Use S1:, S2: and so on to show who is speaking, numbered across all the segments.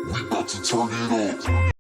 S1: We about to turn it up.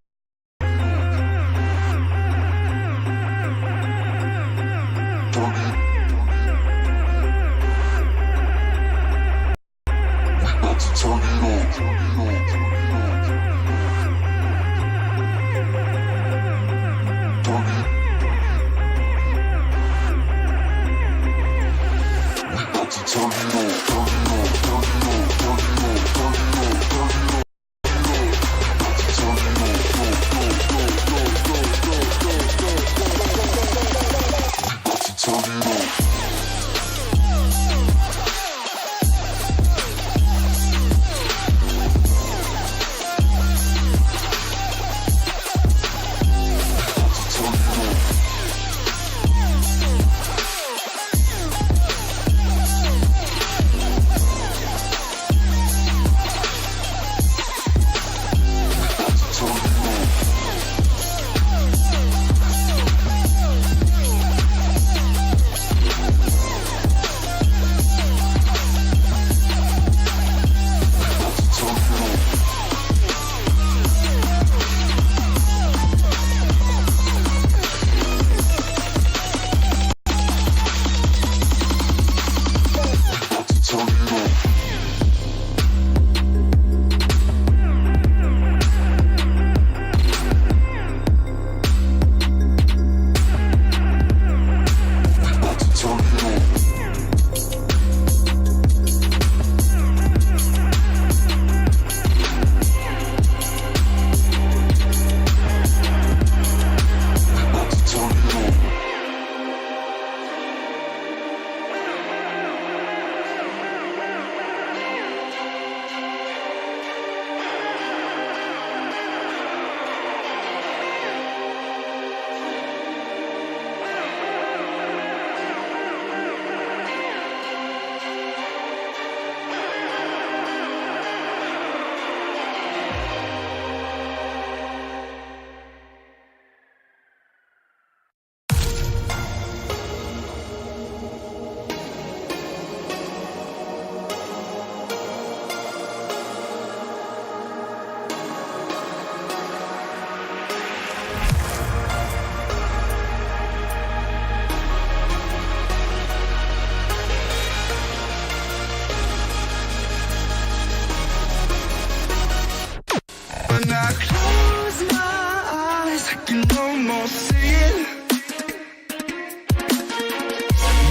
S2: When I close my eyes, I can almost see it.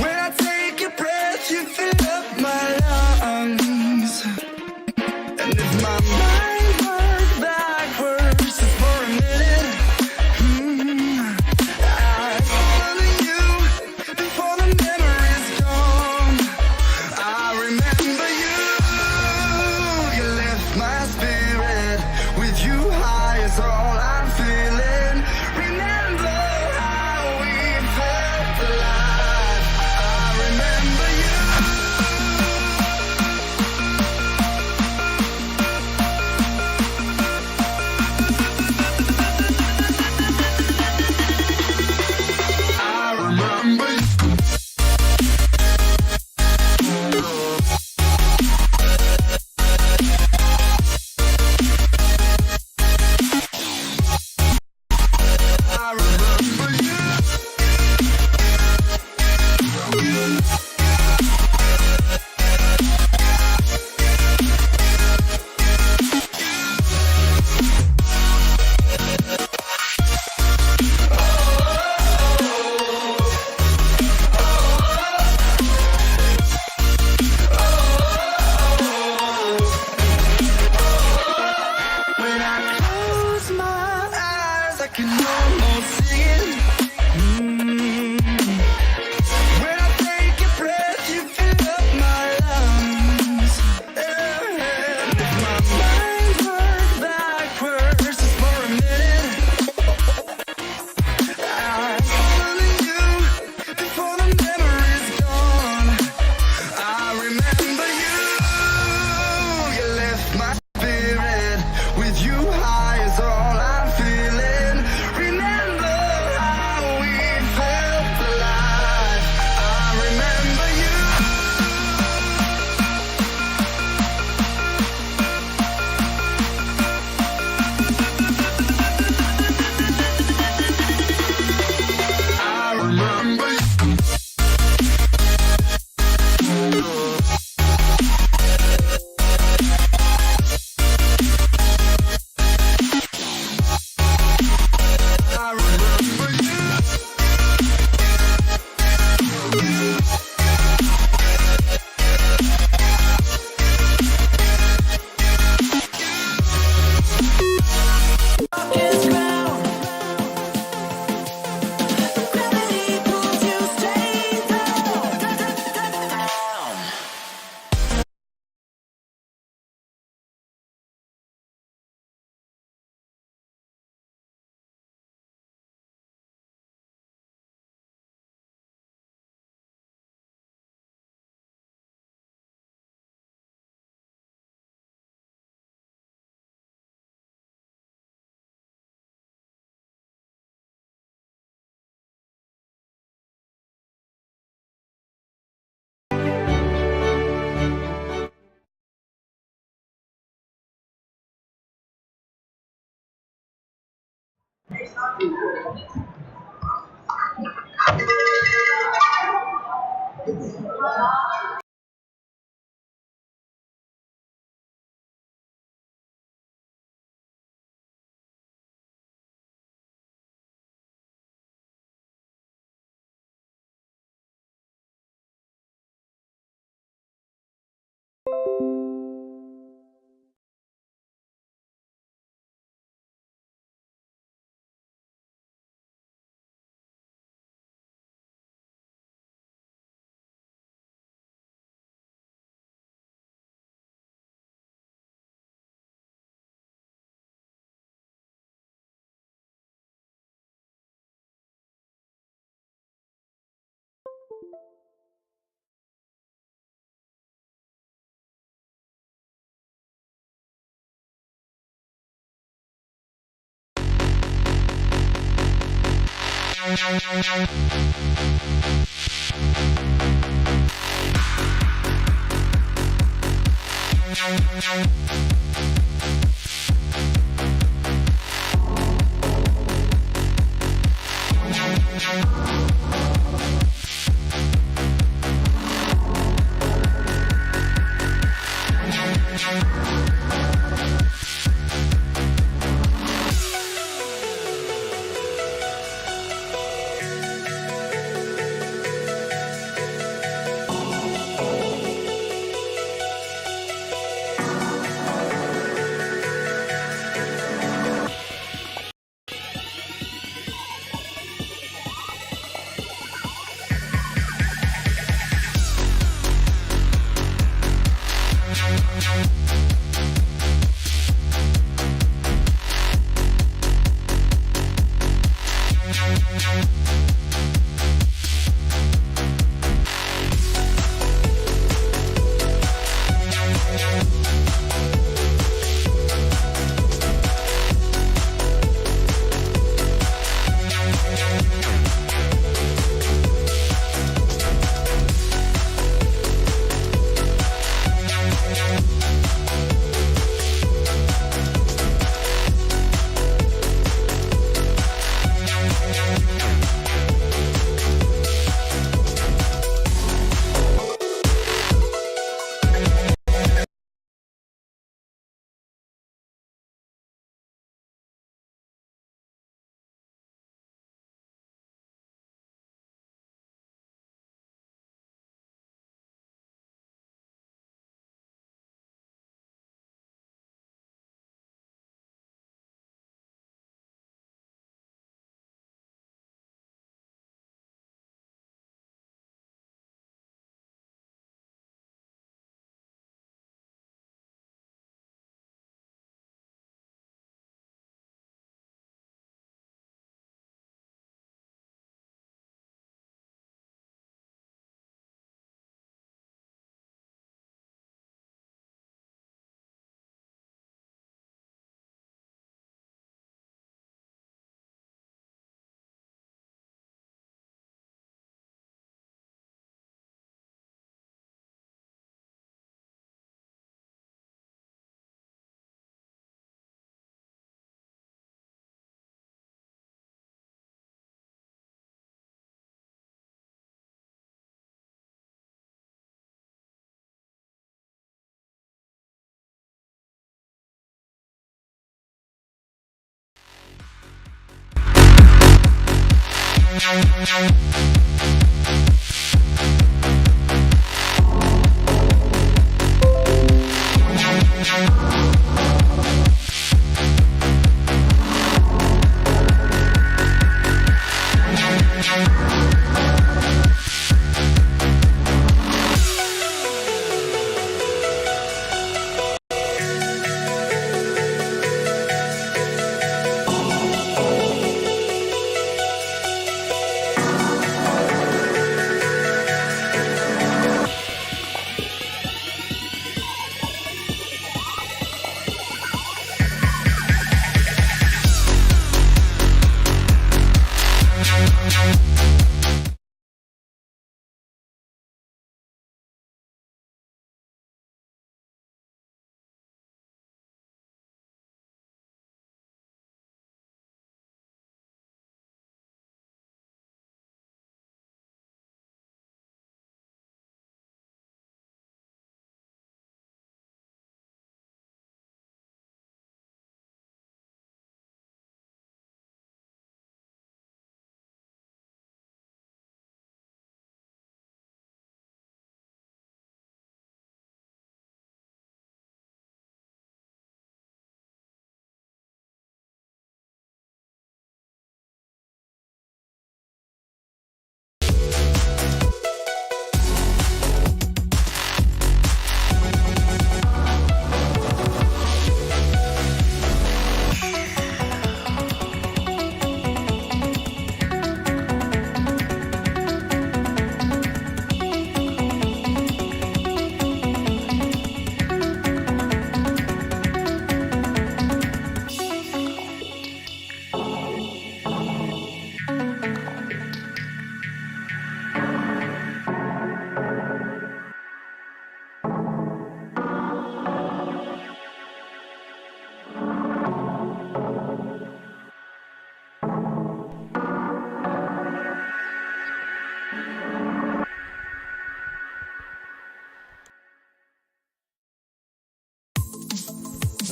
S2: When I take a breath, you fill up my lungs. And if my mind works backwards just for a minute, I follow you before the memory's gone. I remember you, you lift my spirit. With you high is all I'm feeling. Remember how we felt alive. I remember you. I remember you.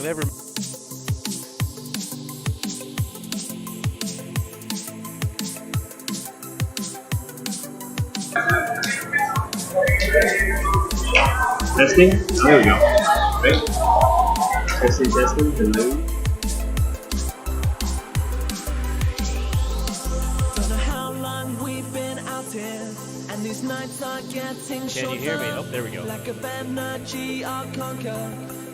S3: Whatever.
S4: Testing? There we go. Right? Testing, hello.
S2: Don't know how long we've been out here, and these nights are getting shorter.
S3: Can you hear me? Oh, there we go.
S2: Like a energy I'll conquer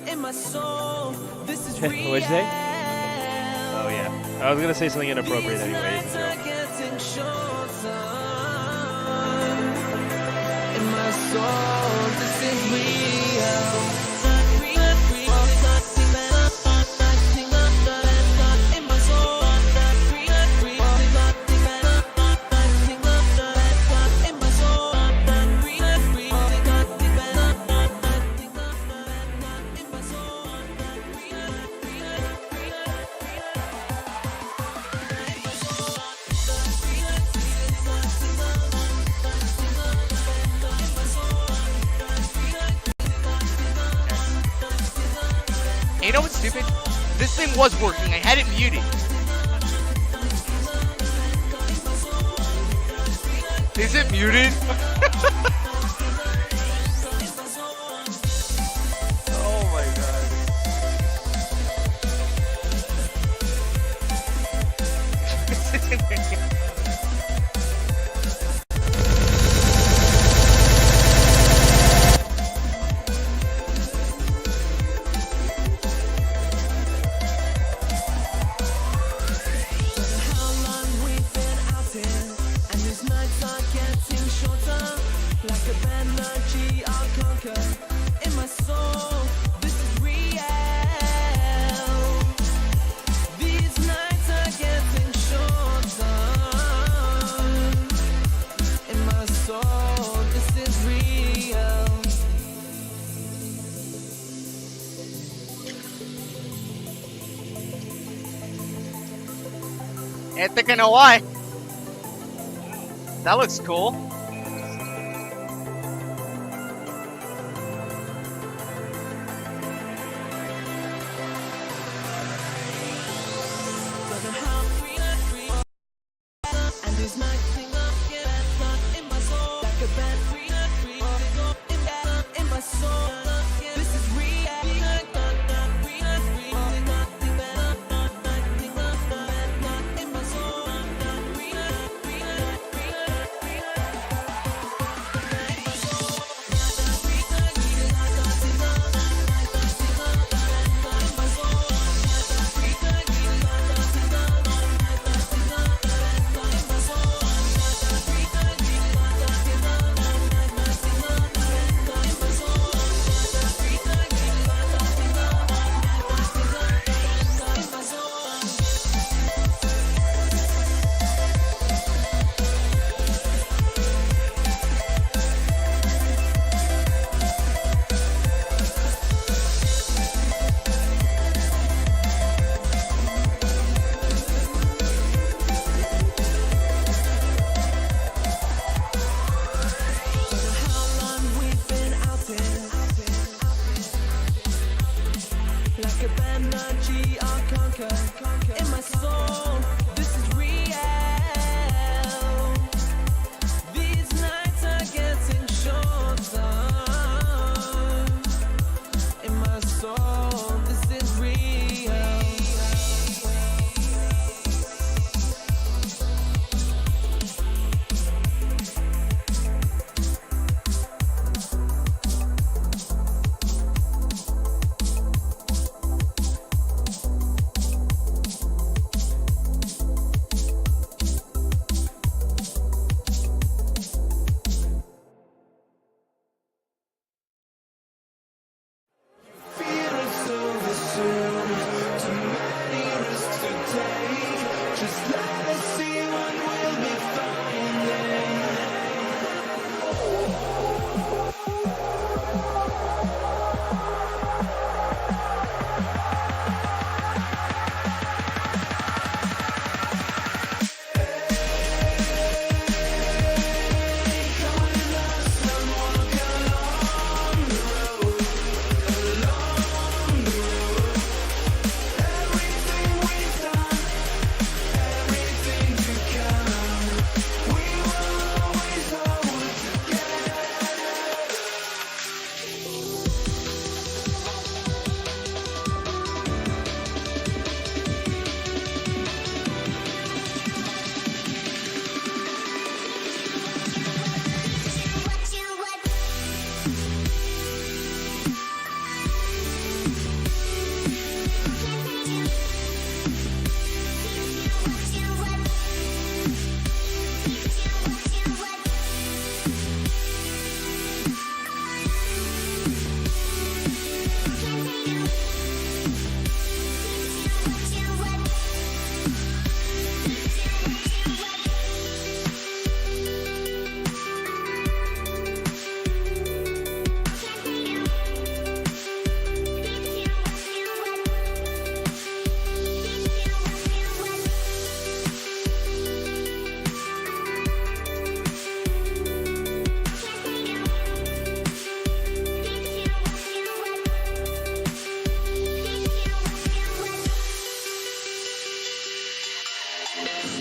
S2: in my soul. This is real.
S3: What'd you say? Oh yeah. I was gonna say something inappropriate anyway.
S2: These nights are getting shorter. In my soul, this is real.
S5: You know what's stupid? This thing was working. I had it muted. Is it muted? Oh my god. Ain't thinking of why. That looks cool.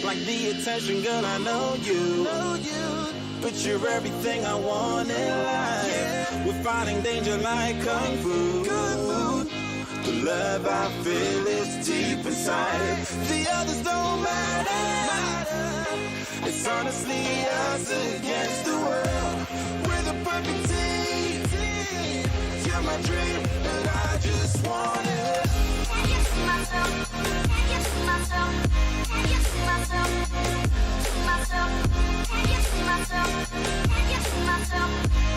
S2: like the attention, girl, I know you. But you're everything I want in life. We're fighting danger like Kung Fu. The love I feel is deep inside. The others don't matter. It's honestly us against the world. We're the perfect team. You're my dream, and I just want it. Can you see myself? Can you see myself? Can you see myself? See myself? Can you see myself? Can you see myself?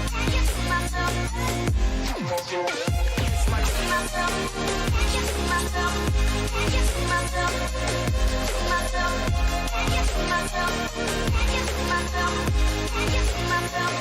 S2: Can you see myself? See myself? Can you see myself? Can you see myself? See myself? Can you see myself? Can you see myself? Can you see myself?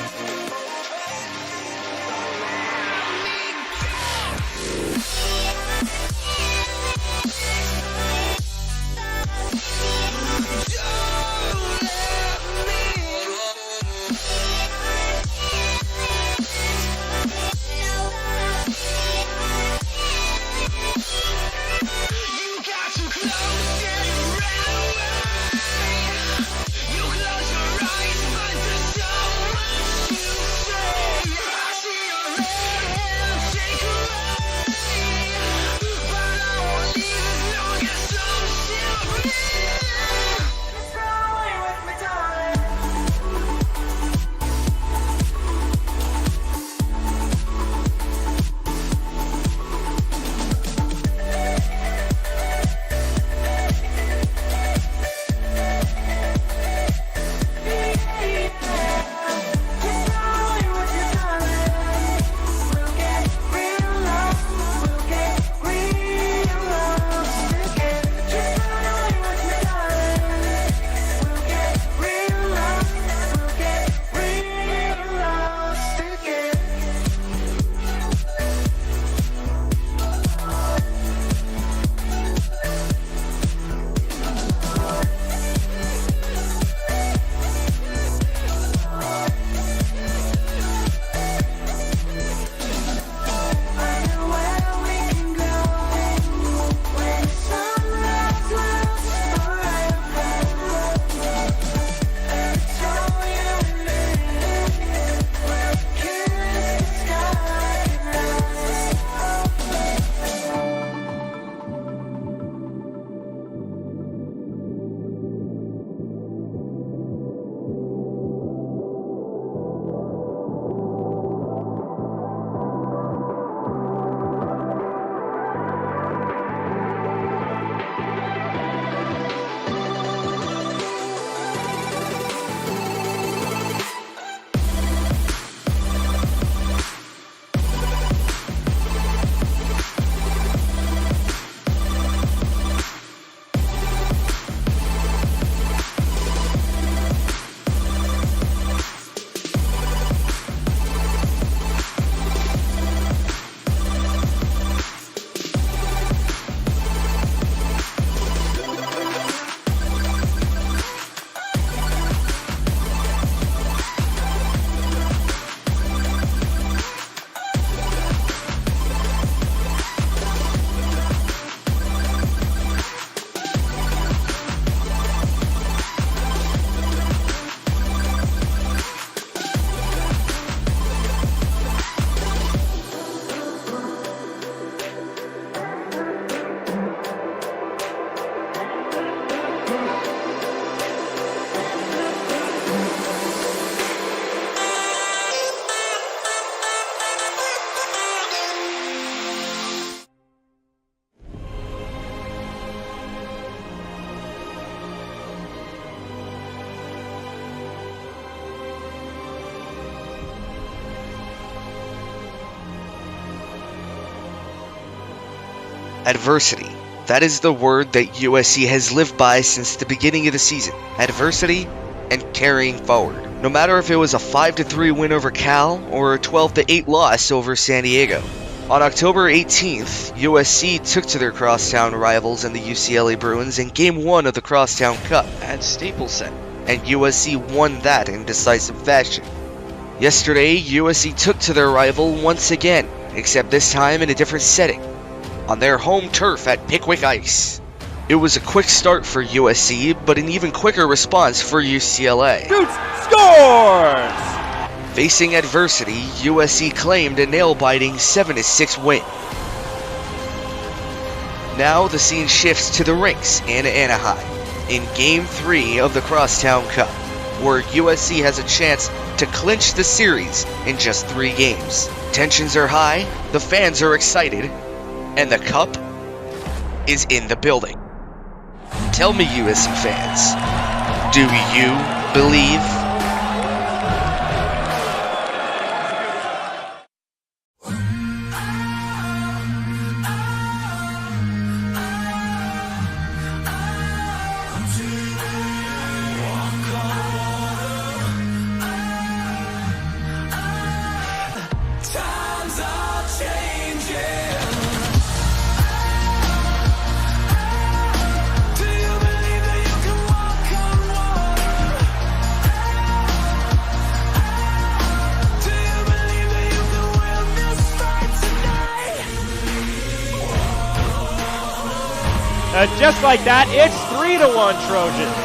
S6: Adversity. That is the word that USC has lived by since the beginning of the season. Adversity and carrying forward. No matter if it was a 5-3 win over Cal or a 12-8 loss over San Diego. On October 18th, USC took to their crosstown rivals in the UCLA Bruins in Game 1 of the Crosstown Cup at Staples Center, and USC won that in decisive fashion. Yesterday, USC took to their rival once again, except this time in a different setting, on their home turf at Pickwick Ice. It was a quick start for USC, but an even quicker response for UCLA.
S3: Shoots, scores!
S6: Facing adversity, USC claimed a nail-biting 7-6 win. Now the scene shifts to the rinks in Anaheim, in Game 3 of the Crosstown Cup, where USC has a chance to clinch the series in just 3 games. Tensions are high, the fans are excited, and the cup is in the building. Tell me, USC fans, do you believe?
S2: Times are changing. Do you believe that you can walk on water? Do you believe that you can win this fight tonight?
S3: Just like that, it's 3-1 Trojans.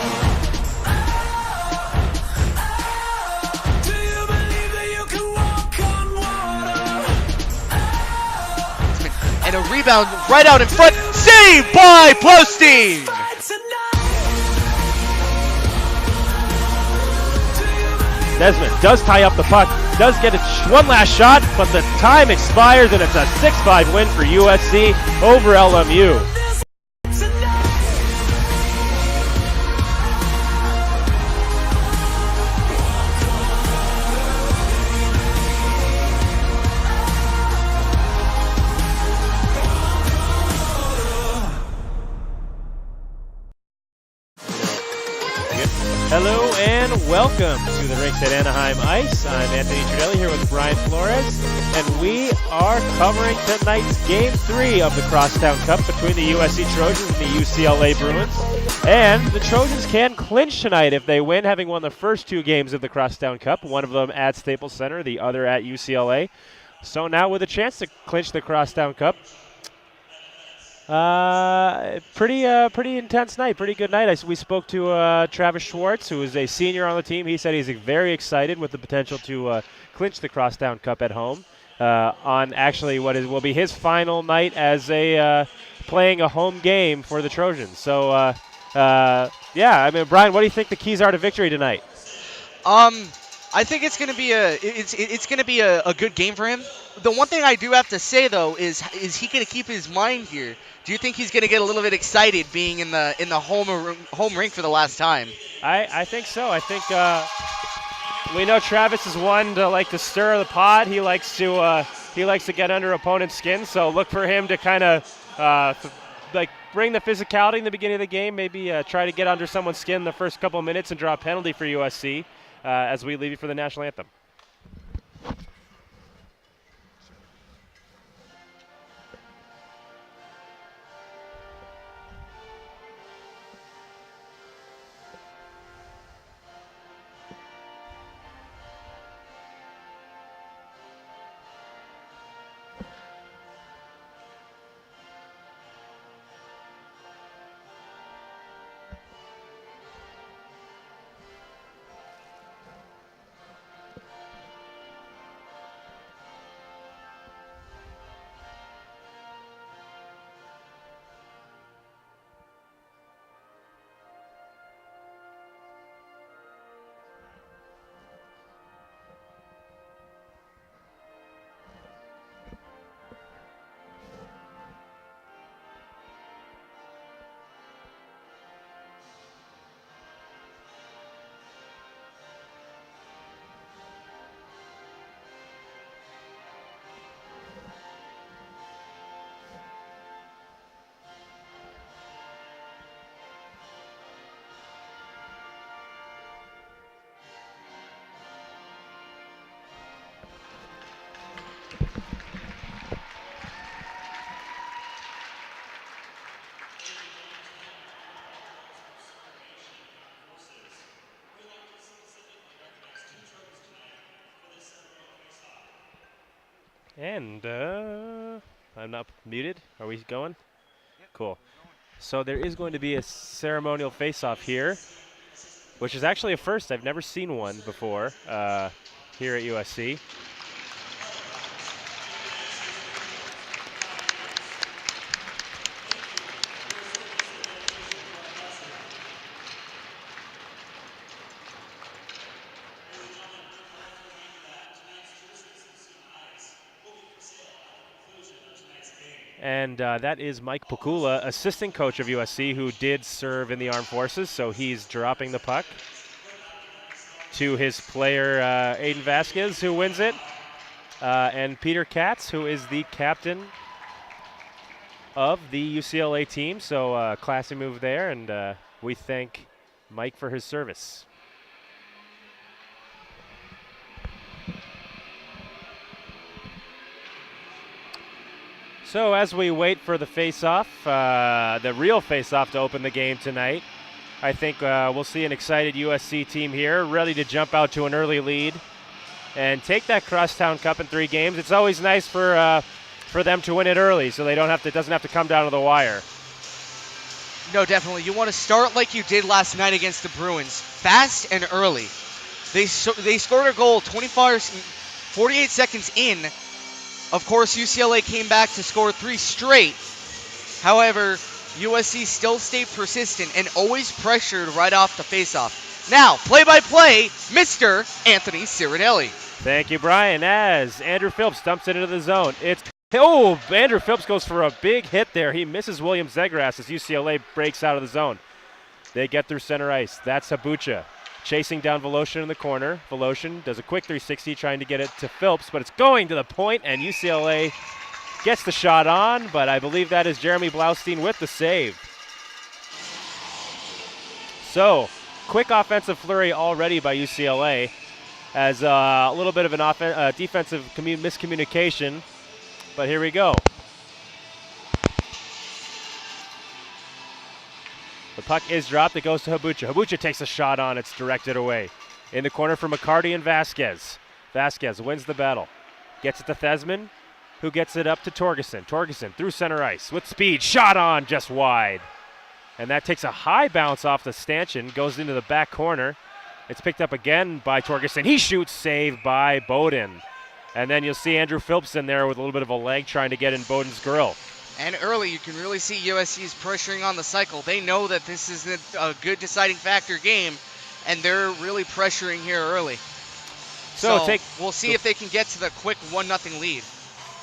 S2: Do you believe that you can walk on water?
S5: And a rebound right out in front. Saved by Posty.
S2: Fight tonight.
S3: Desmond does tie up the puck, does get one last shot, but the time expires and it's a 6-5 win for USC over LMU. Hello and welcome to the Rinks at Anaheim Ice. I'm Anthony Trudelli here with Brian Flores, and we are covering tonight's Game 3 of the Crosstown Cup between the USC Trojans and the UCLA Bruins. And the Trojans can clinch tonight if they win, having won the first 2 games of the Crosstown Cup, one of them at Staples Center, the other at UCLA. So now with a chance to clinch the Crosstown Cup. Pretty intense night, pretty good night. We spoke to Travis Schwartz, who is a senior on the team. He said he's very excited with the potential to clinch the Crosstown Cup at home on actually what will be his final night as playing a home game for the Trojans. So yeah, I mean, Brian, what do you think the keys are to victory tonight?
S5: I think it's gonna be a good game for him. The one thing I do have to say though is he gonna keep his mind here? Do you think he's gonna get a little bit excited being in the home rink for the last time?
S3: I think so. I think we know Travis is one to like to stir the pot. He likes to get under opponent's skin. So look for him to kind of bring the physicality in the beginning of the game. Maybe try to get under someone's skin the first couple of minutes and draw a penalty for USC as we leave you for the national anthem. And I'm not muted. Are we going? Cool. So there is going to be a ceremonial face-off here, which is actually a first. I've never seen one before here at USC. And that is Mike Ucla, assistant coach of USC, who did serve in the armed forces, so he's dropping the puck to his player, Aiden Vasquez, who wins it, and Peter Katz, who is the captain of the UCLA team. So classy move there, and we thank Mike for his service. So as we wait for the face-off, the real face-off to open the game tonight, I think we'll see an excited USC team here, ready to jump out to an early lead and take that Crosstown Cup in 3 games. It's always nice for them to win it early, so they doesn't have to come down to the wire.
S5: No, definitely. You want to start like you did last night against the Bruins, fast and early. They scored a goal 48 seconds in. Of course, UCLA came back to score 3 straight. However, USC still stayed persistent and always pressured right off the faceoff. Now, play-by-play, Mr. Anthony Cirinelli.
S3: Thank you, Brian. As Andrew Phillips dumps it into the zone. Andrew Phillips goes for a big hit there. He misses William Zegras as UCLA breaks out of the zone. They get through center ice. That's Habucha. Chasing down Voloshin in the corner. Voloshin does a quick 360 trying to get it to Phillips, but it's going to the point, and UCLA gets the shot on, but I believe that is Jeremy Blaustein with the save. So, quick offensive flurry already by UCLA as a little bit of an defensive miscommunication, but here we go. The puck is dropped. It goes to Habucha. Habucha takes a shot on. It's directed away. In the corner for McCarty and Vasquez. Vasquez wins the battle. Gets it to Thesman, who gets it up to Torgerson. Torgerson through center ice with speed. Shot on just wide. And that takes a high bounce off the stanchion. Goes into the back corner. It's picked up again by Torgerson. He shoots, saved by Bowden. And then you'll see Andrew Phillips in there with a little bit of a leg trying to get in Bowden's grill.
S5: And early, you can really see USC's pressuring on the cycle. They know that this is a good deciding factor game, and they're really pressuring here early. So we'll see if they can get to the quick 1-0 lead.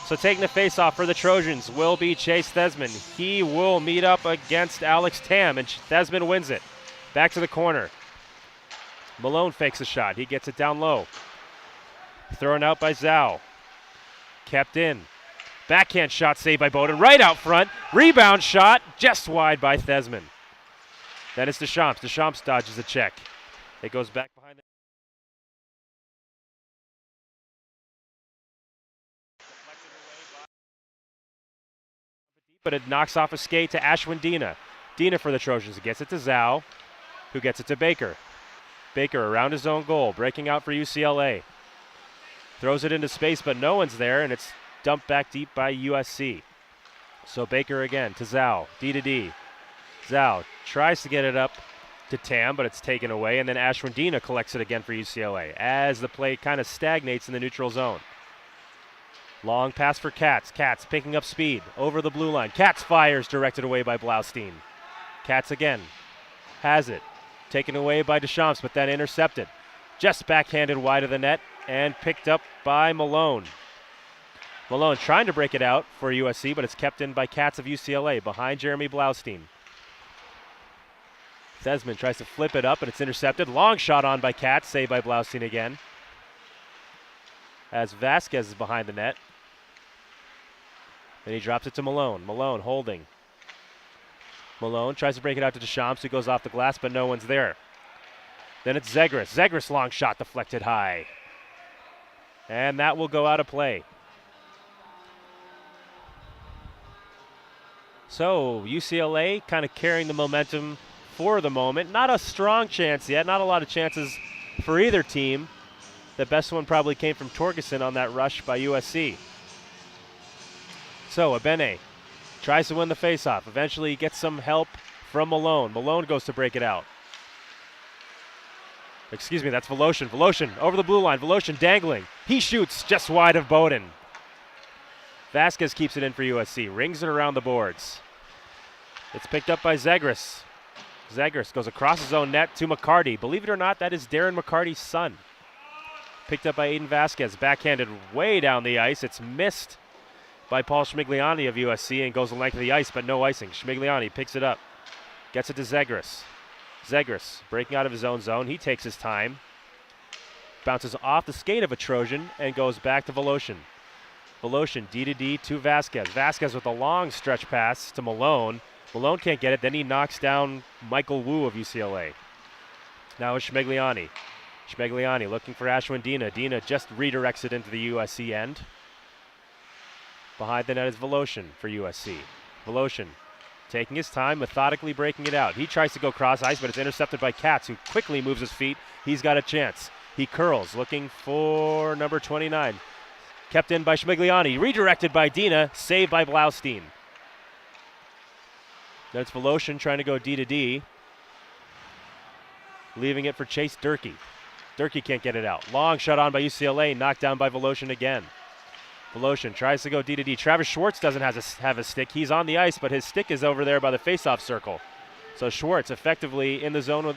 S3: So taking the face-off for the Trojans will be Chase Thesman. He will meet up against Alex Tam, and Thesman wins it. Back to the corner. Malone fakes a shot. He gets it down low. Thrown out by Zhao. Kept in. Backhand shot saved by Bowden. Right out front. Rebound shot just wide by Thesman. Then it's Deschamps. Deschamps dodges a check. It goes back behind the... But it knocks off a skate to Ashwin Dina. Dina for the Trojans. Gets it to Zhao, who gets it to Baker. Baker around his own goal, breaking out for UCLA. Throws it into space, but no one's there, and it's dumped back deep by USC. So Baker again to Zhao, D to D. Zhao tries to get it up to Tam, but it's taken away, and then Ashwin Dina collects it again for UCLA as the play kind of stagnates in the neutral zone. Long pass for Katz. Katz picking up speed over the blue line. Katz fires, directed away by Blaustein. Katz again has it. Taken away by Deschamps, but then intercepted. Just backhanded wide of the net and picked up by Malone. Malone trying to break it out for USC, but it's kept in by Katz of UCLA behind Jeremy Blaustein. Thesman tries to flip it up, and it's intercepted. Long shot on by Katz, saved by Blaustein again. As Vasquez is behind the net. Then he drops it to Malone. Malone holding. Malone tries to break it out to Deschamps, who goes off the glass, but no one's there. Then it's Zegras. Zegras long shot deflected high. And that will go out of play. So UCLA kind of carrying the momentum for the moment. Not a strong chance yet. Not a lot of chances for either team. The best one probably came from Torgerson on that rush by USC. So Abene Tries to win the faceoff. Eventually gets some help from Malone. Malone goes to break it out. Excuse me, that's Voloshin. Voloshin over the blue line. Voloshin dangling. He shoots just wide of Bowden. Vasquez keeps it in for USC. Rings it around the boards. It's picked up by Zegras. Zegras goes across his own net to McCarty. Believe it or not, that is Darren McCarty's son. Picked up by Aiden Vasquez. Backhanded way down the ice. It's missed by Paul Schmigliani of USC and goes the length of the ice, but no icing. Schmigliani picks it up. Gets it to Zegras. Zegras breaking out of his own zone. He takes his time. Bounces off the skate of a Trojan and goes back to Voloshin. Voloshin D to D to Vasquez. Vasquez with a long stretch pass to Malone. Malone can't get it. Then he knocks down Michael Wu of UCLA. Now it's Schmigliani. Schmigliani looking for Ashwin Dina. Dina just redirects it into the USC end. Behind the net is Voloshin for USC. Voloshin taking his time, methodically breaking it out. He tries to go cross ice, but it's intercepted by Katz, who quickly moves his feet. He's got a chance. He curls, looking for number 29. Kept in by Schmigliani. Redirected by Dina. Saved by Blaustein. That's Voloshin trying to go D to D. Leaving it for Chase Durkee. Durkee can't get it out. Long shot on by UCLA. Knocked down by Voloshin again. Voloshin tries to go D to D. Travis Schwartz doesn't have a stick. He's on the ice, but his stick is over there by the faceoff circle. So Schwartz effectively in the zone with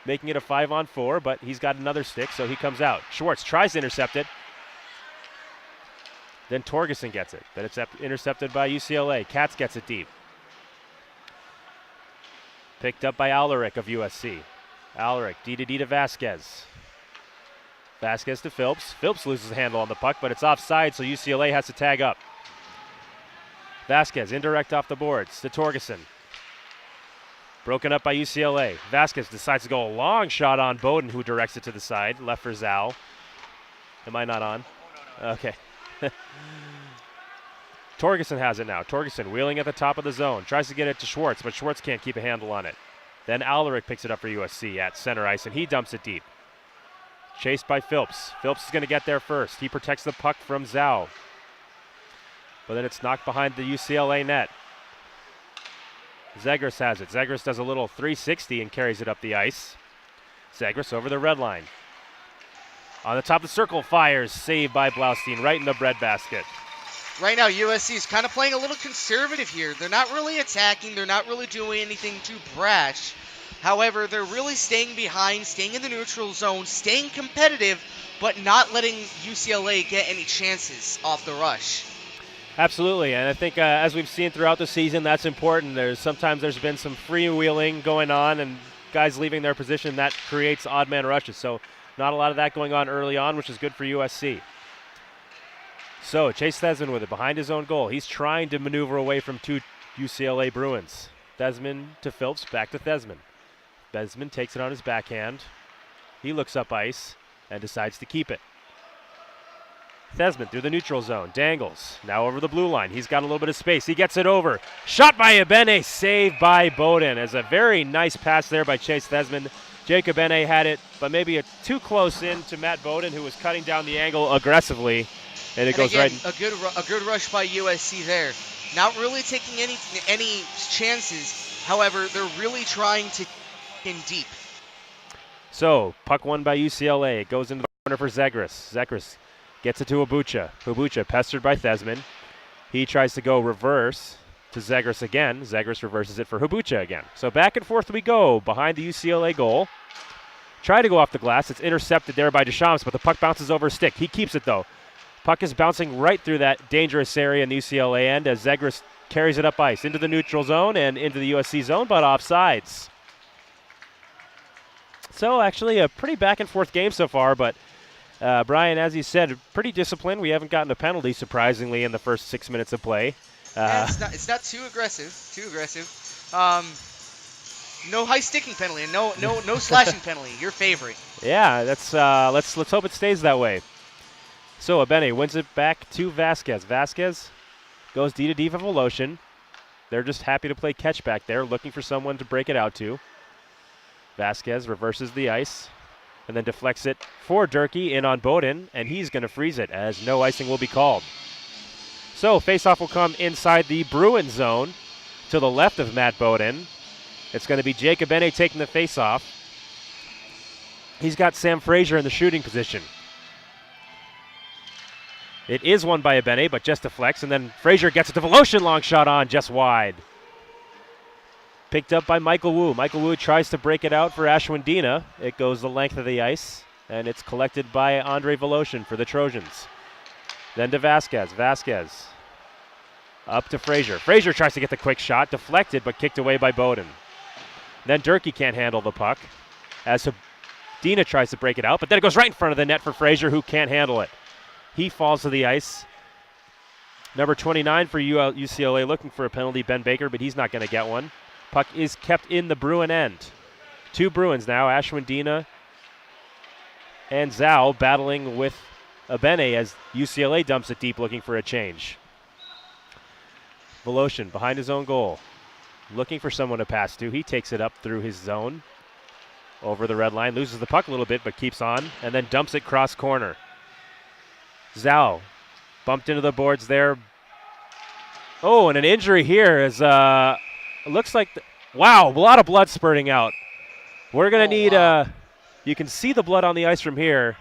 S3: making it a 5-on-4, but he's got another stick, so he comes out. Schwartz tries to intercept it. Then Torgerson gets it. Then it's intercepted by UCLA. Katz gets it deep. Picked up by Alaric of USC. Alaric D to D to Vasquez. Vasquez to Phillips. Phillips loses the handle on the puck, but it's offside, so UCLA has to tag up. Vasquez indirect off the boards to Torgerson. Broken up by UCLA. Vasquez decides to go a long shot on Bowden, who directs it to the side. Left for Zal. Am I not on? Okay. Torgerson has it now. Torgerson wheeling at the top of the zone. Tries to get it to Schwartz, but Schwartz can't keep a handle on it. Then Alaric picks it up for USC at center ice, and he dumps it deep. Chased by Phillips. Phillips is going to get there first. He protects the puck from Zhao. But then it's knocked behind the UCLA net. Zegras has it. Zegras does a little 360 and carries it up the ice. Zegras over the red line. On the top of the circle, fires. Saved by Blaustein right in the breadbasket.
S5: Right now, USC is kind of playing a little conservative here. They're not really attacking. They're not really doing anything too brash. However, they're really staying behind, staying in the neutral zone, staying competitive, but not letting UCLA get any chances off the rush.
S3: Absolutely, and I think as we've seen throughout the season, that's important. Sometimes there's been some freewheeling going on and guys leaving their position. That creates odd man rushes, so not a lot of that going on early on, which is good for USC. So Chase Thesman with it behind his own goal. He's trying to maneuver away from two UCLA Bruins. Thesman to Phillips, back to Thesman. Thesman takes it on his backhand. He looks up ice and decides to keep it. Thesman through the neutral zone, dangles. Now over the blue line. He's got a little bit of space. He gets it over. Shot by Ebene, saved by Bowden. As a very nice pass there by Chase Thesman. Jacob Ebene had it, but maybe too close in to Matt Bowden, who was cutting down the angle aggressively. And it goes
S5: again,
S3: right.
S5: A good rush by USC there. Not really taking any chances. However, they're really trying to in deep.
S3: So puck won by UCLA. It goes into the corner for Zegras. Zegras gets it to Abucha. Abucha pestered by Thesman. He tries to go reverse to Zegras again. Zegras reverses it for Habucha again. So back and forth we go behind the UCLA goal. Try to go off the glass. It's intercepted there by Deschamps, but the puck bounces over a stick. He keeps it though. Puck is bouncing right through that dangerous area in the UCLA end as Zegras carries it up ice into the neutral zone and into the USC zone, but offsides. So actually a pretty back and forth game so far, but Brian, as you said, pretty disciplined. We haven't gotten a penalty, surprisingly, in the first 6 minutes of play.
S5: Yeah, it's not too aggressive. No high sticking penalty and no slashing penalty. Your favorite.
S3: Yeah, that's let's hope it stays that way. So Ebene wins it back to Vasquez. Vasquez goes D to D for Voloshin. They're just happy to play catch back there, looking for someone to break it out to. Vasquez reverses the ice and then deflects it for Durkee in on Bowden, and he's going to freeze it as no icing will be called. So faceoff will come inside the Bruin zone to the left of Matt Bowden. It's going to be Jacob Ene taking the faceoff. He's got Sam Frazier in the shooting position. It is won by Abene, but just deflects, and then Frazier gets it to Voloshin, long shot on, just wide. Picked up by Michael Wu. Michael Wu tries to break it out for Ashwindina. It goes the length of the ice, and it's collected by Andre Voloshin for the Trojans. Then to Vasquez. Vasquez up to Frazier. Frazier tries to get the quick shot, deflected, but kicked away by Bowden. Then Durkee can't handle the puck, as Dina tries to break it out, but then it goes right in front of the net for Frazier, who can't handle it. He falls to the ice. Number 29 for UCLA looking for a penalty, Ben Baker, but he's not going to get one. Puck is kept in the Bruin end. 2 Bruins now, Ashwindina and Zhao battling with Abene as UCLA dumps it deep looking for a change. Voloshin behind his own goal, looking for someone to pass to. He takes it up through his zone, over the red line, loses the puck a little bit, but keeps on, and then dumps it cross corner. Zhao bumped into the boards there. Oh, and an injury here is, it looks like, wow, a lot of blood spurting out. We're going to need, you can see the blood on the ice from here.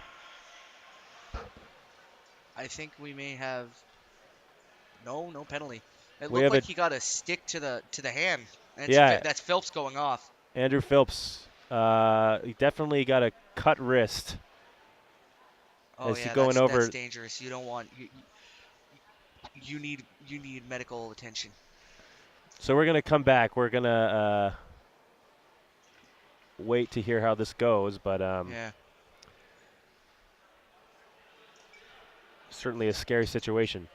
S5: I think we may have no penalty. It
S3: We
S5: looked
S3: have
S5: like
S3: a-
S5: he got a stick to the hand. And
S3: Yeah.
S5: that's Phelps going off.
S3: Andrew Phillips, he definitely got a cut wrist.
S5: Oh
S3: As
S5: yeah,
S3: he going
S5: that's,
S3: over-
S5: that's dangerous. You don't want you need medical attention.
S3: So we're going to come back. We're going to wait to hear how this goes, but
S5: Yeah.
S3: certainly a scary situation.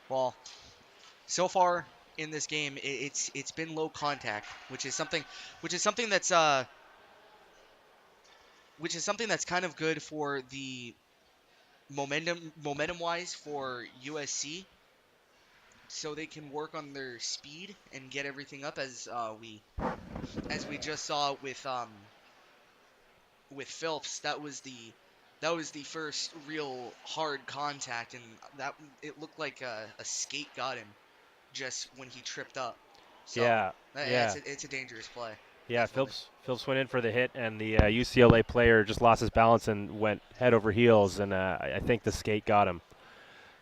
S5: Well, so far in this game, it's been low contact, which is something that's kind of good for the momentum wise for USC, so they can work on their speed and get everything up as we just saw with Phelps. That was the first real hard contact, and that it looked like a skate got him just when he tripped up. So,
S3: Yeah.
S5: It's a dangerous play.
S3: Yeah,
S5: Definitely.
S3: Phillips went in for the hit, and the UCLA player just lost his balance and went head over heels, and I think the skate got him.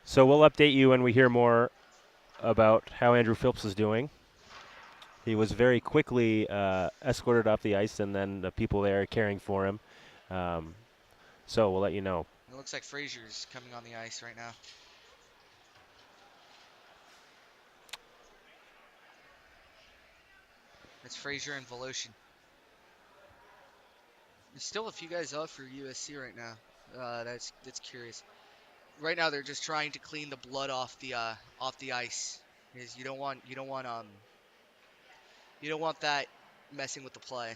S3: So we'll update you when we hear more about how Andrew Phillips is doing. He was very quickly escorted off the ice, and then the people there are caring for him. So we'll let you know.
S5: It looks like Frazier's coming on the ice right now. It's Frazier and Voloshin. There's still a few guys out for USC right now. That's curious. Right now they're just trying to clean the blood off the ice. Because you don't want that messing with the play.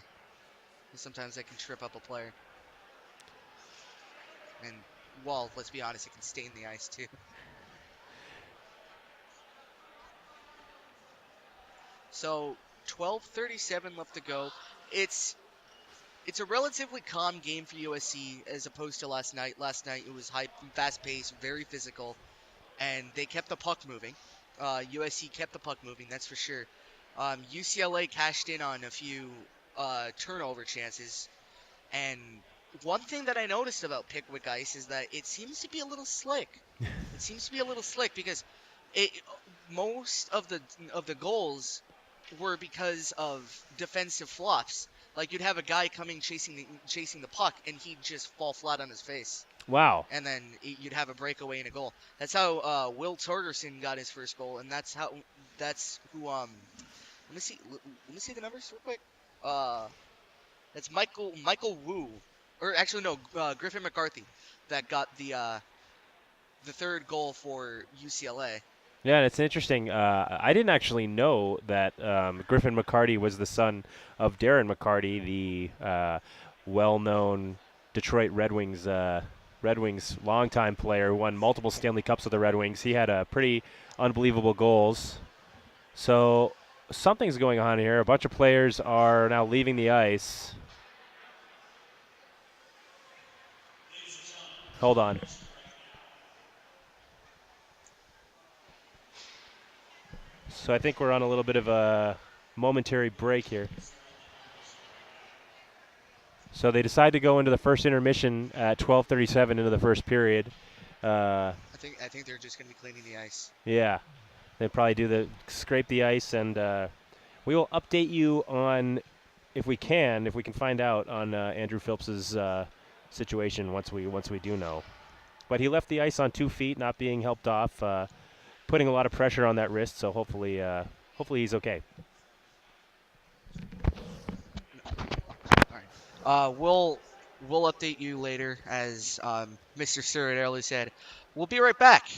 S5: Sometimes that can trip up a player. And, well, let's be honest, it can stain the ice too. So, 12:37 left to go. It's a relatively calm game for USC as opposed to last night. Last night it was fast-paced, very physical, and they kept the puck moving. USC kept the puck moving, that's for sure. UCLA cashed in on a few turnover chances, and one thing that I noticed about Pickwick Ice is that it seems to be a little slick. It seems to be a little slick because most of the goals were because of defensive flops. Like you'd have a guy coming chasing the puck, and he'd just fall flat on his face.
S3: Wow.
S5: And then you'd have a breakaway and a goal. That's how Will Torgerson got his first goal, and that's who. Let me see the numbers real quick. That's Michael Wu, or actually no, Griffin McCarthy, that got the third goal for UCLA.
S3: Yeah, and it's interesting. I didn't actually know that Griffin McCarty was the son of Darren McCarty, the well-known Detroit Red Wings longtime player who won multiple Stanley Cups with the Red Wings. He had pretty unbelievable goals. So something's going on here. A bunch of players are now leaving the ice. Hold on. So I think we're on a little bit of a momentary break here. So they decide to go into the first intermission at 12:37 into the first period.
S5: I think they're just going to be cleaning the ice.
S3: Yeah, they probably scrape the ice, and we will update you on if we can find out on Andrew Phillips's situation once we do know. But he left the ice on 2 feet, not being helped off, putting a lot of pressure on that wrist. So hopefully he's okay.
S5: All right. We'll update you later, as Mr. Suridelli said. We'll be right back.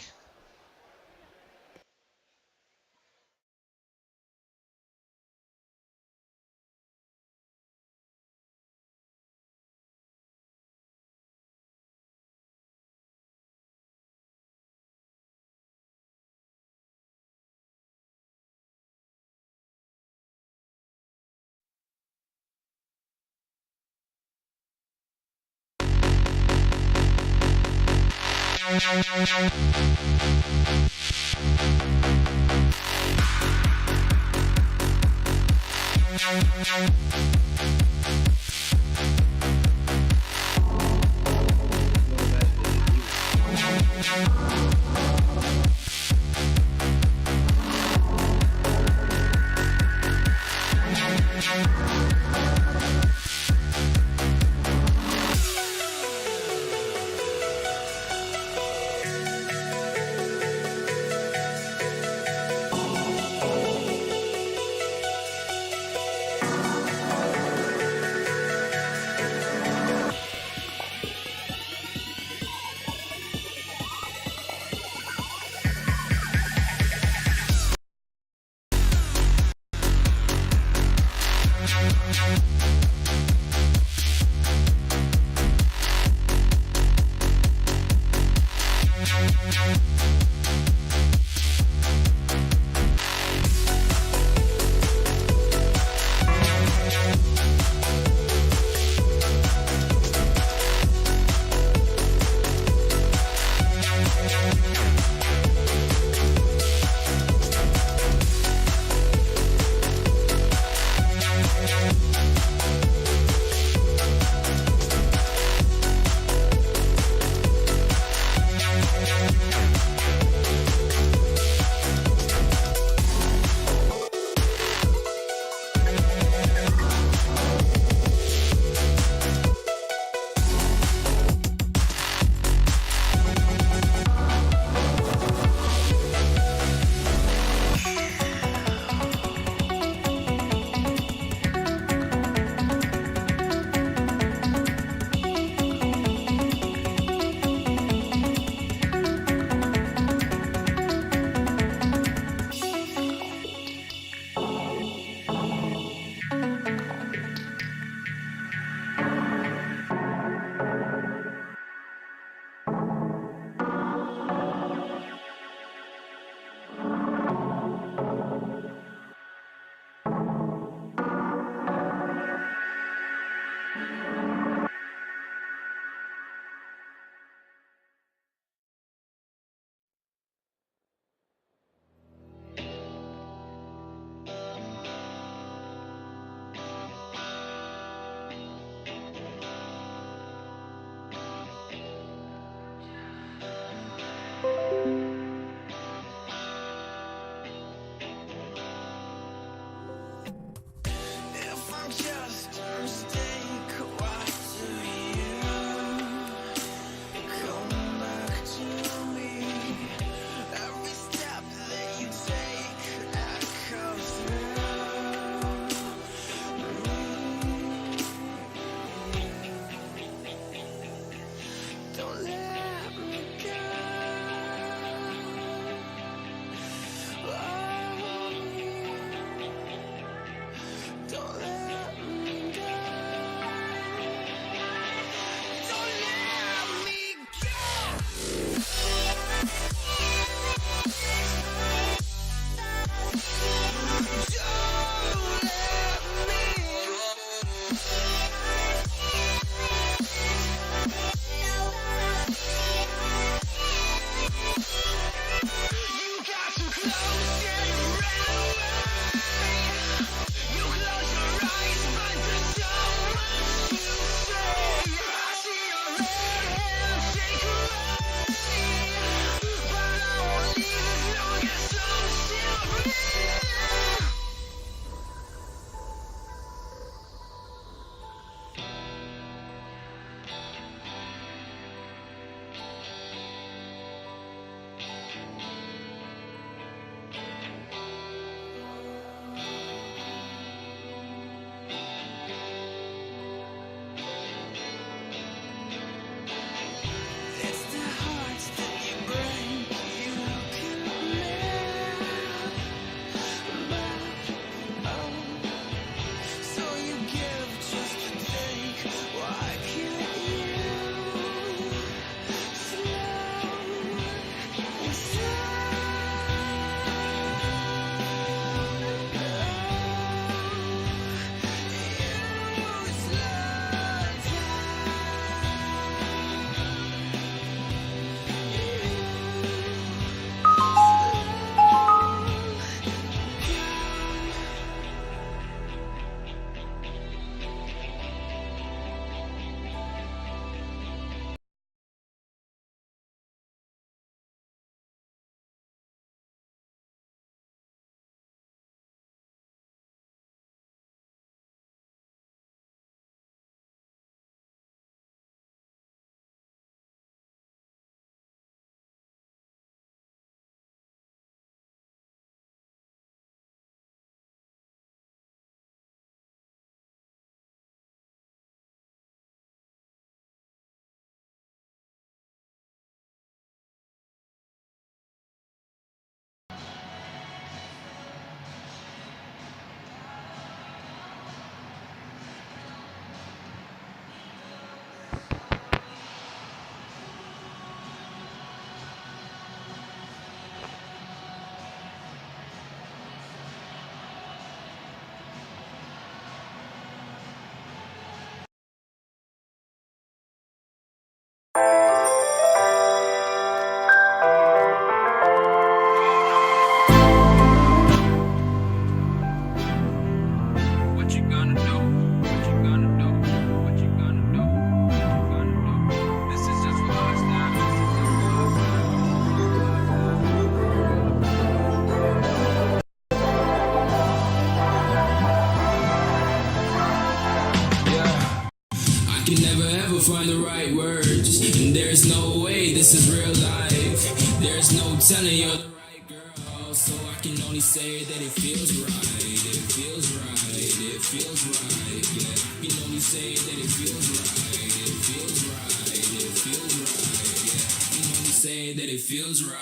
S7: find the right words. And there's no way this is real life. There's no telling you're the right girl. So I can only say that it feels right. It feels right. It feels right. Yeah, I can only say that it feels right. It feels right. It feels right. Yeah, I can only say that it feels right.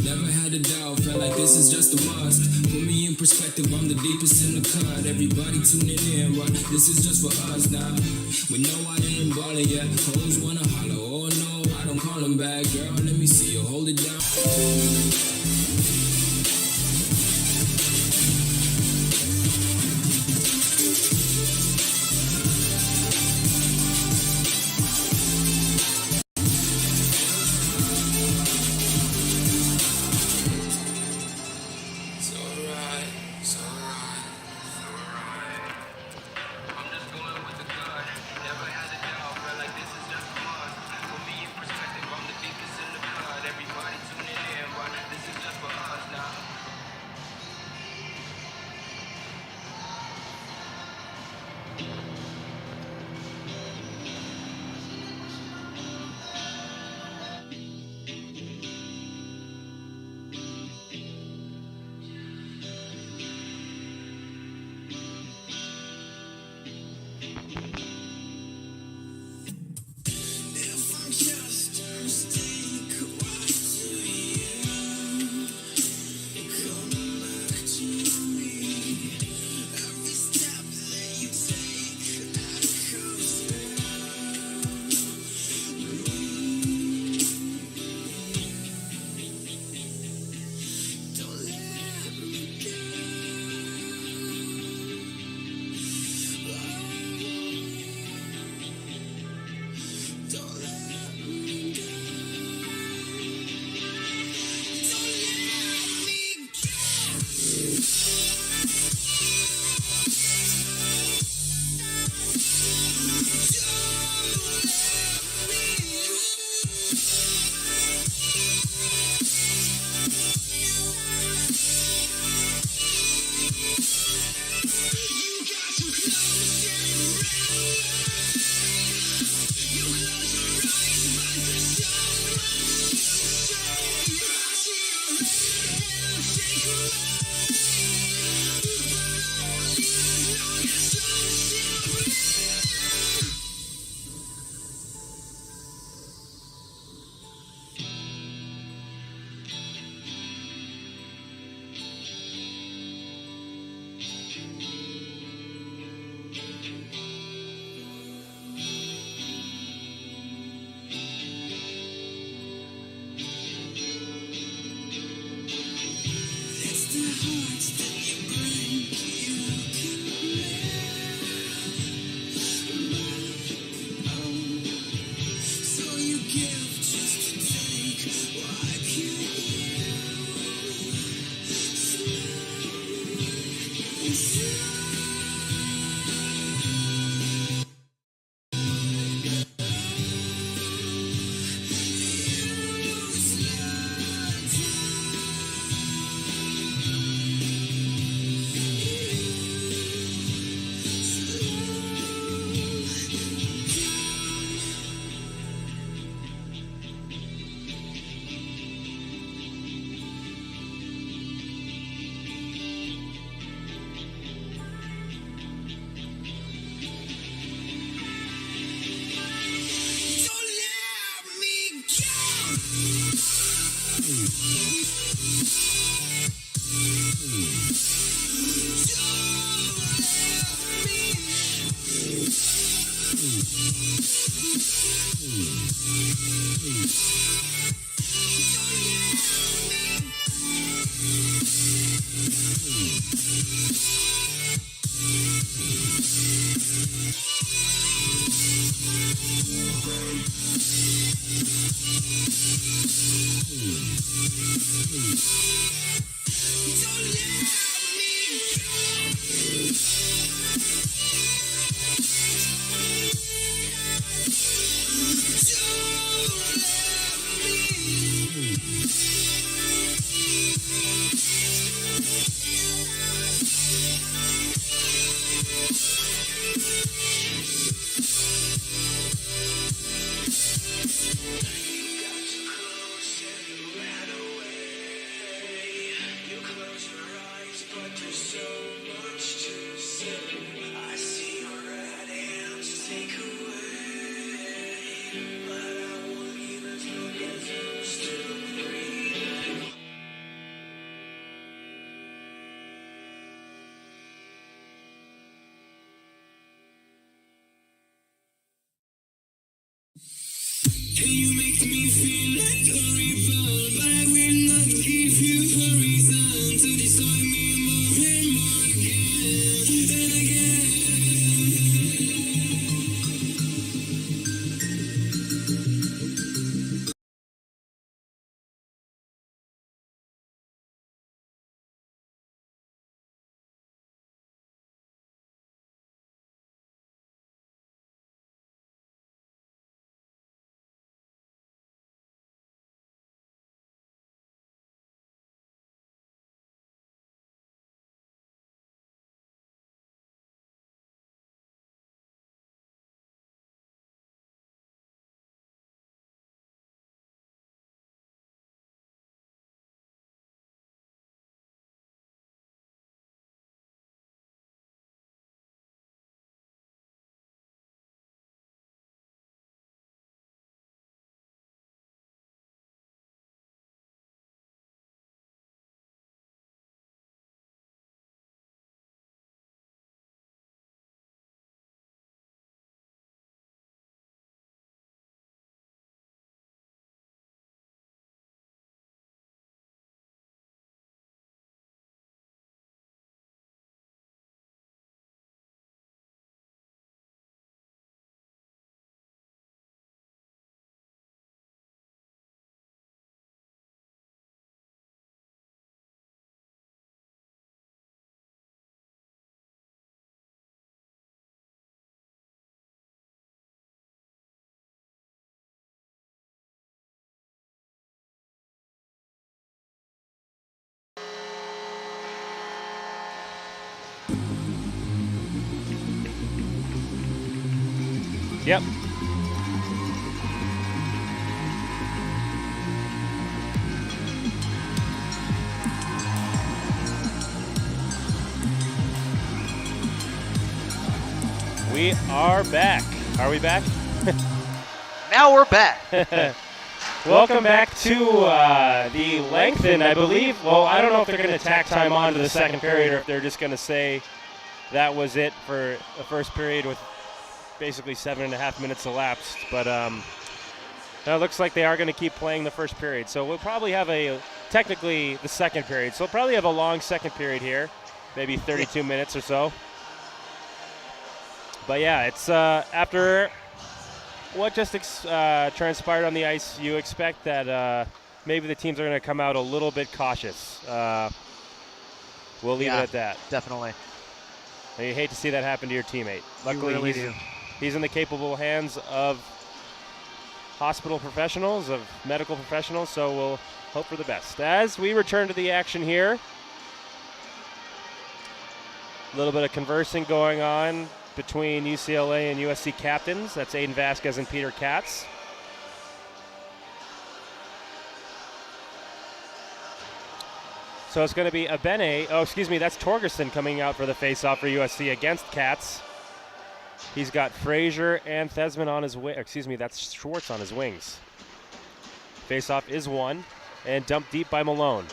S7: Never had a doubt, felt like this is just a must. Put me in perspective, I'm the deepest in the cut. Everybody tuning in, right? This is just for us now. We know I ain't ballin' yet. Hoes wanna holler, oh no, I don't call them back. Girl, let me see you hold it down. You make me feel like a rebel, but I will not give you a reason to destroy me more and more again and again.
S3: Yep. We are back. Are we back?
S5: Now we're back.
S3: Welcome back to the lengthened, I believe. Well, I don't know if they're going to tack time on to the second period or if they're just going to say that was it for the first period with basically 7.5 minutes elapsed. But it looks like they are going to keep playing the first period. So we'll probably have technically the second period. So we'll probably have a long second period here, maybe 32 minutes or so. But yeah, it's after what just transpired on the ice, you expect that maybe the teams are going to come out a little bit cautious. We'll leave it at that.
S5: Definitely.
S3: And you hate to see that happen to your teammate. Luckily,
S5: you really
S3: he's in the capable hands of hospital professionals, of medical professionals, so we'll hope for the best. As we return to the action here, a little bit of conversing going on between UCLA and USC captains. That's Aiden Vasquez and Peter Katz. So it's going to be that's Torgerson coming out for the face-off for USC against Katz. He's got Frazier and Thesman on his wing. That's Schwartz on his wings. Face-off is won and dumped deep by Malone.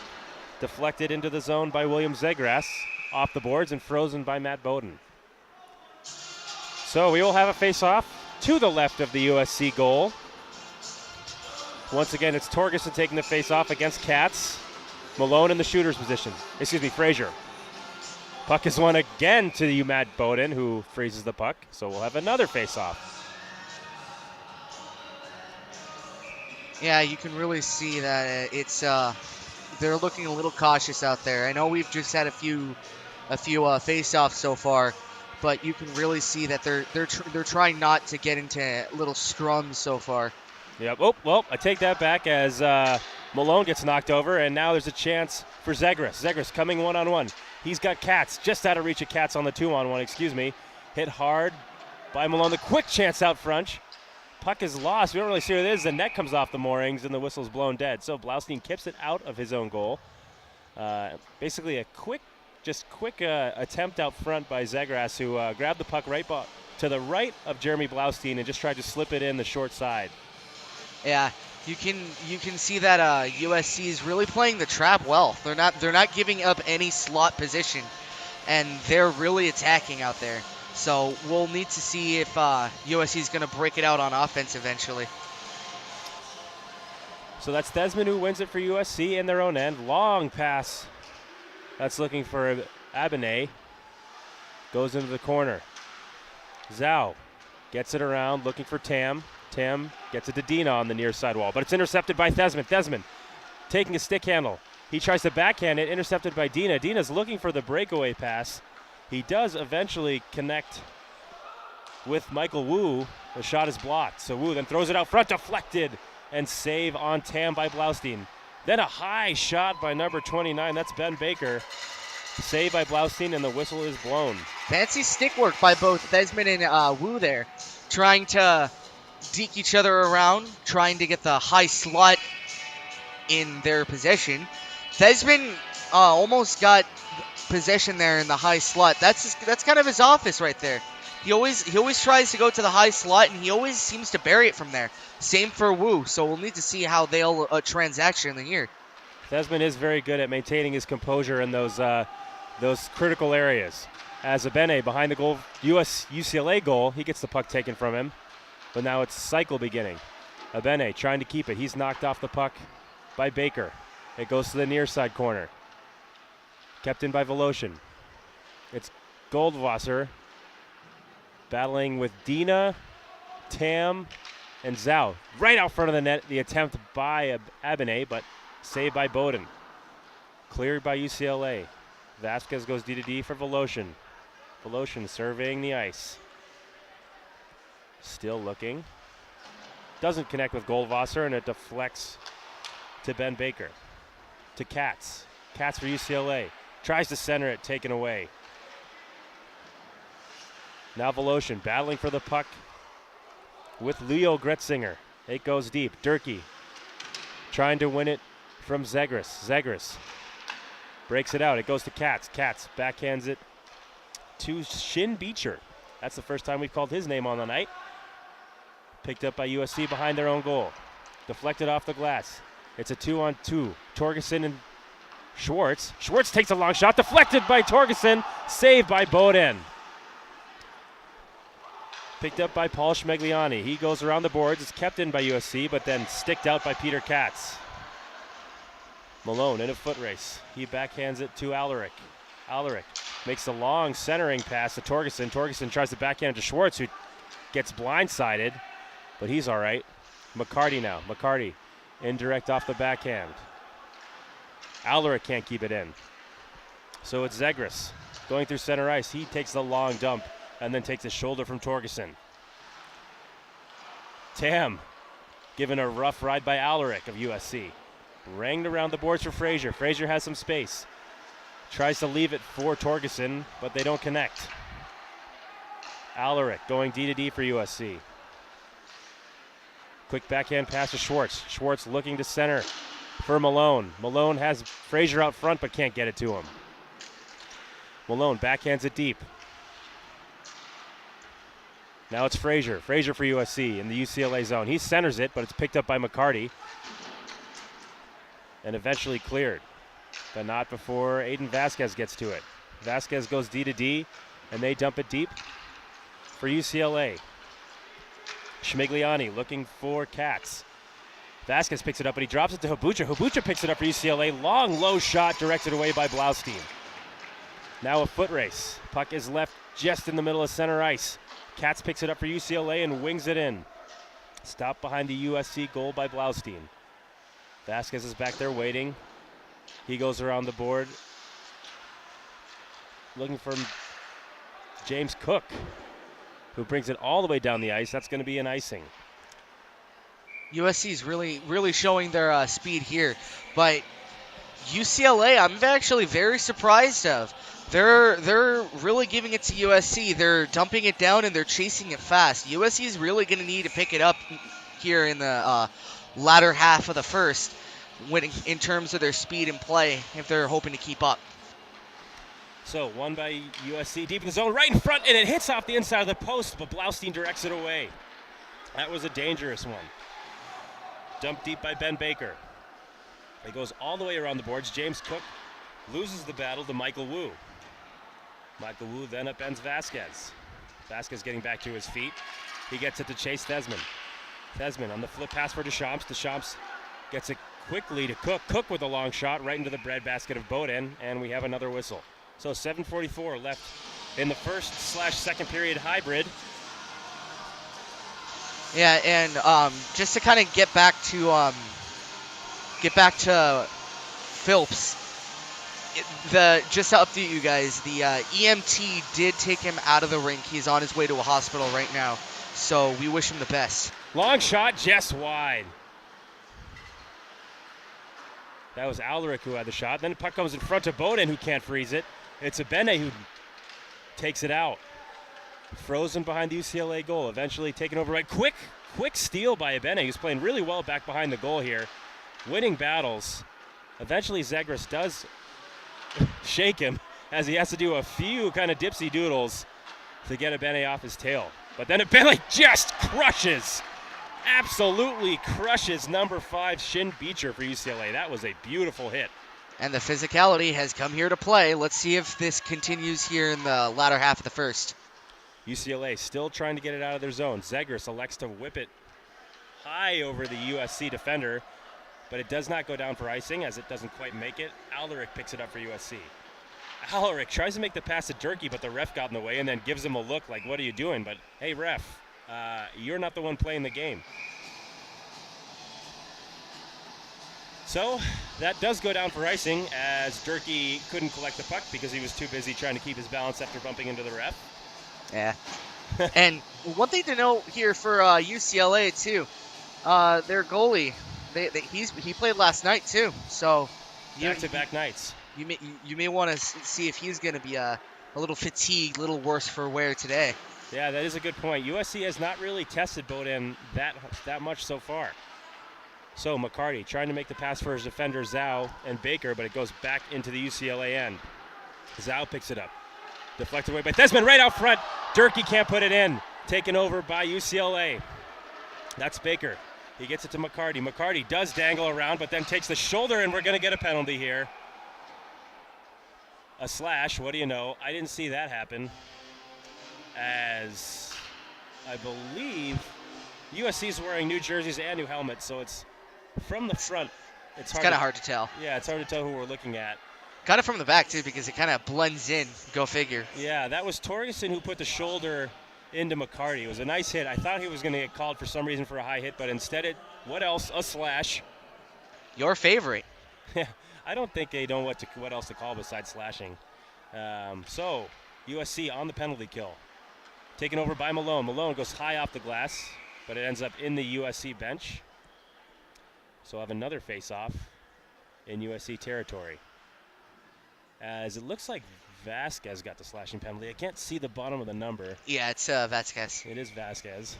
S3: Deflected into the zone by William Zegras. Off the boards and frozen by Matt Bowden. So we will have a face-off to the left of the USC goal. Once again, it's Torgerson taking the face-off against Katz. Malone in the shooter's position. Frazier. Puck is won again to Matt Bowden, who freezes the puck. So we'll have another face-off.
S5: Yeah, you can really see that it's they're looking a little cautious out there. I know we've just had a few face-offs so far, but you can really see that they're trying not to get into little scrums so far.
S3: Yep. Oh, well, I take that back as Malone gets knocked over, and now there's a chance for Zegras. Zegras coming one-on-one. He's got Katz, just out of reach of Katz on the two-on-one, Hit hard by Malone. The quick chance out front. Puck is lost. We don't really see what it is. The net comes off the moorings, and the whistle's blown dead. So Blaustein keeps it out of his own goal. Basically a quick attempt out front by Zegras, who grabbed the puck to the right of Jeremy Blaustein and just tried to slip it in the short side.
S5: Yeah, you can see that USC is really playing the trap well. They're not giving up any slot position, and they're really attacking out there. So we'll need to see if USC is going to break it out on offense eventually.
S3: So that's Thesman who wins it for USC in their own end. Long pass. That's looking for Abene. Goes into the corner. Zhao gets it around, looking for Tam. Tam gets it to Dina on the near side wall, but it's intercepted by Thesman. Thesman taking a stick handle. He tries to backhand it, intercepted by Dina. Dina's looking for the breakaway pass. He does eventually connect with Michael Wu. The shot is blocked, so Wu then throws it out front, deflected, and save on Tam by Blaustein. Then a high shot by number 29, that's Ben Baker. Save by Blaustein, and the whistle is blown.
S5: Fancy stick work by both Thesman and Wu there, trying to deke each other around, trying to get the high slot in their possession. Thesman almost got possession there in the high slot. That's kind of his office right there. He always tries to go to the high slot, and he always seems to bury it from there. Same for Wu, so we'll need to see how they'll transaction in here.
S3: Thesman is very good at maintaining his composure in those critical areas. As Abene behind the goal, UCLA goal, he gets the puck taken from him, but now it's cycle beginning. Abene trying to keep it. He's knocked off the puck by Baker. It goes to the near side corner. Kept in by Voloshin. It's Goldwasser battling with Dina, Tam, and Zhao. Right out front of the net, the attempt by Abene, but saved by Bowden. Cleared by UCLA. Vasquez goes D-to-D for Voloshin. Voloshin surveying the ice. Still looking. Doesn't connect with Goldwasser, and it deflects to Ben Baker. To Katz. Katz for UCLA. Tries to center it, taken away. Now Voloshin battling for the puck with Leo Gretzinger. It goes deep. Durkee trying to win it from Zegras. Zegras breaks it out. It goes to Katz. Katz backhands it to Shin Beecher. That's the first time we've called his name on the night. Picked up by USC behind their own goal. Deflected off the glass. It's a 2-on-2. Torgerson and Schwartz. Schwartz takes a long shot, deflected by Torgerson, saved by Bowden. Picked up by Paul Schmegliani. He goes around the boards. It's kept in by USC, but then sticked out by Peter Katz. Malone in a foot race. He backhands it to Alaric. Alaric makes a long centering pass to Torgerson. Torgerson tries to backhand to Schwartz, who gets blindsided, but he's all right. McCarty now. McCarty indirect off the backhand. Alaric can't keep it in. So it's Zegras going through center ice. He takes the long dump and then takes a shoulder from Torgerson. Tam given a rough ride by Alaric of USC. Ranged around the boards for Frazier. Frazier has some space. Tries to leave it for Torgerson, but they don't connect. Alaric going D-to-D for USC. Quick backhand pass to Schwartz. Schwartz looking to center for Malone. Malone has Frazier out front but can't get it to him. Malone backhands it deep. Now it's Frazier. Frazier for USC in the UCLA zone. He centers it, but it's picked up by McCarty. And eventually cleared. But not before Aiden Vasquez gets to it. Vasquez goes D-to-D, and they dump it deep for UCLA. Schmigliani looking for Katz. Vasquez picks it up, but he drops it to Habucha. Habucha picks it up for UCLA. Long, low shot directed away by Blaustein. Now a foot race. Puck is left just in the middle of center ice. Katz picks it up for UCLA and wings it in. Stopped behind the USC goal by Blaustein. Vasquez is back there waiting. He goes around the board looking for James Cook, who brings it all the way down the ice. That's going to be an icing.
S5: USC is really showing their speed here, but UCLA, I'm actually very surprised of. They're really giving it to USC. They're dumping it down and they're chasing it fast. USC is really going to need to pick it up here in the latter half of the first, in terms of their speed and play, if they're hoping to keep up.
S3: So one by USC deep in the zone, right in front, and it hits off the inside of the post, but Blaustein directs it away. That was a dangerous one. Dumped deep by Ben Baker. It goes all the way around the boards. James Cook loses the battle to Michael Wu. Michael Wu then upends Vasquez. Vasquez getting back to his feet. He gets it to Chase Thesman. Thesman on the flip pass for Deschamps. Deschamps gets it quickly to Cook. Cook with a long shot right into the breadbasket of Bowden, and we have another whistle. So 7:44 left in the first/second period hybrid.
S5: Yeah, and just to kind of get back to Phillips, just to update you guys, the EMT did take him out of the rink. He's on his way to a hospital right now, so we wish him the best.
S3: Long shot, just wide. That was Alaric who had the shot. Then the puck comes in front of Bowden, who can't freeze it. It's Abene who takes it out. Frozen behind the UCLA goal, eventually taken over right. Quick steal by Abene, who's playing really well back behind the goal here. Winning battles. Eventually Zegras does shake him as he has to do a few kind of dipsy doodles to get Abene off his tail. But then Abene just absolutely crushes number 5 Shin Beecher for UCLA. That was a beautiful hit.
S5: And the physicality has come here to play. Let's see if this continues here in the latter half of the first.
S3: UCLA still trying to get it out of their zone. Zegras elects to whip it high over the USC defender, but it does not go down for icing as it doesn't quite make it. Alaric picks it up for USC. Alaric tries to make the pass to Durkee, but the ref got in the way and then gives him a look like, what are you doing? But hey, ref, you're not the one playing the game. So that does go down for icing as Durkee couldn't collect the puck because he was too busy trying to keep his balance after bumping into the ref.
S5: Yeah. And one thing to note here for UCLA too, their goalie, he played last night too. So
S3: back-to-back nights.
S5: You may want to see if he's going to be a little fatigued, a little worse for wear today.
S3: Yeah, that is a good point. USC has not really tested Bowden that much so far. So McCarty trying to make the pass for his defender Zhao and Baker, but it goes back into the UCLA end. Zhao picks it up. Deflected away by Thesman right out front. Durkee can't put it in. Taken over by UCLA. That's Baker. He gets it to McCarty. McCarty does dangle around, but then takes the shoulder, and we're going to get a penalty here. A slash, what do you know? I didn't see that happen. As I believe USC is wearing new jerseys and new helmets, so it's from the front. It's
S5: kind of hard to tell.
S3: Yeah, it's hard to tell who we're looking at.
S5: Kind of from the back, too, because it kind of blends in. Go figure.
S3: Yeah, that was Torgerson who put the shoulder into McCarty. It was a nice hit. I thought he was going to get called for some reason for a high hit, but instead what else? A slash.
S5: Your favorite.
S3: Yeah, I don't think they know what else to call besides slashing. So, USC on the penalty kill. Taken over by Malone. Malone goes high off the glass, but it ends up in the USC bench. So we'll have another face-off in USC territory. As it looks like Vasquez got the slashing penalty. I can't see the bottom of the number.
S5: Yeah, it's Vasquez.
S3: It is Vasquez.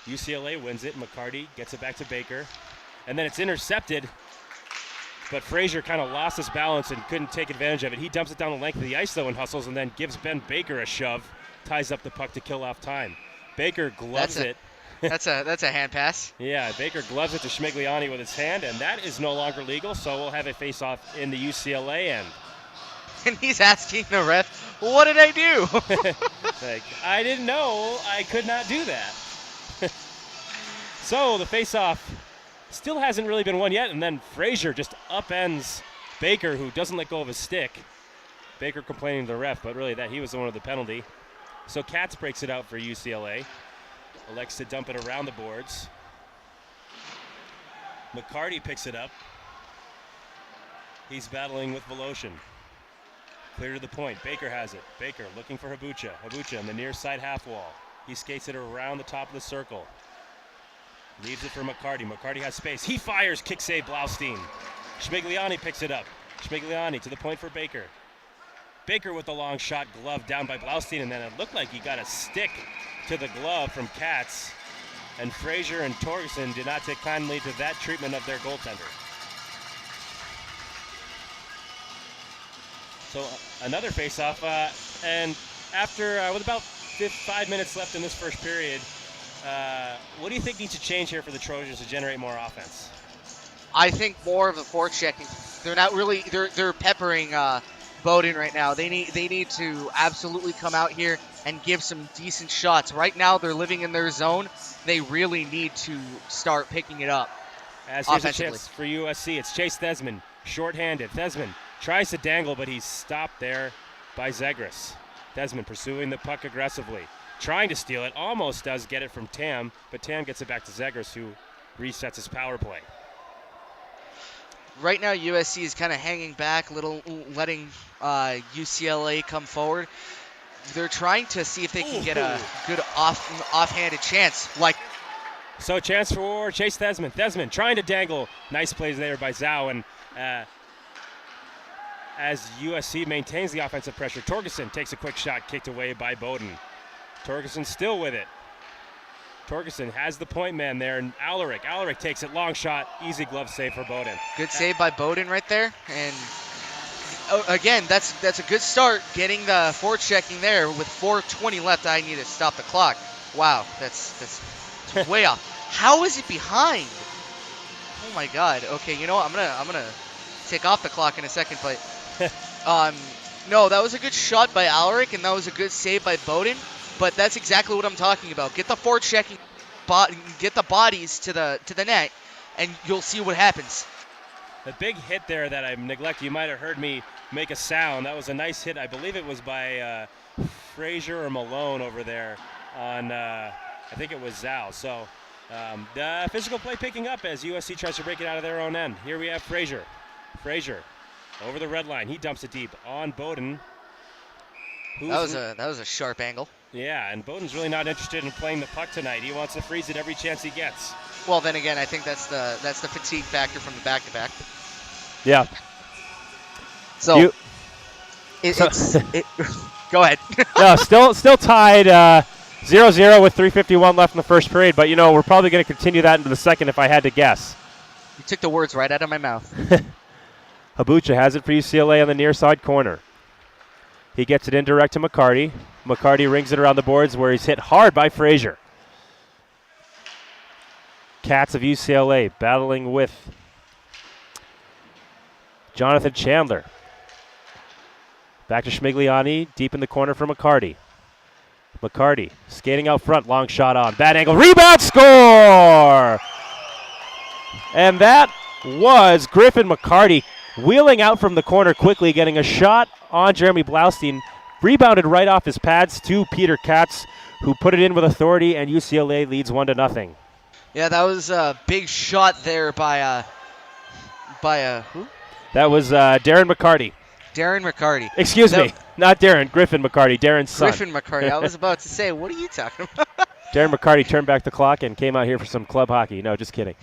S3: UCLA wins it. McCarty gets it back to Baker. And then it's intercepted. But Frazier kind of lost his balance and couldn't take advantage of it. He dumps it down the length of the ice, though, and hustles, and then gives Ben Baker a shove. Ties up the puck to kill off time. Baker gloves it.
S5: That's a hand pass.
S3: Yeah, Baker gloves it to Schmigliani with his hand, and that is no longer legal, so we'll have a face-off in the UCLA end.
S5: And he's asking the ref, what did I do?
S3: Like, I didn't know I could not do that. So the face-off still hasn't really been won yet, and then Frazier just upends Baker, who doesn't let go of his stick. Baker complaining to the ref, but really that he was the one with the penalty.
S8: So Katz breaks it out for UCLA. Elects to dump it around the boards. McCarty picks it up. He's battling with Voloshin. Clear to the point. Baker has it. Baker looking for Habucha. Habucha on the near side half wall. He skates it around the top of the circle. Leaves it for McCarty. McCarty has space. He fires. Kick save Blaustein. Schmigliani picks it up. Schmigliani to the point for Baker. Baker with a long shot, glove down by Blaustein, and then it looked like he got a stick to the glove from Katz. And Frazier and Torgerson did not take kindly to that treatment of their goaltender. So another face-off, and after with about 5 minutes left in this first period, what do you think needs to change here for the Trojans to generate more offense?
S5: I think more of the forechecking. They're not really. They're peppering Bowden right now. They need to absolutely come out here and give some decent shots. Right now, they're living in their zone. They really need to start picking it up.
S8: As here's a chance for USC. It's Chase Thesman, shorthanded. Thesman tries to dangle, but he's stopped there by Zegras. Thesman pursuing the puck aggressively, trying to steal it. Almost does get it from Tam, but Tam gets it back to Zegras, who resets his power play.
S5: Right now, USC is kind of hanging back, letting UCLA come forward. They're trying to see if they can get a good offhanded chance.
S8: So chance for Chase Thesman. Thesman trying to dangle. Nice plays there by Zhao. And as USC maintains the offensive pressure, Torgerson takes a quick shot kicked away by Bowden. Torgerson still with it. Torgerson has the point man there, and Alaric takes it, long shot, easy glove save for Bowden.
S5: Good save by Bowden right there, and again, that's a good start, getting the forechecking there. With 4:20 left, I need to stop the clock. Wow, that's way off. How is it behind? Oh my God. Okay, you know what? I'm gonna take off the clock in a second, but no, that was a good shot by Alaric, and that was a good save by Bowden. But that's exactly what I'm talking about. Get the forechecking, get the bodies to the net, and you'll see what happens.
S8: The big hit there that I neglected, you might have heard me make a sound. That was a nice hit. I believe it was by Frazier or Malone over there on, I think it was Zhao. So the physical play picking up as USC tries to break it out of their own end. Here we have Frazier. Frazier over the red line. He dumps it deep on Bowden.
S5: That was a sharp angle.
S8: Yeah, and Bowden's really not interested in playing the puck tonight. He wants to freeze it every chance he gets.
S5: Well, then again, I think that's the fatigue factor from the back-to-back.
S3: Yeah.
S5: So, go ahead.
S3: No, still tied 0-0 with 3:51 left in the first period, but we're probably going to continue that into the second if I had to guess.
S5: You took the words right out of my mouth.
S3: Habucha has it for UCLA on the near side corner. He gets it indirect to McCarty. McCarty rings it around the boards where he's hit hard by Frazier. Cats of UCLA battling with Jonathan Chandler. Back to Schmigliani, deep in the corner for McCarty. McCarty skating out front, long shot on. Bad angle, rebound, score! And that was Griffin McCarty wheeling out from the corner quickly, getting a shot on Jeremy Blaustein. Rebounded right off his pads to Peter Katz, who put it in with authority, and UCLA leads 1-0.
S5: Yeah, that was a big shot there by who?
S3: That was Darren McCarty.
S5: Darren McCarty.
S3: Excuse me, not Darren, Griffin McCarty, Darren's son.
S5: Griffin McCarty. I was about to say, what are you talking about?
S3: Darren McCarty turned back the clock and came out here for some club hockey. No, just kidding.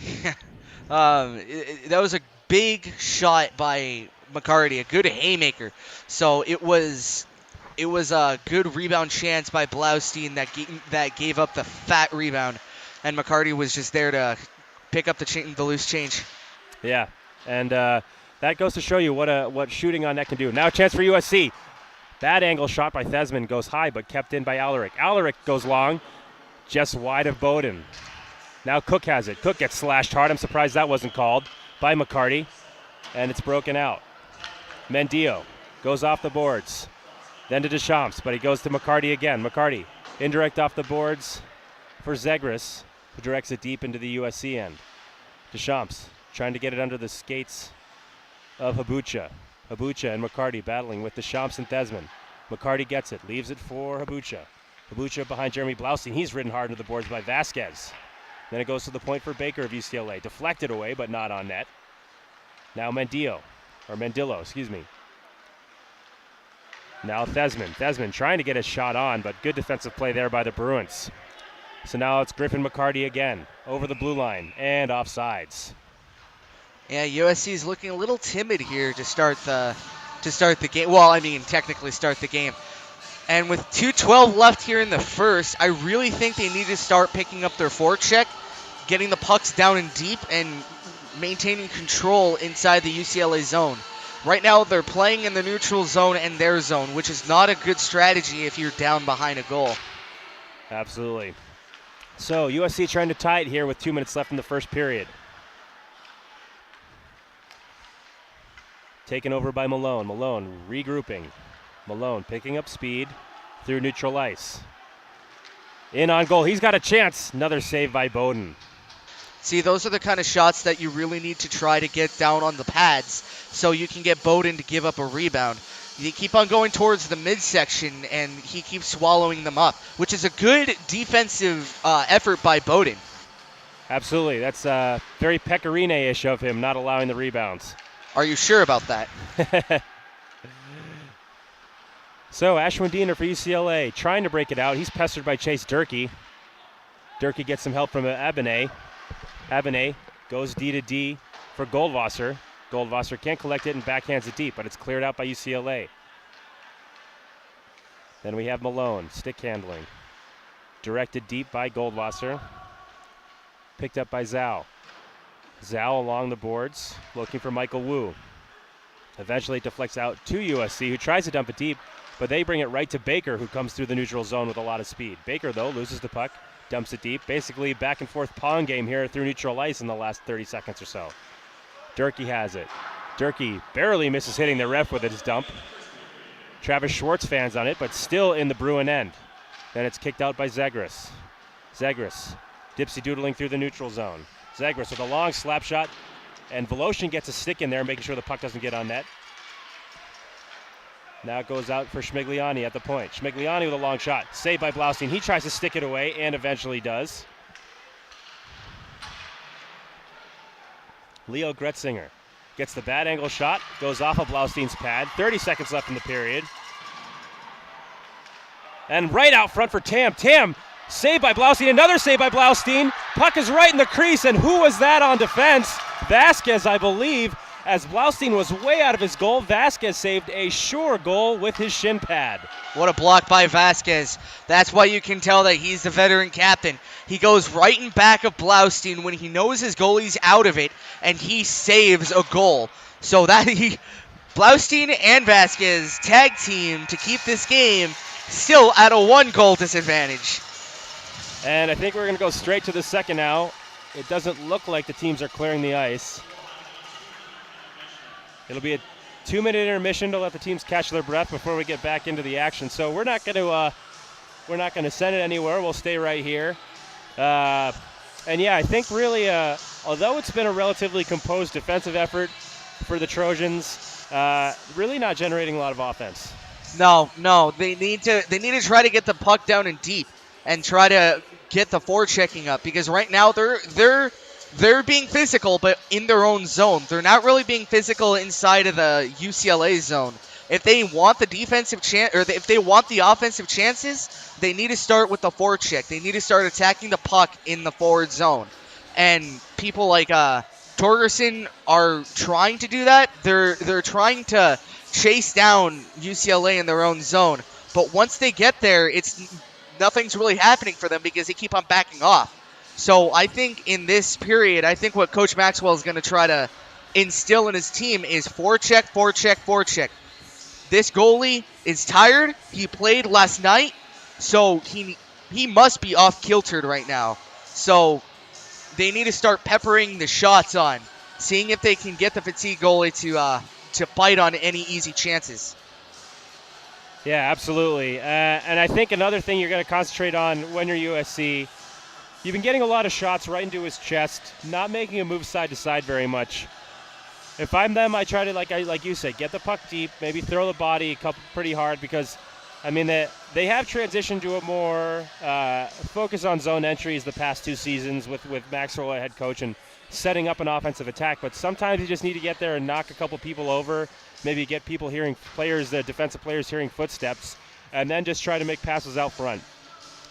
S5: That was a big shot by McCarty, a good haymaker. So it was a good rebound chance by Blaustein that gave up the fat rebound, and McCarty was just there to pick up the loose change.
S3: Yeah, and that goes to show you what shooting on net can do. Now a chance for USC. Bad angle shot by Thesman goes high, but kept in by Alaric. Alaric goes long, just wide of Bowden. Now Cook has it. Cook gets slashed hard. I'm surprised that wasn't called by McCarty, and it's broken out. Mendio goes off the boards. Then to Deschamps, but he goes to McCarty again. McCarty, indirect off the boards for Zegras, who directs it deep into the USC end. Deschamps trying to get it under the skates of Habucha. Habucha and McCarty battling with Deschamps and Thesman. McCarty gets it, leaves it for Habucha.
S8: Habucha behind Jeremy Blaustein. He's ridden hard into the boards by Vasquez. Then it goes to the point for Baker of UCLA. Deflected away, but not on net. Now Mendillo. Now Thesman trying to get a shot on, but good defensive play there by the Bruins. So now it's Griffin McCarty again, over the blue line, and offsides.
S5: Yeah, USC is looking a little timid here to start the game. Well, I mean, technically start the game. And with 2:12 left here in the first, I really think they need to start picking up their forecheck, getting the pucks down and deep, and maintaining control inside the UCLA zone. Right now, they're playing in the neutral zone and their zone, which is not a good strategy if you're down behind a goal.
S8: Absolutely. So USC trying to tie it here with 2 minutes left in the first period. Taken over by Malone. Malone regrouping. Malone picking up speed through neutral ice. In on goal. He's got a chance. Another save by Bowden.
S5: See, those are the kind of shots that you really need to try to get down on the pads so you can get Bowden to give up a rebound. You keep on going towards the midsection, and he keeps swallowing them up, which is a good defensive effort by Bowden.
S8: Absolutely. That's very Pecorine-ish of him, not allowing the rebounds.
S5: Are you sure about that?
S8: So Ashwin Diener for UCLA trying to break it out. He's pestered by Chase Durkee. Durkee gets some help from Abene. Abene goes D to D for Goldwasser. Goldwasser can't collect it and backhands it deep, but it's cleared out by UCLA. Then we have Malone, stick handling. Directed deep by Goldwasser. Picked up by Zhao. Zhao along the boards, looking for Michael Wu. Eventually it deflects out to USC, who tries to dump it deep, but they bring it right to Baker, who comes through the neutral zone with a lot of speed. Baker, though, loses the puck, dumps it deep. Basically back and forth pong game here through neutral ice in the last 30 seconds or so. Durkee has it. Durkee barely misses hitting the ref with his dump. Travis Schwartz fans on it, but still in the Bruin end. Then it's kicked out by Zegras. Zegras dipsy-doodling through the neutral zone. Zegras with a long slap shot, and Voloshin gets a stick in there, making sure the puck doesn't get on net. Now it goes out for Schmigliani at the point. Schmigliani with a long shot. Saved by Blaustein. He tries to stick it away and eventually does. Leo Gretzinger gets the bad angle shot. Goes off of Blaustein's pad. 30 seconds left in the period. And right out front for Tam. Tam saved by Blaustein. Another save by Blaustein. Puck is right in the crease. And who was that on defense? Vasquez, I believe. As Blaustein was way out of his goal, Vasquez saved a sure goal with his shin pad.
S5: What a block by Vasquez. That's why you can tell that he's the veteran captain. He goes right in back of Blaustein when he knows his goalie's out of it, and he saves a goal. So that Blaustein and Vasquez tag team to keep this game still at a 1-goal disadvantage.
S8: And I think we're going to go straight to the second now. It doesn't look like the teams are clearing the ice. It'll be a 2-minute intermission to let the teams catch their breath before we get back into the action. So we're not going to send it anywhere. We'll stay right here. And yeah, I think really, although it's been a relatively composed defensive effort for the Trojans, really not generating a lot of offense.
S5: No, they need to try to get the puck down and deep and try to get the forechecking up, because right now they're being physical, but in their own zone. They're not really being physical inside of the UCLA zone. If they want the defensive chance, or if they want the offensive chances, they need to start with the forecheck. They need to start attacking the puck in the forward zone. And people like Torgerson are trying to do that. They're trying to chase down UCLA in their own zone. But once they get there, nothing's really happening for them because they keep on backing off. So I think in this period, I think what Coach Maxwell is going to try to instill in his team is forecheck, forecheck, forecheck. This goalie is tired. He played last night, so he must be off kiltered right now. So they need to start peppering the shots on, seeing if they can get the fatigue goalie to bite on any easy chances.
S8: Yeah, absolutely. And I think another thing you're going to concentrate on when you're USC, you've been getting a lot of shots right into his chest, not making a move side to side very much. If I'm them, I try to, like you said, get the puck deep, maybe throw the body pretty hard, because I mean, they have transitioned to a more focus on zone entries the past 2 seasons with Maxwell, a head coach, and setting up an offensive attack. But sometimes you just need to get there and knock a couple people over, maybe get people hearing defensive players hearing footsteps, and then just try to make passes out front.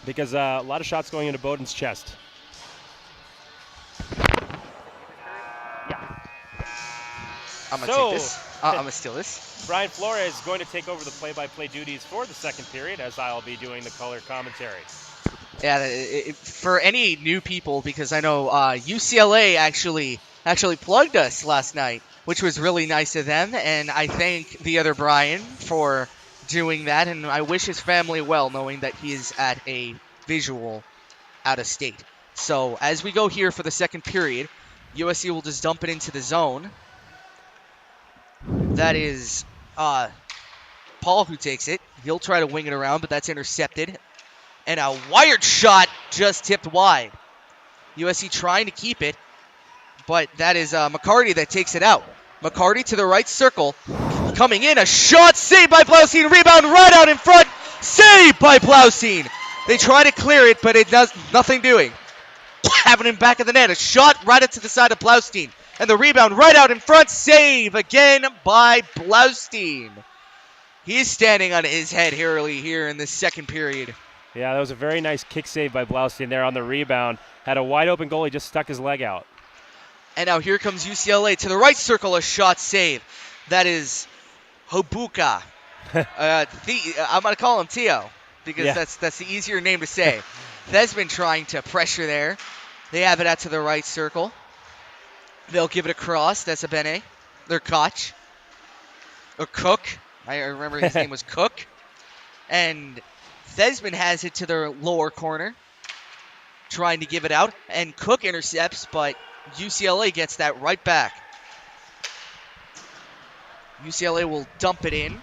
S8: Because a lot of shots going into Bowden's chest.
S5: I'm going to take this. I'm going to steal this.
S8: Brian Flores is going to take over the play-by-play duties for the second period, as I'll be doing the color commentary.
S5: Yeah, for any new people, because I know UCLA actually plugged us last night, which was really nice of them, and I thank the other Brian for doing that, and I wish his family well, knowing that he is at a visual out of state. So as we go here for the second period, USC will just dump it into the zone. That is Paul who takes it. He'll try to wing it around, but that's intercepted. And a wired shot just tipped wide. USC trying to keep it, but that is McCarty that takes it out. McCarty to the right circle. Coming in, a shot saved by Blaustein. Rebound right out in front. Saved by Blaustein. They try to clear it, but it does nothing doing. Having him back of the net. A shot right up to the side of Blaustein. And the rebound right out in front. Save again by Blaustein. He's standing on his head early here in the second period.
S8: Yeah, that was a very nice kick save by Blaustein there on the rebound. Had a wide open goal. He just stuck his leg out.
S5: And now here comes UCLA to the right circle. A shot save. That is Hobuka. I'm going to call him Tio because that's the easier name to say. Thesman trying to pressure there. They have it out to the right circle. They'll give it across. That's a Bene. They're Koch. Or Cook. I remember his name was Cook. And Thesman has it to the lower corner. Trying to give it out. And Cook intercepts, but UCLA gets that right back. UCLA will dump it in.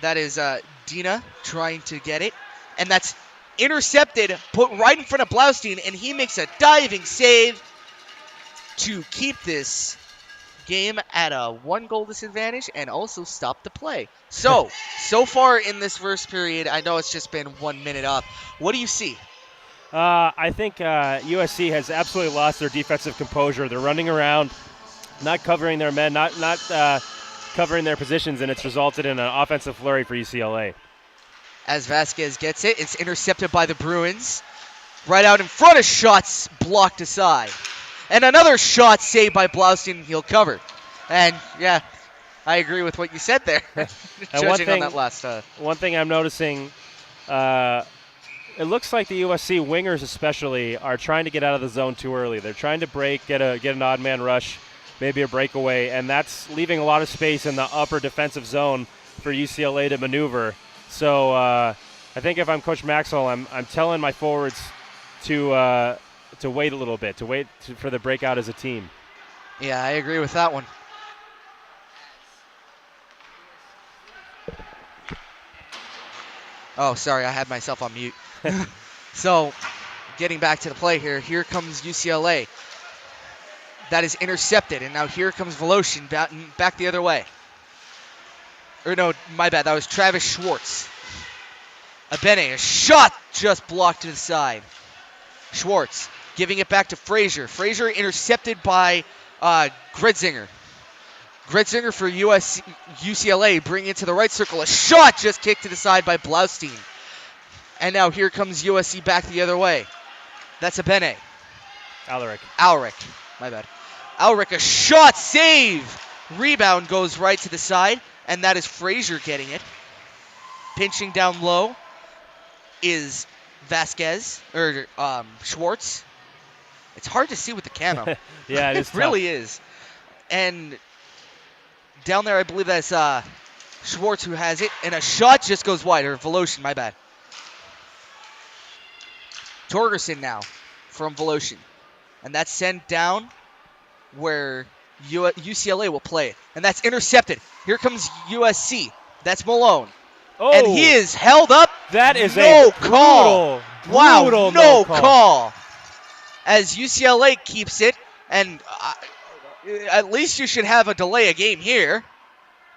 S5: That is Dina trying to get it. And that's intercepted, put right in front of Blaustein, and he makes a diving save to keep this game at a 1-goal disadvantage and also stop the play. So far in this first period, I know it's just been 1 minute up. What do you see?
S8: I think USC has absolutely lost their defensive composure. They're running around, not covering their men, not covering their positions, and it's resulted in an offensive flurry for UCLA.
S5: As Vasquez gets it, it's intercepted by the Bruins. Right out in front of shots blocked aside. And another shot saved by Blaustein, he'll cover. And, yeah, I agree with what you said there. Judging on that last.
S8: One thing I'm noticing, it looks like the USC wingers especially are trying to get out of the zone too early. They're trying to break, get an odd man rush, maybe a breakaway, and that's leaving a lot of space in the upper defensive zone for UCLA to maneuver. So I think if I'm Coach Maxwell, I'm telling my forwards to wait a little bit, for the breakout as a team.
S5: Yeah, I agree with that one. Oh, sorry, I had myself on mute. So, getting back to the play here, here comes UCLA. That is intercepted, and now here comes Voloshin back the other way. Or no, my bad, that was Travis Schwartz. Abene, a shot just blocked to the side. Schwartz giving it back to Frazier. Frazier intercepted by Gretzinger. Gretzinger for UCLA, bringing it to the right circle. A shot just kicked to the side by Blaustein. And now here comes USC back the other way. That's Abene. Alric, my bad. Alric, a shot, save. Rebound goes right to the side, and that is Frazier getting it. Pinching down low is Vasquez, or Schwartz. It's hard to see with the camo.
S8: Yeah, it is.
S5: It really is. And down there, I believe that's Schwartz who has it, and a shot just goes wide, or Voloshin, my bad. Torgerson now from Voloshin. And that's sent down where UCLA will play it. And that's intercepted. Here comes USC. That's Malone.
S8: Oh,
S5: and he is held up.
S8: That is
S5: no
S8: a
S5: call.
S8: brutal
S5: No call. As UCLA keeps it, and at least you should have a delay of game here.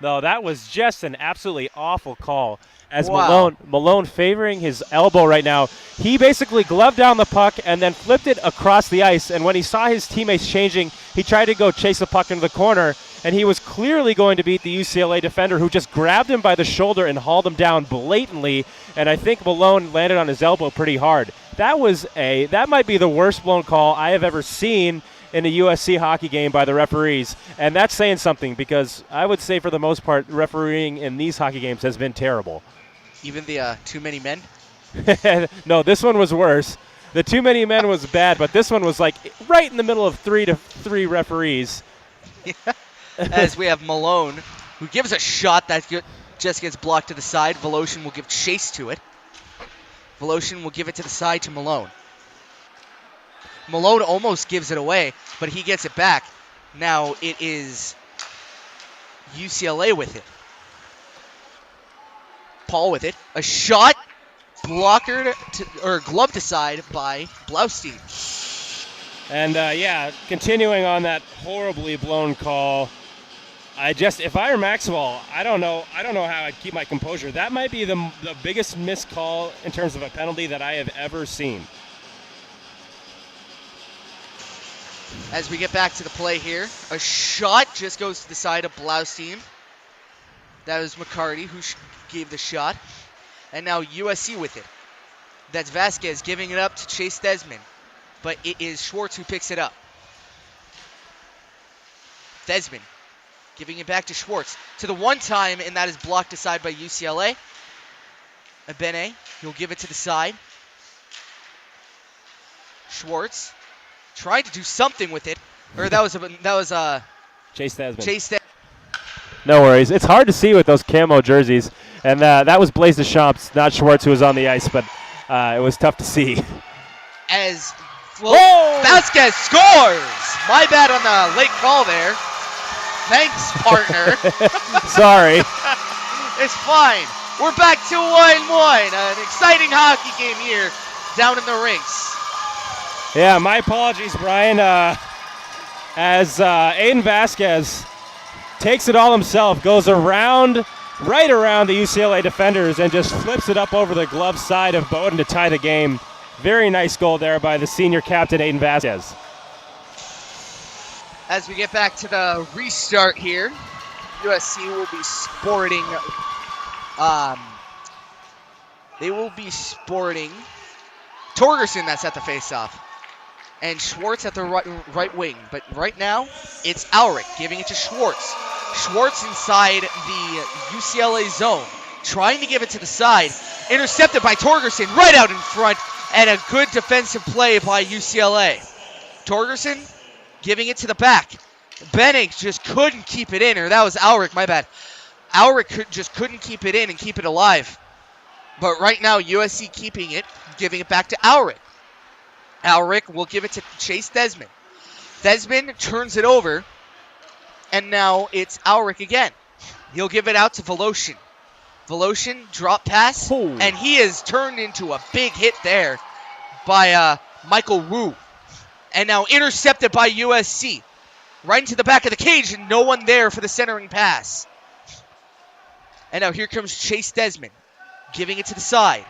S3: No, that was just an absolutely awful call. As
S5: Wow.
S3: Malone favoring his elbow right now, he basically gloved down the puck and then flipped it across the ice. And when he saw his teammates changing, he tried to go chase the puck into the corner, and he was clearly going to beat the UCLA defender, who just grabbed him by the shoulder and hauled him down blatantly. And I think Malone landed on his elbow pretty hard. That might be the worst blown call I have ever seen in a USC hockey game by the referees. And that's saying something, because I would say for the most part, refereeing in these hockey games has been terrible.
S5: Even the too many men?
S3: No, this one was worse. The too many men was bad, but this one was like right in the middle of 3 referees.
S5: As we have Malone, who gives a shot that just gets blocked to the side. Voloshin will give chase to it. Voloshin will give it to the side to Malone. Malone almost gives it away, but he gets it back. Now it is UCLA with it. Paul with it. A shot, blocker or gloved aside by Blaustein.
S8: And continuing on that horribly blown call, if I were Maxwell, I don't know how I'd keep my composure. That might be the biggest missed call in terms of a penalty that I have ever seen.
S5: As we get back to the play here, a shot just goes to the side of Blaustein. That was McCarty who gave the shot. And now USC with it. That's Vasquez giving it up to Chase Desmond. But it is Schwartz who picks it up. Desmond giving it back to Schwartz. To the one time, and that is blocked aside by UCLA. Abene, he'll give it to the side. Schwartz tried to do something with it. Or that was
S8: Chase Desmond.
S5: Chase Desmond.
S3: No worries. It's hard to see with those camo jerseys. And that was Blaise Deschamps, not Schwartz, who was on the ice, but it was tough to see.
S5: As Vasquez scores! My bad on the late call there. Thanks, partner.
S3: Sorry.
S5: It's fine. We're back to 1-1. An exciting hockey game here down in the rinks.
S8: Yeah, my apologies, Brian. As Aiden Vasquez takes it all himself, goes right around the UCLA defenders and just flips it up over the glove side of Bowden to tie the game. Very nice goal there by the senior captain, Aiden Vasquez.
S5: As we get back to the restart here, USC will be sporting. They will be sporting Torgerson, that's at the faceoff, and Schwartz at the right wing. But right now, it's Alric giving it to Schwartz. Schwartz inside the UCLA zone, trying to give it to the side. Intercepted by Torgerson right out in front, and a good defensive play by UCLA. Torgerson giving it to the back. Benning just couldn't keep it in, or that was Alric, my bad. Alric just couldn't keep it in and keep it alive. But right now, USC keeping it, giving it back to Alric. Alric will give it to Chase Desmond. Desmond turns it over, and now it's Alric again. He'll give it out to Voloshin. Voloshin, drop pass, and he is turned into a big hit there by Michael Wu. And now intercepted by USC. Right into the back of the cage, and no one there for the centering pass. And now here comes Chase Desmond, giving it to the side.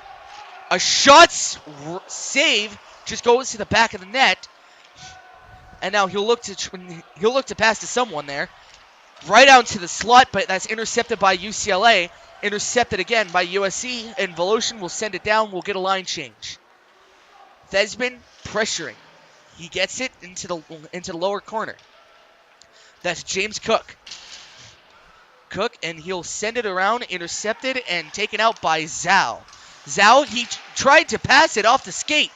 S5: A shot save just goes to the back of the net. And now he'll look to pass to someone there. Right out to the slot, but that's intercepted by UCLA. Intercepted again by USC, and Voloshin will send it down. We'll get a line change. Desmond pressuring. He gets it into the lower corner. That's James Cook. Cook, and he'll send it around, intercepted, and taken out by Zhao. Zhao, he tried to pass it off the skate.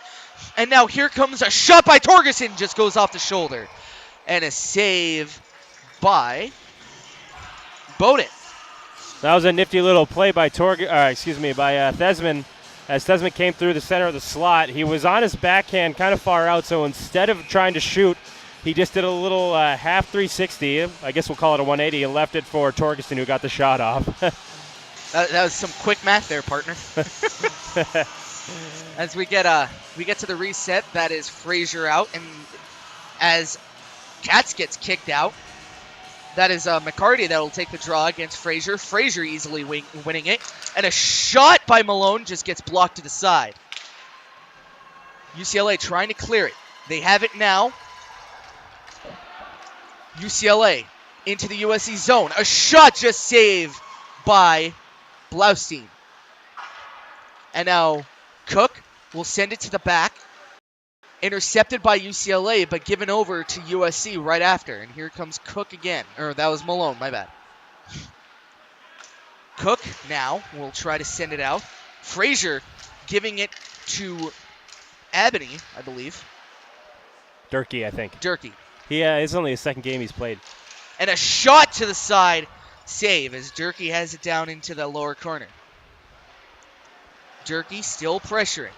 S5: And now here comes a shot by Torgerson, just goes off the shoulder. And a save by Bowden.
S3: That was a nifty little play by Thesman. As Thesman came through the center of the slot, he was on his backhand kind of far out, so instead of trying to shoot, he just did a little half 360, I guess we'll call it a 180, and left it for Torgerson, who got the shot off.
S5: That was some quick math there, partner. As we get to the reset, that is Frazier out, and as Katz gets kicked out, That is McCarty that will take the draw against Frazier. Frazier easily winning it. And a shot by Malone just gets blocked to the side. UCLA trying to clear it. They have it now. UCLA into the USC zone. A shot just saved by Blaustein. And now Cook will send it to the back. Intercepted by UCLA, but given over to USC right after. And here comes Cook again. Or that was Malone, my bad. Cook now will try to send it out. Frazier giving it to Ebony, I believe.
S3: Durkee, I think.
S5: Durkee.
S3: It's only his second game he's played.
S5: And a shot to the side. Save as Durkee has it down into the lower corner. Durkee still pressuring.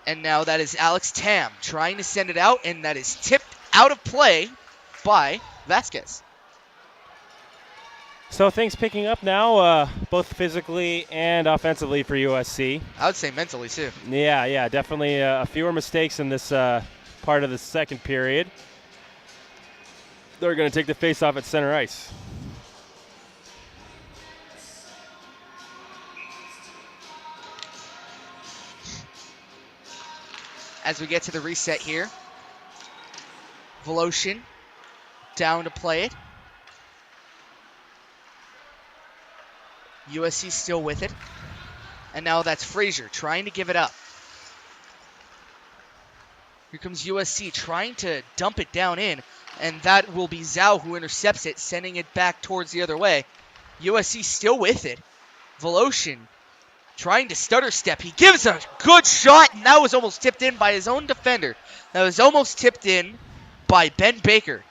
S5: And now that is Alex Tam trying to send it out, and that is tipped out of play by Vasquez.
S3: So things picking up now, both physically and offensively for USC.
S5: I would say mentally too.
S3: Yeah, definitely fewer mistakes in this part of the second period. They're going to take the face-off at center ice.
S5: As we get to the reset here, Voloshin down to play it. USC still with it. And now that's Frazier trying to give it up. Here comes USC trying to dump it down in. And that will be Zhao who intercepts it, sending it back towards the other way. USC still with it. Voloshin trying to stutter step. He gives a good shot, and that was almost tipped in by his own defender. That was almost tipped in by Ben Baker.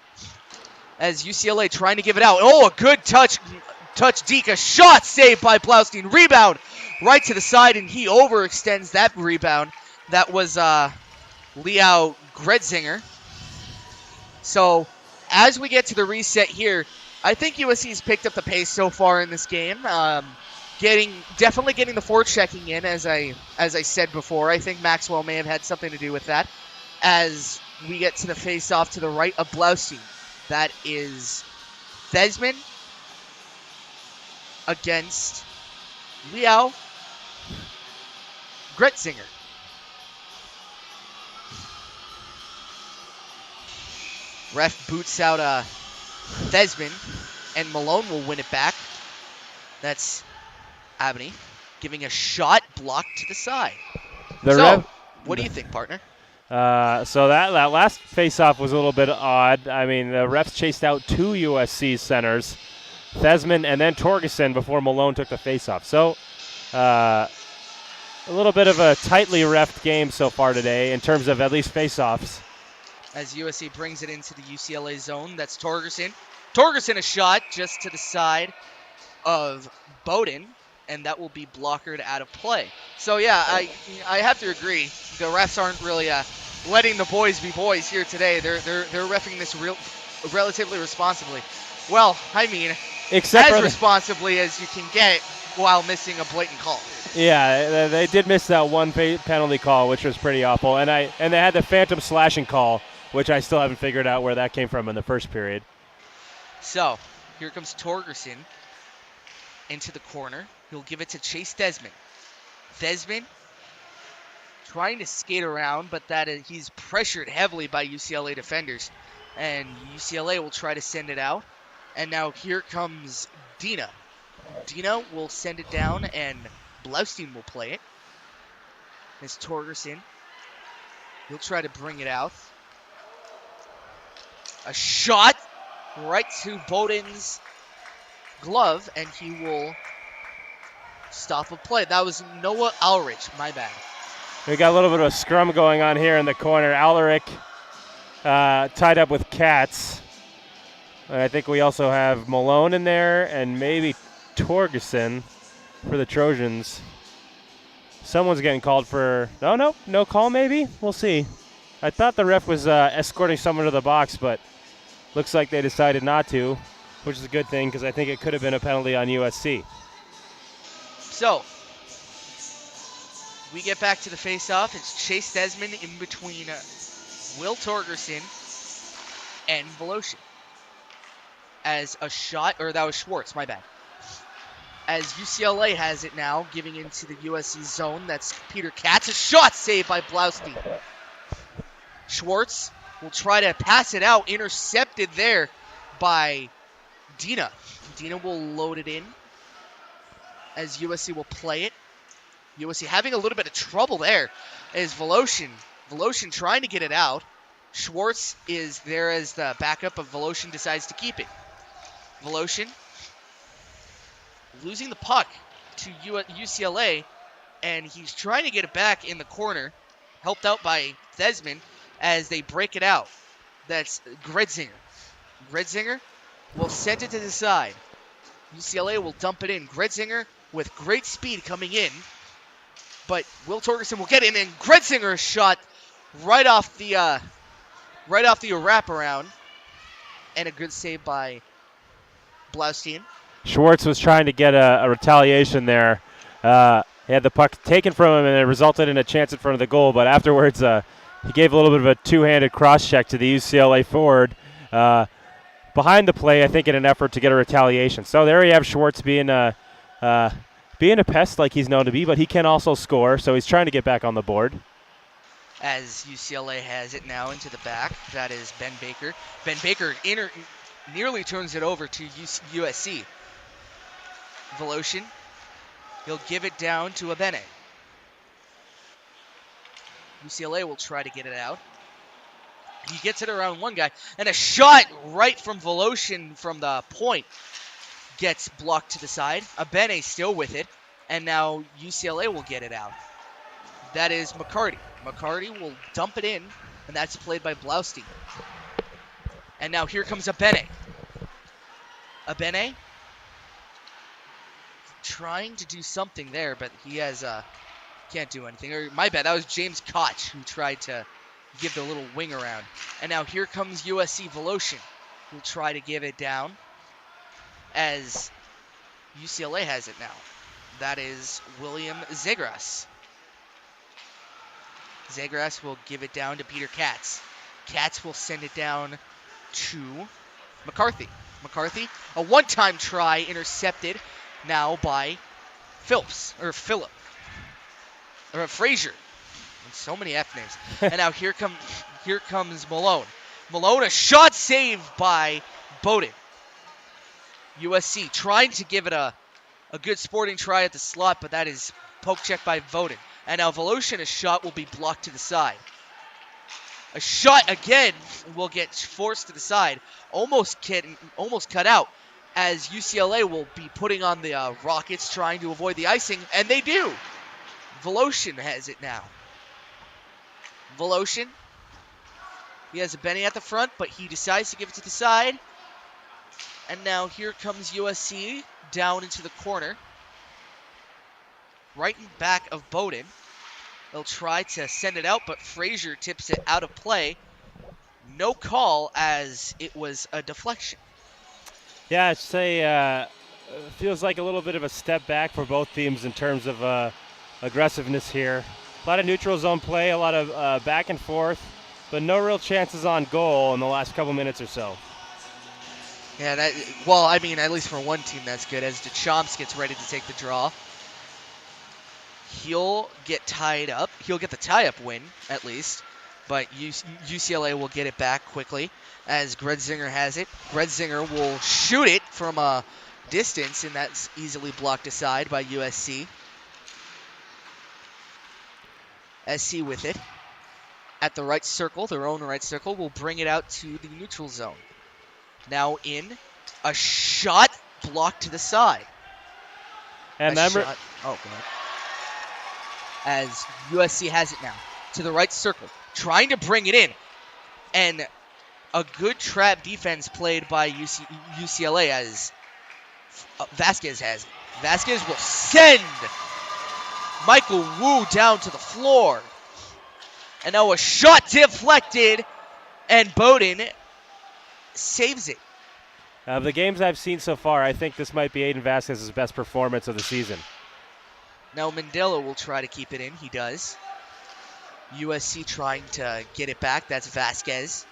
S5: As UCLA trying to give it out. Oh, a good touch deke. A shot saved by Blaustein. Rebound right to the side, and he overextends that rebound. That was Liao Gretzinger. So as we get to the reset here, I think USC's picked up the pace so far in this game. Definitely getting the forechecking in, as I said before. I think Maxwell may have had something to do with that. As we get to the face-off to the right of Blaustein. That is Thesman against Liao Gretzinger. Ref boots out Thesman, and Malone will win it back. That's Abney giving a shot blocked to the side. What do you think, partner?
S3: So that last face-off was a little bit odd. I mean, the refs chased out two USC centers, Thesman and then Torgerson, before Malone took the face-off. So a little bit of a tightly reffed game so far today in terms of at least face-offs.
S5: As USC brings it into the UCLA zone, that's Torgerson. Torgerson a shot just to the side of Bowden, and that will be blockered out of play. So yeah, I have to agree. The refs aren't really letting the boys be boys here today. They're reffing this relatively responsibly. Well, I mean, as responsibly as you can get while missing a blatant call.
S3: Yeah, they did miss that one penalty call, which was pretty awful, and they had the phantom slashing call, which I still haven't figured out where that came from in the first period.
S5: So here comes Torgerson into the corner. He'll give it to Chase Thesman. Thesman trying to skate around, but he's pressured heavily by UCLA defenders. And UCLA will try to send it out. And now here comes Dina. Dina will send it down, and Blaustein will play it. It's Torgerson. He'll try to bring it out. A shot right to Bowden's glove, and he will stop a play. That was Noah Ulrich, my bad.
S3: We got a little bit of a scrum going on here in the corner. Ulrich tied up with Katz. And I think we also have Malone in there and maybe Torgerson for the Trojans. Someone's getting called for, no call maybe? We'll see. I thought the ref was escorting someone to the box, but looks like they decided not to, which is a good thing because I think it could have been a penalty on USC.
S5: So, we get back to the face-off. It's Chase Thesman in between Will Torgerson and Voloshin. as a shot, or that was Schwartz, my bad. As UCLA has it now, giving into the USC zone. That's Peter Katz. A shot saved by Blaustein. Schwartz will try to pass it out. Intercepted there by Dina. Dina will load it in as USC will play it. USC having a little bit of trouble there as Voloshin. Voloshin trying to get it out. Schwartz is there as the backup, but Voloshin decides to keep it. Voloshin losing the puck to UCLA, and he's trying to get it back in the corner, helped out by Thesman as they break it out. That's Gredzinger. Gredzinger will send it to the side. UCLA will dump it in. Gredzinger with great speed coming in, but Will Torgerson will get in, and Gredzinger's shot right off the wraparound, and a good save by Blaustein.
S3: Schwartz was trying to get a retaliation there. He had the puck taken from him, and it resulted in a chance in front of the goal. But afterwards, he gave a little bit of a two-handed cross-check to the UCLA forward behind the play, I think, in an effort to get a retaliation. So there you have Schwartz being a pest like he's known to be, but he can also score. So he's trying to get back on the board.
S5: As UCLA has it now into the back, that is Ben Baker. Ben Baker nearly turns it over to USC. Voloshin, he'll give it down to Abene. UCLA will try to get it out. He gets it around one guy, and a shot right from Voloshin from the point gets blocked to the side. Abene still with it, and now UCLA will get it out. That is McCarty. McCarty will dump it in, and that's played by Blaustein. And now here comes Abene. Abene trying to do something there, but he has can't do anything. Or my bad, that was James Koch who tried to give the little wing around. And now here comes USC Voloshin, who'll try to give it down as UCLA has it now. That is William Zegras. Zegras will give it down to Peter Katz. Katz will send it down to McCarthy. McCarthy, a one-time try intercepted now by Frazier. So many F names. And now here comes Malone. Malone, a shot saved by Bowden. USC trying to give it a good sporting try at the slot, but that is poke check by Bowden. And now Voloshin, a shot will be blocked to the side. A shot again will get forced to the side. Almost cut out, as UCLA will be putting on the Rockets, trying to avoid the icing, and they do. Voloshin has it now. Voloshin, he has a Benny at the front, but he decides to give it to the side. And now here comes USC down into the corner, right in back of Bowden. They'll try to send it out, but Frazier tips it out of play. No call, as it was a deflection.
S3: Yeah, I'd say feels like a little bit of a step back for both teams in terms of aggressiveness here. A lot of neutral zone play, a lot of back and forth, but no real chances on goal in the last couple minutes or so.
S5: Yeah, at least for one team, that's good, as Deschamps gets ready to take the draw. He'll get tied up. He'll get the tie-up win, at least. But UCLA will get it back quickly, as Gredzinger has it. Gredzinger will shoot it from a distance, and that's easily blocked aside by USC. SC with it. At the right circle, their own right circle, will bring it out to the neutral zone. Now in. A shot blocked to the side.
S3: And
S5: go ahead. As USC has it now to the right circle, trying to bring it in, and a good trap defense played by UCLA, as Vasquez has it. Vasquez will send Michael Wu down to the floor, and now a shot deflected, and Bowden saves it.
S3: Of the games I've seen so far, I think this might be Aiden Vasquez's best performance of the season.
S5: Now Mandela will try to keep it in. He does. USC trying to get it back. That's Vasquez.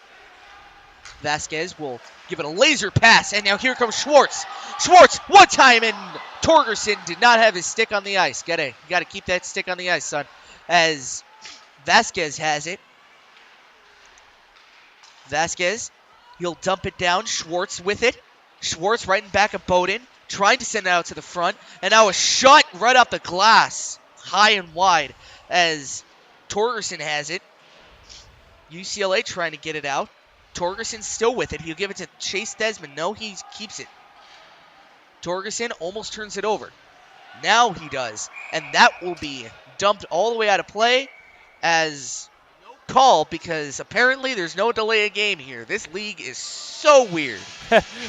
S5: Vasquez will give it a laser pass, and now here comes Schwartz. Schwartz, one time, and Torgerson did not have his stick on the ice. You gotta keep that stick on the ice, son. As Vasquez has it. Vasquez, he'll dump it down. Schwartz with it. Schwartz right in back of Bowden, trying to send it out to the front, and now a shot right off the glass, high and wide, as Torgerson has it. UCLA trying to get it out. Torgerson still with it. He'll give it to Chase Desmond. No, he keeps it. Torgerson almost turns it over. Now he does. And that will be dumped all the way out of play as call, because apparently there's no delay of game here. This league is so weird.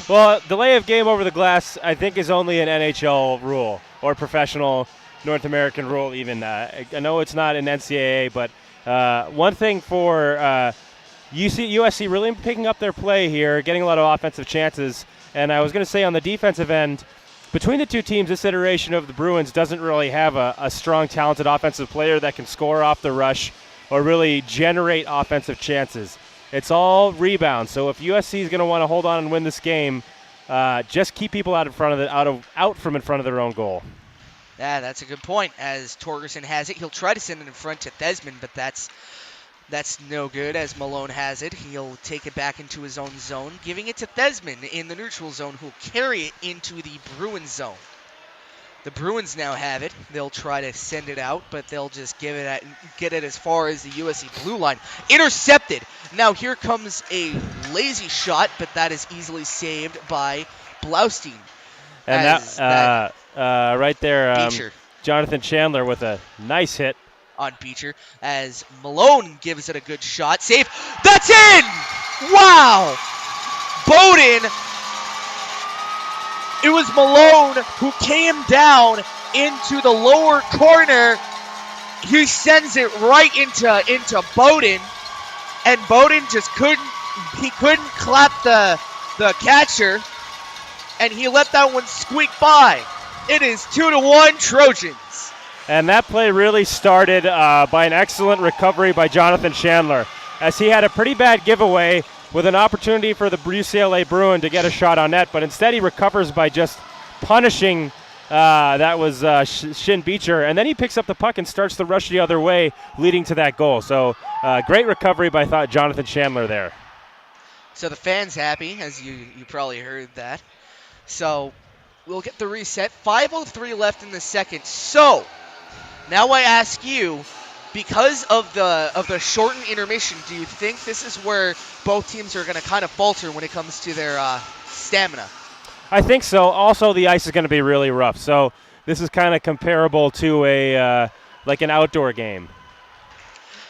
S3: Well, delay of game over the glass, I think, is only an NHL rule or professional North American rule even. I know it's not an NCAA, but one thing for USC really picking up their play here, getting a lot of offensive chances. And I was going to say on the defensive end, between the two teams, this iteration of the Bruins doesn't really have a strong, talented offensive player that can score off the rush or really generate offensive chances. It's all rebounds. So if USC is going to want to hold on and win this game, just keep people out from in front of their own goal.
S5: Yeah, that's a good point. As Torgerson has it, he'll try to send it in front to Desmond, but that's no good. As Malone has it, he'll take it back into his own zone, giving it to Desmond in the neutral zone, who'll carry it into the Bruins zone. The Bruins now have it. They'll try to send it out, but they'll just get it as far as the USC blue line. Intercepted. Now here comes a lazy shot, but that is easily saved by Blaustein.
S3: And that right there,
S5: Beecher.
S3: Jonathan Chandler with a nice hit
S5: On Beecher, as Malone gives it a good shot. Save. That's in! Wow! Bowden. It was Malone who came down into the lower corner. He sends it right into Bowden, and Bowden just couldn't clap the catcher, and he let that one squeak by. It is 2-1 Trojans.
S3: And that play really started by an excellent recovery by Jonathan Chandler, as he had a pretty bad giveaway with an opportunity for the UCLA Bruin to get a shot on net, but instead he recovers by just punishing Shin Beecher, and then he picks up the puck and starts the rush the other way, leading to that goal. So great recovery by Jonathan Chandler there.
S5: So the fans happy, as you probably heard that. So we'll get the reset. 5:03 left in the second. So now I ask you, because of the shortened intermission, do you think this is where both teams are going to kind of falter when it comes to their stamina?
S3: I think so. Also, the ice is going to be really rough. So this is kind of comparable to like an outdoor game.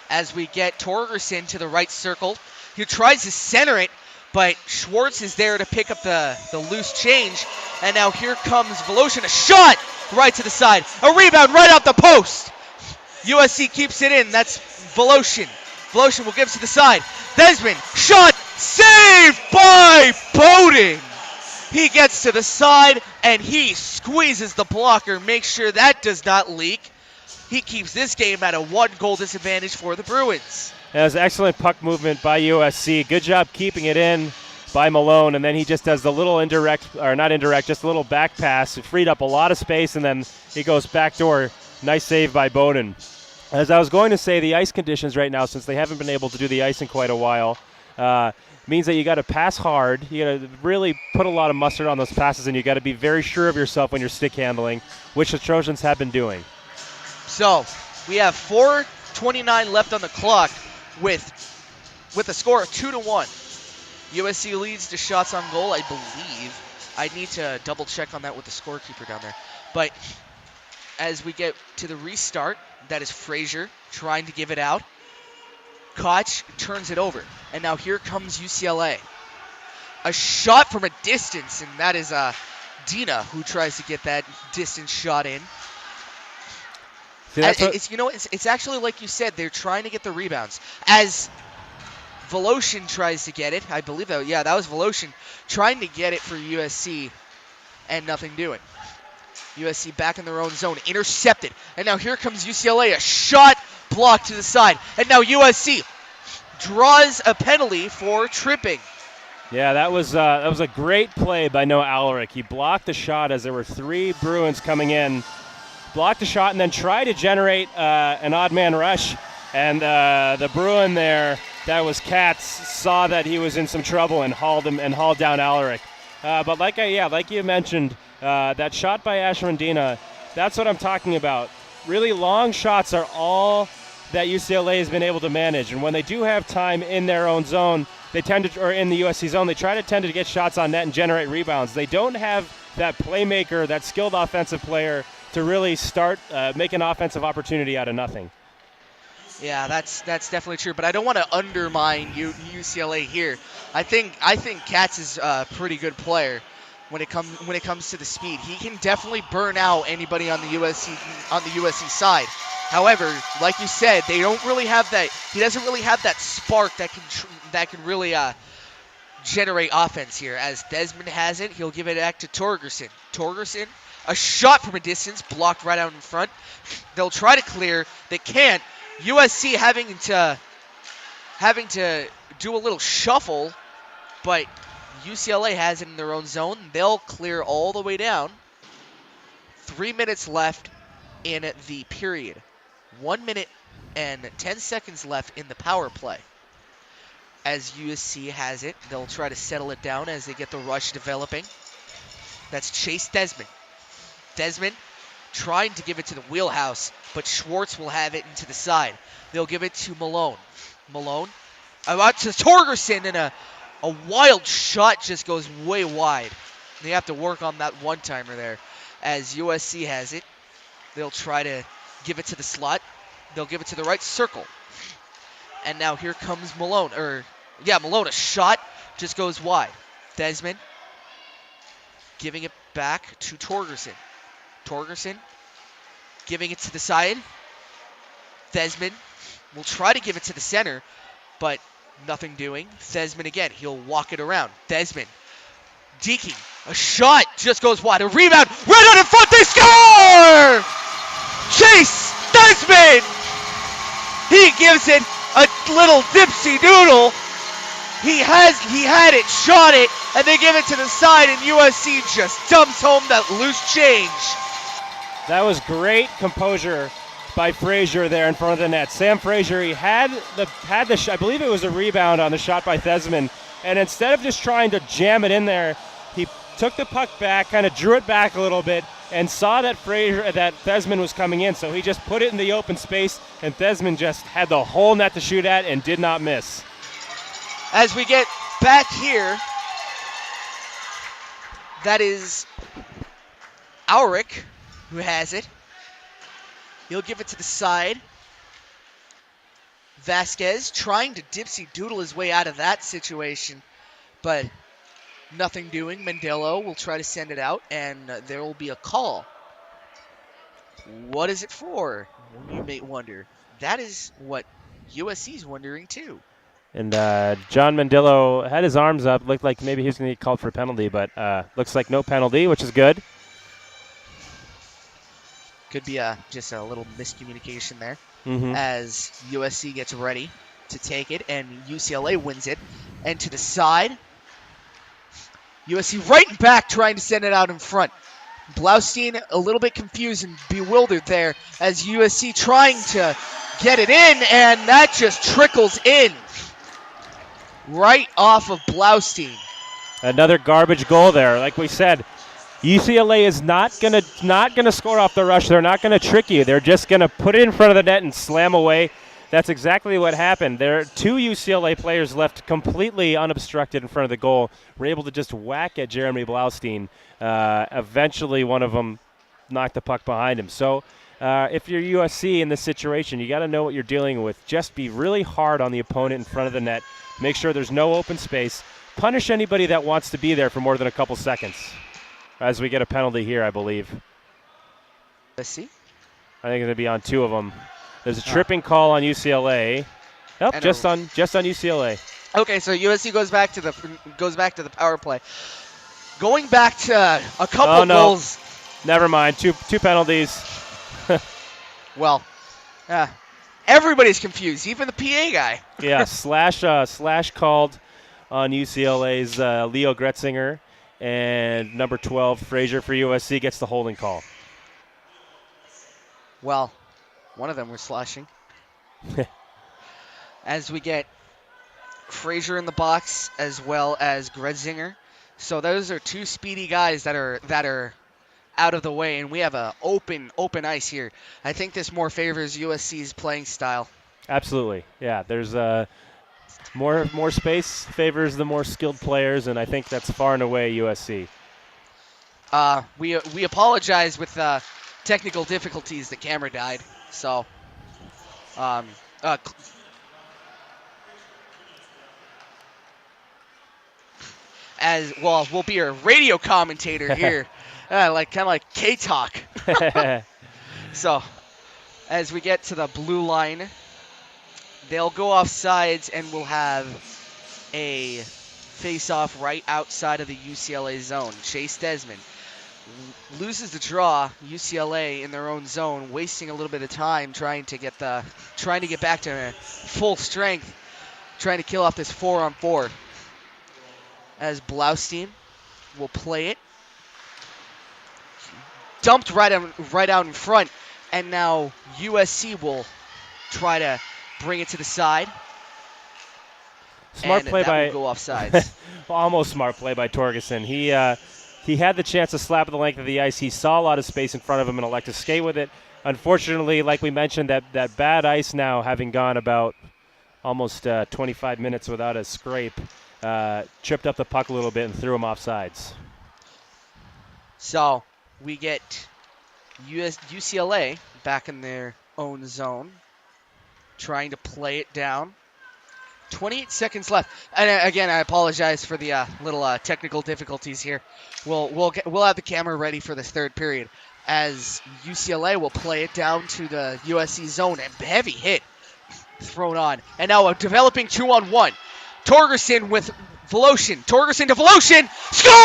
S5: As we get Torgerson to the right circle, he tries to center it, but Schwartz is there to pick up the loose change. And now here comes Voloshin, a shot right to the side, a rebound right off the post. USC keeps it in. That's Voloshin. Voloshin will give it to the side. Desmond, shot, saved by Bowden. He gets to the side, and he squeezes the blocker, makes sure that does not leak. He keeps this game at a 1-goal disadvantage for the Bruins.
S3: That was excellent puck movement by USC. Good job keeping it in by Malone, and then he just does the little just a little back pass. It freed up a lot of space, and then he goes backdoor. Nice save by Bowden. As I was going to say, the ice conditions right now, since they haven't been able to do the ice in quite a while, means that you got to pass hard. You got to really put a lot of mustard on those passes, and you got to be very sure of yourself when you're stick handling, which the Trojans have been doing.
S5: So we have 4:29 left on the clock with a score of 2-1. USC leads to shots on goal, I believe. I need to double check on that with the scorekeeper down there. But as we get to the restart, that is Frazier trying to give it out. Koch turns it over. And now here comes UCLA. A shot from a distance, and that is Dina who tries to get that distance shot in.
S3: See,
S5: it's actually like you said, they're trying to get the rebounds. As Voloshin tries to get it, I believe that was Voloshin trying to get it for USC, and nothing doing. USC back in their own zone, intercepted, and now here comes UCLA, a shot blocked to the side, and now USC draws a penalty for tripping.
S8: Yeah, that was a great play by Noah Alaric. He blocked the shot as there were 3 Bruins coming in. Blocked the shot and then tried to generate an odd man rush. And the Bruin there, that was Katz, saw that he was in some trouble and hauled down Alaric. But like you mentioned, that shot by Ashwandina, that's what I'm talking about. Really long shots are all that UCLA has been able to manage. And when they do have time in their own zone, they tend to, or in the USC zone, they tend to get shots on net and generate rebounds. They don't have that playmaker, that skilled offensive player to really start make an offensive opportunity out of nothing.
S5: Yeah, that's definitely true. But I don't want to undermine UCLA here. I think Katz is a pretty good player when it comes to the speed. He can definitely burn out anybody on the USC side. However, like you said, they don't really have that. He doesn't really have that spark that can really generate offense here. As Desmond has it, he'll give it back to Torgerson. Torgerson, a shot from a distance, blocked right out in front. They'll try to clear. They can't. USC having to do a little shuffle, but UCLA has it in their own zone. They'll clear all the way down. 3 minutes left in the period. 1 minute and 10 seconds left in the power play. As USC has it, they'll try to settle it down as they get the rush developing. That's Chase Desmond. Desmond trying to give it to the wheelhouse, but Schwartz will have it into the side. They'll give it to Malone. Malone out to Torgerson, and a wild shot just goes way wide. They have to work on that one-timer there. As USC has it, they'll try to give it to the slot. They'll give it to the right circle. And now here comes Malone. Malone, a shot just goes wide. Desmond giving it back to Torgerson. Torgerson giving it to the side. Desmond will try to give it to the center, but nothing doing. Desmond again, he'll walk it around. Desmond deking, a shot just goes wide. A rebound, right out in front, they score! Chase Desmond! He gives it a little dipsy doodle. He had it, shot it, and they give it to the side, and USC just dumps home that loose change.
S8: That was great composure by Frazier there in front of the net. Sam Frazier, he had the I believe it was a rebound on the shot by Thesman, and instead of just trying to jam it in there, he took the puck back, kind of drew it back a little bit, and saw that Thesman was coming in, so he just put it in the open space, and Thesman just had the whole net to shoot at and did not miss.
S5: As we get back here, that is Auric who has it. He'll give it to the side. Vasquez trying to dipsy doodle his way out of that situation, but nothing doing. Mandelo will try to send it out, and there will be a call. What is it for? You may wonder. That is what USC's wondering too.
S8: And John Mandelo had his arms up. Looked like maybe he was going to get called for a penalty, but looks like no penalty, which is good.
S5: Could be just a little miscommunication there
S8: Mm-hmm.
S5: as USC gets ready to take it, and UCLA wins it. And to the side, USC right back trying to send it out in front. Blaustein a little bit confused and bewildered there as USC trying to get it in, and that just trickles in right off of Blaustein.
S8: Another garbage goal there. Like we said, UCLA is not gonna score off the rush. They're not gonna trick you. They're just gonna put it in front of the net and slam away. That's exactly what happened. There are 2 UCLA players left completely unobstructed in front of the goal. Were able to just whack at Jeremy Blaustein. Eventually, one of them knocked the puck behind him. So, if you're USC in this situation, you got to know what you're dealing with. Just be really hard on the opponent in front of the net. Make sure there's no open space. Punish anybody that wants to be there for more than a couple seconds. As we get a penalty here, I believe.
S5: Let's see.
S8: I think it's going to be on 2 of them. There's a tripping call on UCLA. Nope, just on UCLA.
S5: Okay, so USC goes back to the power play. Going back to a couple goals.
S8: Never mind. Two penalties.
S5: Well, everybody's confused, even the PA guy.
S8: Yeah, slash called
S3: on UCLA's Leo Gretzinger, and number 12, Frazier for USC, gets the holding call.
S5: Well, one of them was slashing. As we get Frazier in the box as well as Gretzinger. So those are two speedy guys that are out of the way, and we have a open ice here. I think this more favors USC's playing style.
S3: Absolutely, yeah. There's more space favors the more skilled players, and I think that's far and away USC.
S5: We apologize with technical difficulties. The camera died, so as well, we'll be a radio commentator here, kind of like K-Talk. So, as we get to the blue line, they'll go off sides, and we'll have a face-off right outside of the UCLA zone. Chase Desmond loses the draw. UCLA in their own zone, wasting a little bit of time trying to get back to full strength, trying to kill off this 4-on-4. As Blaustein will play it. Dumped right out in front, and now USC will try to bring it to the side.
S3: Smart play by
S5: will go off sides.
S3: Almost smart play by Torgerson. He had the chance to slap at the length of the ice. He saw a lot of space in front of him and elected to skate with it. Unfortunately, like we mentioned, that bad ice now having gone about almost 25 minutes without a scrape, tripped up the puck a little bit and threw him off sides.
S5: So we get UCLA back in their own zone, trying to play it down. 28 seconds left. And again, I apologize for the little technical difficulties here. We'll have the camera ready for this third period, as UCLA will play it down to the USC zone. And heavy hit thrown on. And now a developing 2-on-1. Torgerson with Voloshin. Torgerson to Voloshin. Score!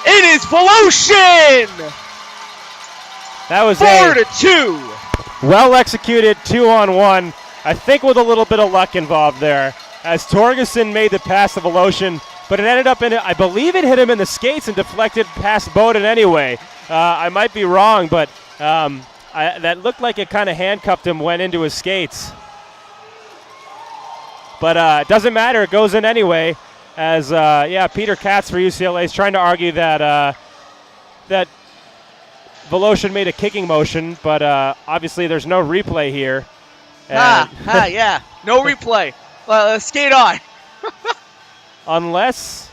S5: It is Voloshin!
S3: That was
S5: 4-2.
S3: Well-executed 2-on-1. I think with a little bit of luck involved there, as Torgerson made the pass to Voloshin, but it ended up I believe it hit him in the skates and deflected past Bowden anyway. I might be wrong, but that looked like it kind of handcuffed him, went into his skates. But it doesn't matter. It goes in anyway. As Peter Katz for UCLA is trying to argue that that Voloshin made a kicking motion, but obviously there's no replay here.
S5: Yeah, no replay. Skate on.
S3: Unless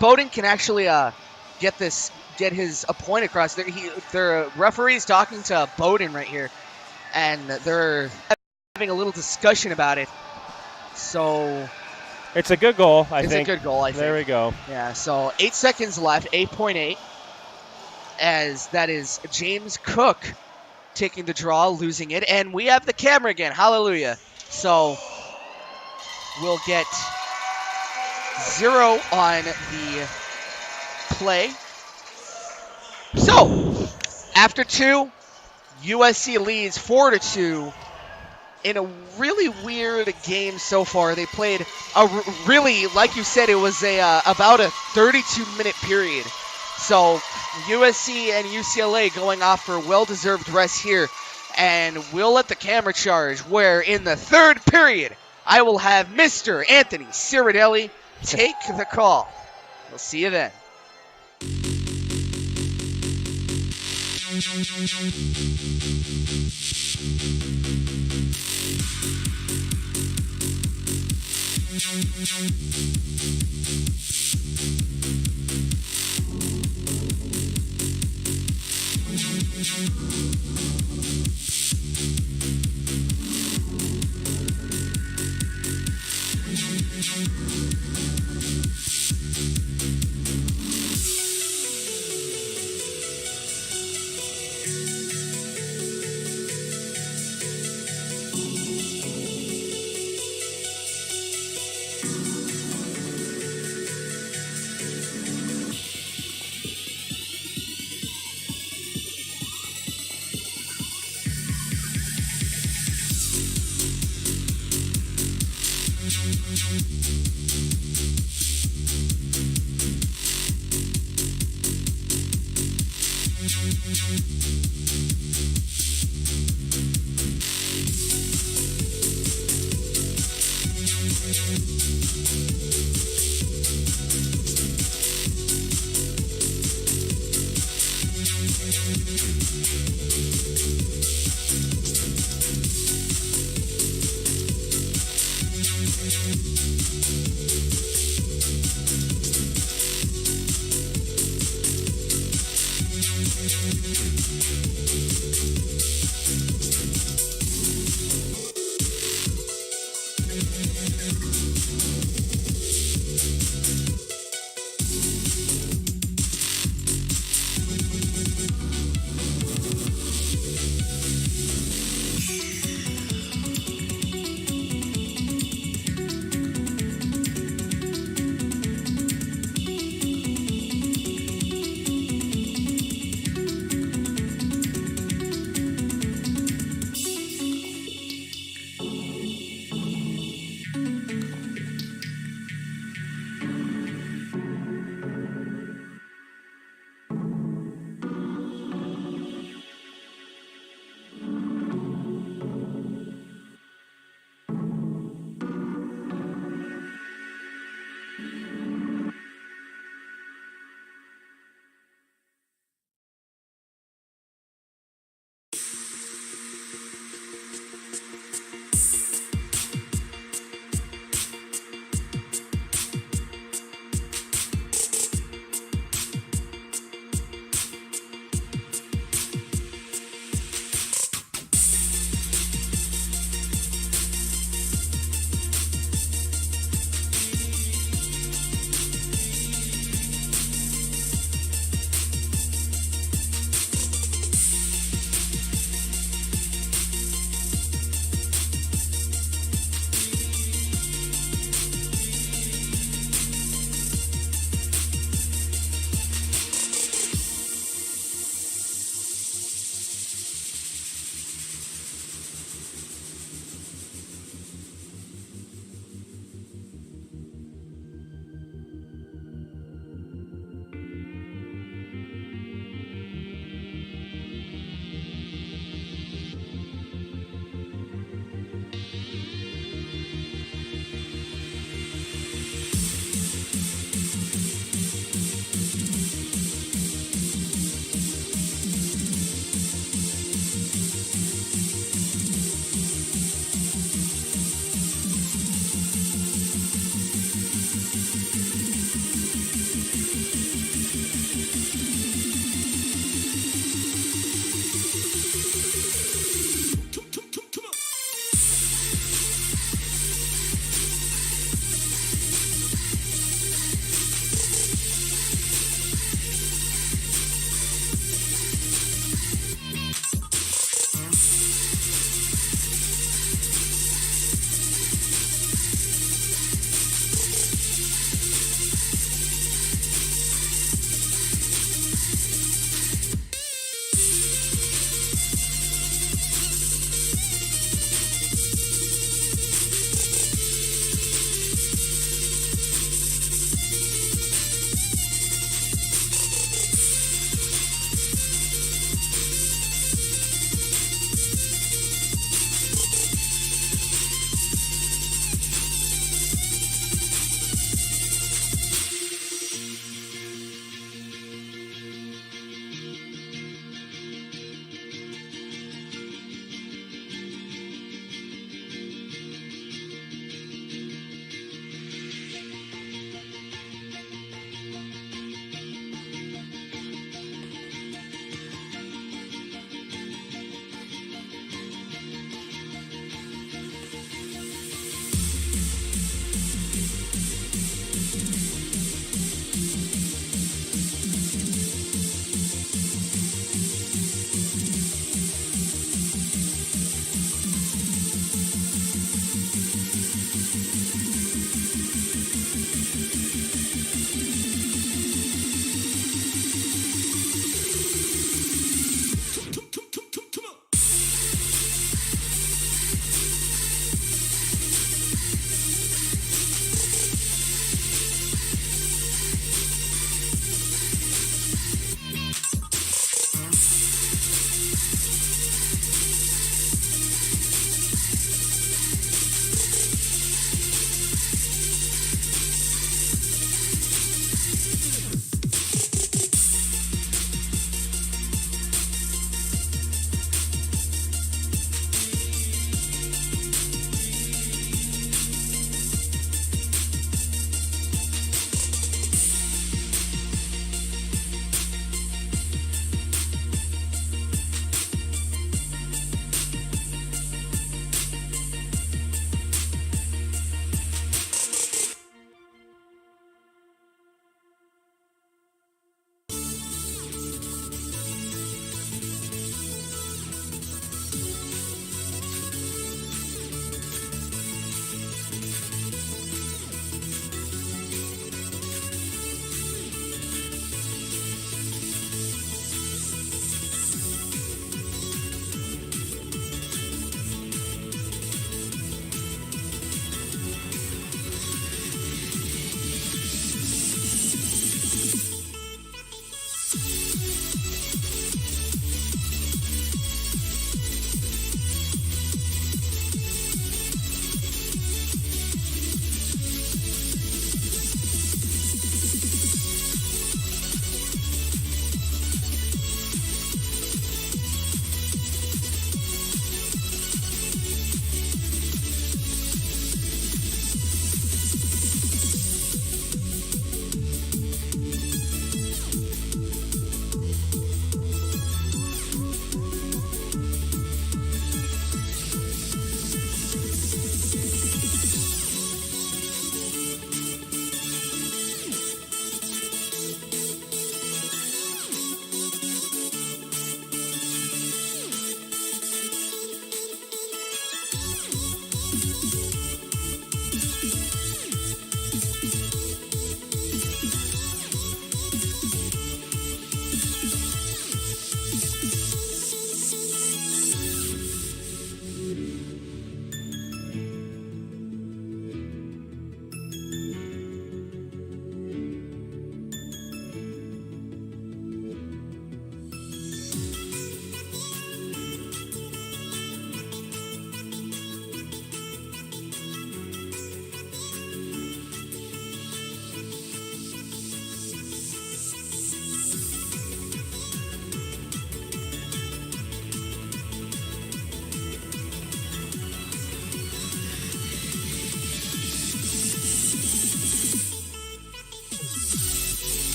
S5: Bowden can actually get his point across. Their referee's talking to Bowden right here, and they're having a little discussion about it. So
S3: it's a good goal, I think.
S5: It's a good goal, I think.
S3: There we go.
S5: Yeah, so 8 seconds left, 8.8. As that is James Cook taking the draw, losing it. And we have the camera again. Hallelujah. So we'll get 0 on the play. So after 2, USC leads 4-2 in a really weird game so far. They played really, like you said, it was about a 32-minute period. So USC and UCLA going off for well-deserved rest here. And we'll let the camera charge, where in the third period, I will have Mr. Anthony Ciradelli take the call. We'll see you then.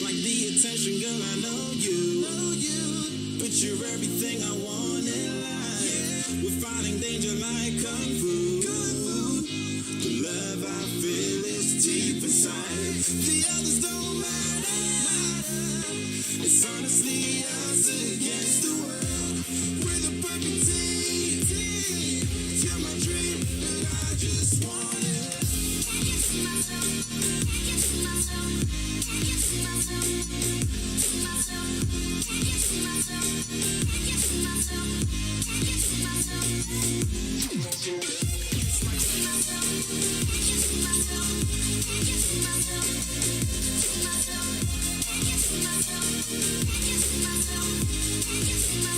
S2: Like the attention, girl, I know you. But you're everything I want in life. We're fighting danger like kung fu. The love I feel is deep inside. The others don't matter. It's honestly us against the world. We're the perfect team. You're my dream, and I just want it.
S9: I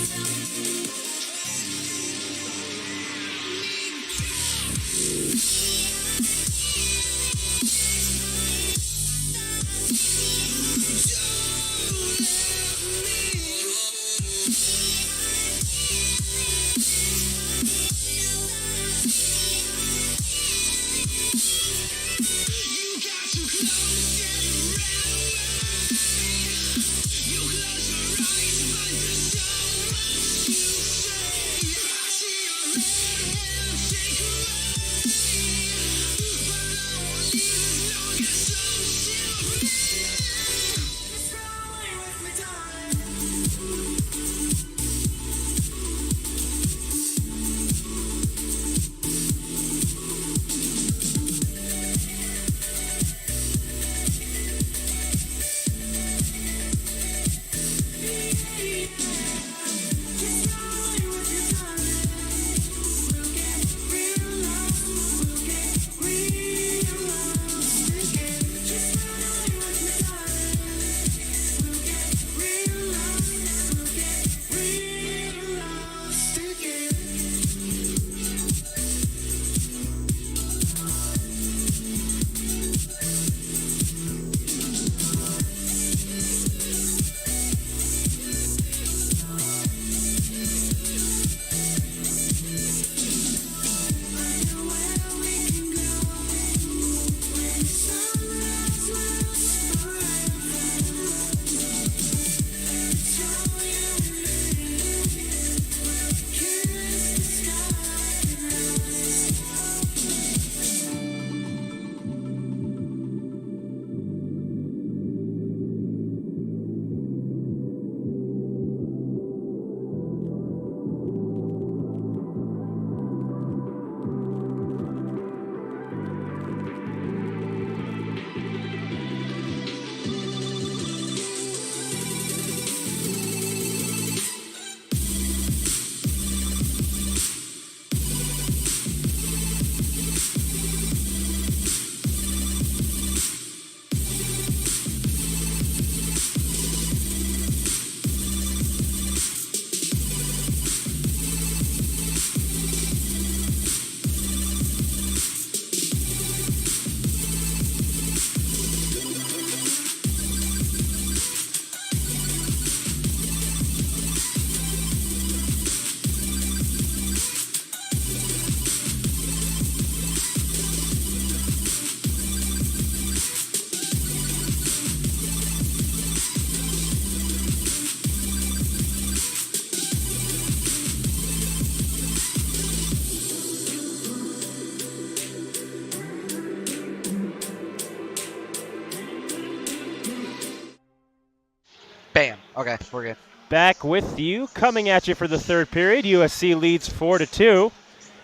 S5: Okay, we're good.
S3: Back with you, coming at you for the third period. USC leads 4-2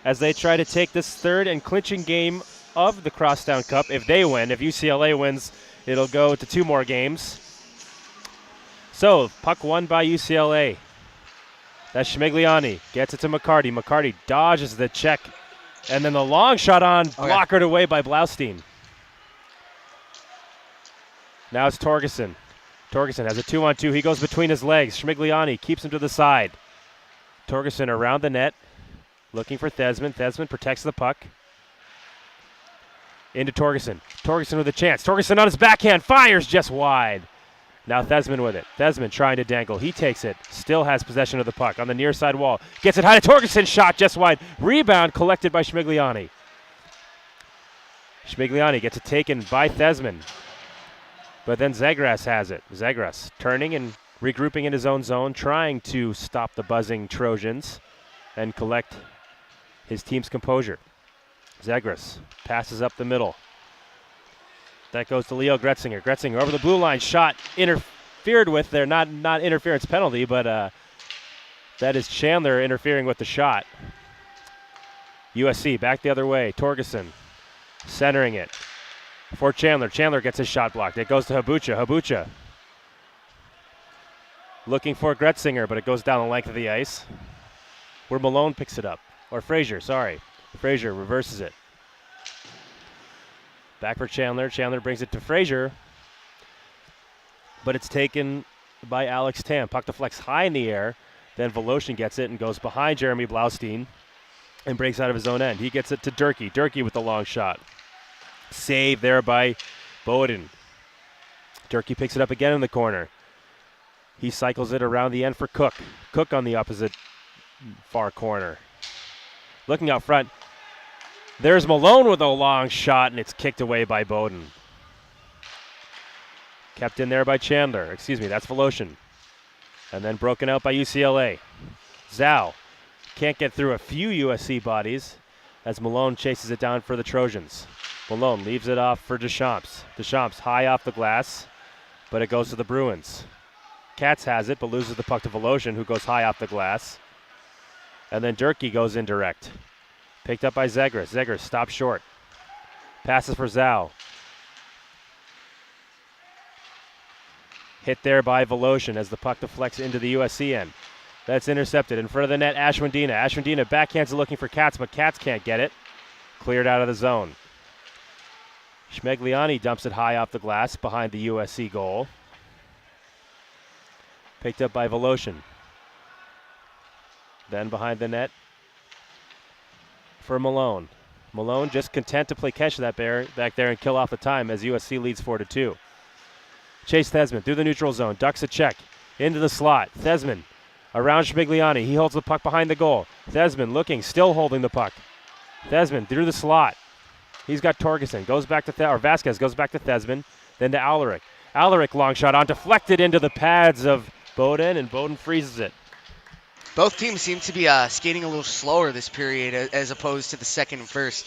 S3: as they try to take this third and clinching game of the Crosstown Cup. If they win, if UCLA wins, it'll go to 2 more games. So, puck won by UCLA. That's Schmigliani. Gets it to McCarty. McCarty dodges the check. And then the long shot on, blockered away by Blaustein. Now it's Torgerson. Torgerson has a 2-on-2. He goes between his legs. Schmigliani keeps him to the side. Torgerson around the net, looking for Thesman. Thesman protects the puck. Into Torgerson. Torgerson with a chance. Torgerson on his backhand, fires just wide. Now Thesman with it. Thesman trying to dangle. He takes it. Still has possession of the puck on the near side wall. Gets it high to Torgerson. Shot just wide. Rebound collected by Schmigliani. Schmigliani gets it taken by Thesman. But then Zegras has it. Zegras turning and regrouping in his own zone, trying to stop the buzzing Trojans and collect his team's composure. Zegras passes up the middle. That goes to Leo Gretzinger. Gretzinger over the blue line, shot interfered with there. Not interference penalty, but that is Chandler interfering with the shot. USC back the other way. Torgerson centering it for Chandler. Chandler gets his shot blocked. It goes to Habucha. Habucha looking for Gretzinger, but it goes down the length of the ice. Where Malone picks it up. Or Frazier, sorry. Frazier reverses it. Back for Chandler. Chandler brings it to Frazier, but it's taken by Alex Tam. Puck deflects high in the air. Then Voloshin gets it and goes behind Jeremy Blaustein and breaks out of his own end. He gets it to Durkee. Durkee with the long shot. Save there by Bowden. Durkee picks it up again in the corner. He cycles it around the end for Cook. Cook on the opposite far corner. Looking out front, there's Malone with a long shot, and it's kicked away by Bowden. Kept in there by Chandler. Excuse me, that's Voloshin. And then broken out by UCLA. Zhao can't get through a few USC bodies as Malone chases it down for the Trojans. Malone leaves it off for Deschamps. Deschamps high off the glass, but it goes to the Bruins. Katz has it, but loses the puck to Voloshin, who goes high off the glass. And then Durkee goes indirect. Picked up by Zegras. Zegras stops short. Passes for Zhao. Hit there by Voloshin as the puck deflects into the USC end. That's intercepted in front of the net. Ashwindina. Ashwindina backhands looking for Katz, but Katz can't get it. Cleared out of the zone. Schmigliani dumps it high off the glass behind the USC goal. Picked up by Voloshin. Then behind the net for Malone. Malone just content to play catch that back there and kill off the time as USC leads 4-2. Chase Thesman through the neutral zone. Ducks a check into the slot. Thesman around Schmigliani. He holds the puck behind the goal. Thesman looking, still holding the puck. Thesman through the slot. He's got Torgerson. Goes back to Vasquez goes back to Thesman. Then to Alaric. Alaric long shot on, deflected into the pads of Bowden, and Bowden freezes it.
S5: Both teams seem to be skating a little slower this period as opposed to the second and first.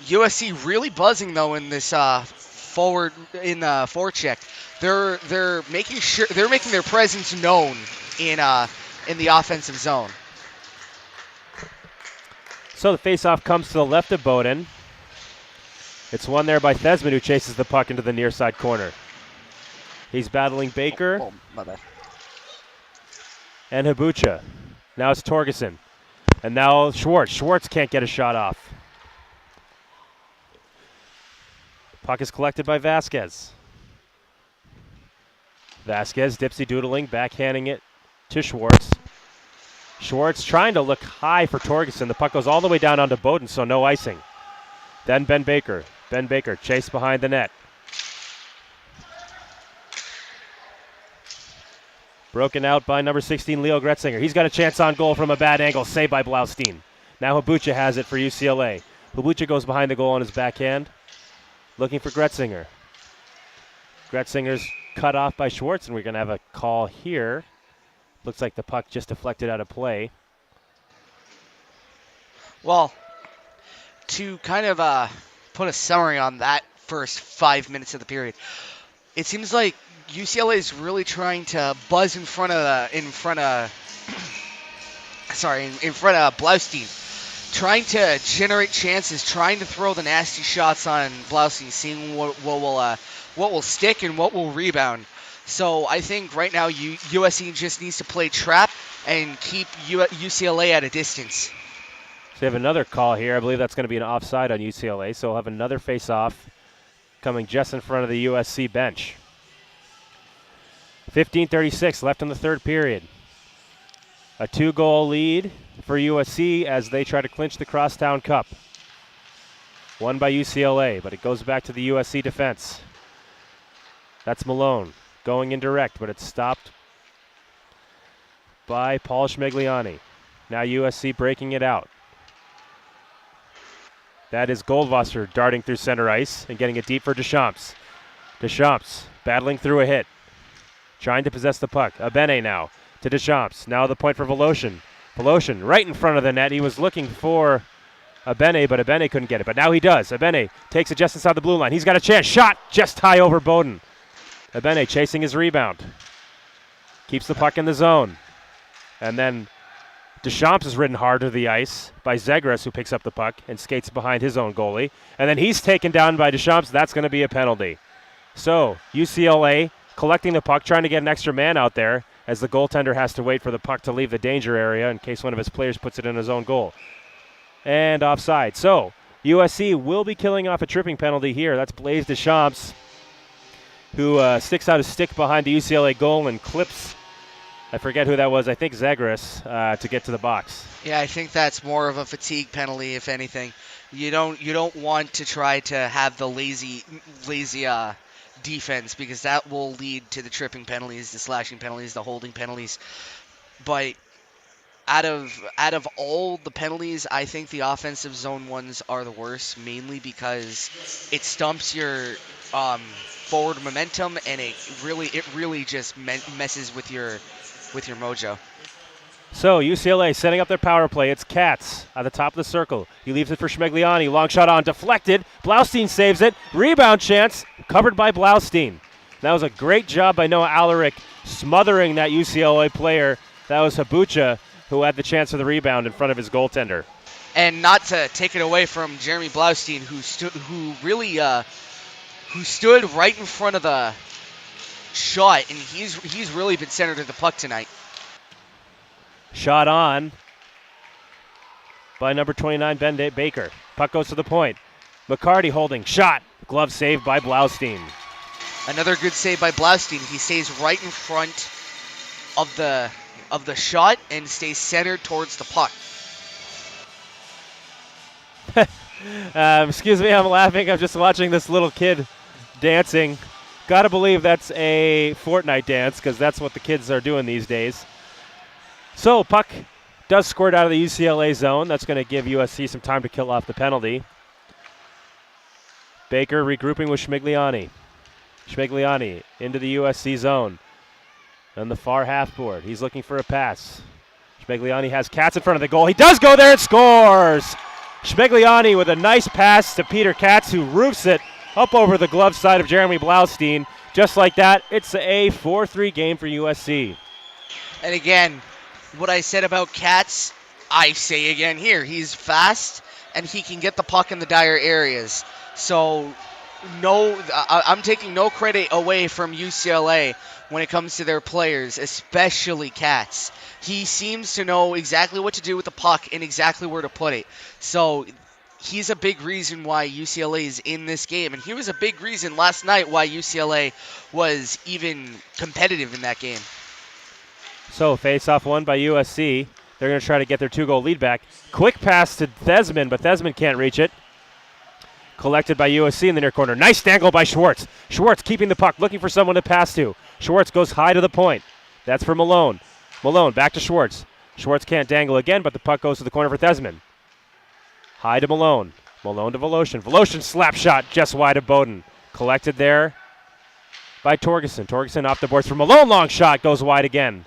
S5: USC really buzzing though in this forward forecheck. They're making their presence known in the offensive zone.
S3: So the faceoff comes to the left of Bowden. It's won there by Thesman, who chases the puck into the near side corner. He's battling Baker.
S5: Oh, my bad.
S3: And Habucha. Now it's Torgerson. And now Schwartz. Schwartz can't get a shot off. Puck is collected by Vasquez. Vasquez dipsy-doodling, backhanding it to Schwartz. Schwartz trying to look high for Torgerson. The puck goes all the way down onto Bowden, so no icing. Then Ben Baker. Ben Baker chased behind the net. Broken out by number 16, Leo Gretzinger. He's got a chance on goal from a bad angle, saved by Blaustein. Now Habucha has it for UCLA. Habucha goes behind the goal on his backhand, looking for Gretzinger. Gretzinger's cut off by Schwartz, and we're going to have a call here. Looks like the puck just deflected out of play.
S5: Well, to kind of put a summary on that first 5 minutes of the period, it seems like UCLA is really trying to buzz in front of Blaustein, trying to generate chances, trying to throw the nasty shots on Blaustein, seeing what will stick and what will rebound. So I think right now USC just needs to play trap and keep UCLA at a distance.
S3: So we have another call here. I believe that's going to be an offside on UCLA. So we'll have another face-off coming just in front of the USC bench. 15:36 left in the third period. A 2-goal lead for USC as they try to clinch the Crosstown Cup. Won by UCLA, but it goes back to the USC defense. That's Malone going indirect, but it's stopped by Paul Schmigliani. Now USC breaking it out. That is Goldwasser darting through center ice and getting it deep for Deschamps. Deschamps battling through a hit, trying to possess the puck. Abene now to Deschamps. Now the point for Voloshin. Voloshin right in front of the net. He was looking for Abene, but Abene couldn't get it. But now he does. Abene takes it just inside the blue line. He's got a chance. Shot just high over Bowden. Abene chasing his rebound. Keeps the puck in the zone. And then Deschamps is ridden hard to the ice by Zegras, who picks up the puck and skates behind his own goalie. And then he's taken down by Deschamps. That's going to be a penalty. So UCLA collecting the puck, trying to get an extra man out there as the goaltender has to wait for the puck to leave the danger area in case one of his players puts it in his own goal. And offside. So USC will be killing off a tripping penalty here. That's Blaise Deschamps, who sticks out his stick behind the UCLA goal and clips, I forget who that was, I think Zegras, to get to the box.
S5: Yeah, I think that's more of a fatigue penalty, if anything. You don't want to try to have the lazy defense, because that will lead to the tripping penalties, the slashing penalties, the holding penalties. But out of all the penalties, I think the offensive zone ones are the worst, mainly because it stumps your forward momentum, and it really just messes with your mojo.
S3: So UCLA setting up their power play. It's Katz at the top of the circle. He leaves it for Schmigliani. Long shot on, deflected. Blaustein saves it. Rebound chance covered by Blaustein. That was a great job by Noah Alaric smothering that UCLA player. That was Habucha, who had the chance for the rebound in front of his goaltender.
S5: And not to take it away from Jeremy Blaustein, who stood right in front of the shot, and he's really been centered to the puck tonight.
S3: Shot on by number 29, Ben Baker. Puck goes to the point. McCarty holding. Shot. Glove saved by Blaustein.
S5: Another good save by Blaustein. He stays right in front of the shot and stays centered towards the puck.
S3: Excuse me, I'm laughing. I'm just watching this little kid dancing. Gotta believe that's a Fortnite dance, because that's what the kids are doing these days. So puck does squirt out of the UCLA zone. That's going to give USC some time to kill off the penalty. Baker regrouping with Schmigliani. Schmigliani into the USC zone. On the far half board. He's looking for a pass. Schmigliani has Katz in front of the goal. He does go there and scores! Schmigliani with a nice pass to Peter Katz, who roofs it up over the glove side of Jeremy Blaustein. Just like that, it's a 4-3 game for USC.
S5: And again, what I said about Katz, I say again here. He's fast, and he can get the puck in the dire areas. So I'm taking no credit away from UCLA when it comes to their players, especially Katz. He seems to know exactly what to do with the puck and exactly where to put it. So he's a big reason why UCLA is in this game. And he was a big reason last night why UCLA was even competitive in that game.
S3: So face-off won by USC. They're going to try to get their 2-goal lead back. Quick pass to Thesman, but Thesman can't reach it. Collected by USC in the near corner. Nice dangle by Schwartz. Schwartz keeping the puck, looking for someone to pass to. Schwartz goes high to the point. That's for Malone. Malone back to Schwartz. Schwartz can't dangle again, but the puck goes to the corner for Thesman. High to Malone. Malone to Voloshin. Voloshin slap shot just wide of Bowden. Collected there by Torgerson. Torgerson off the boards for Malone. Long shot goes wide again.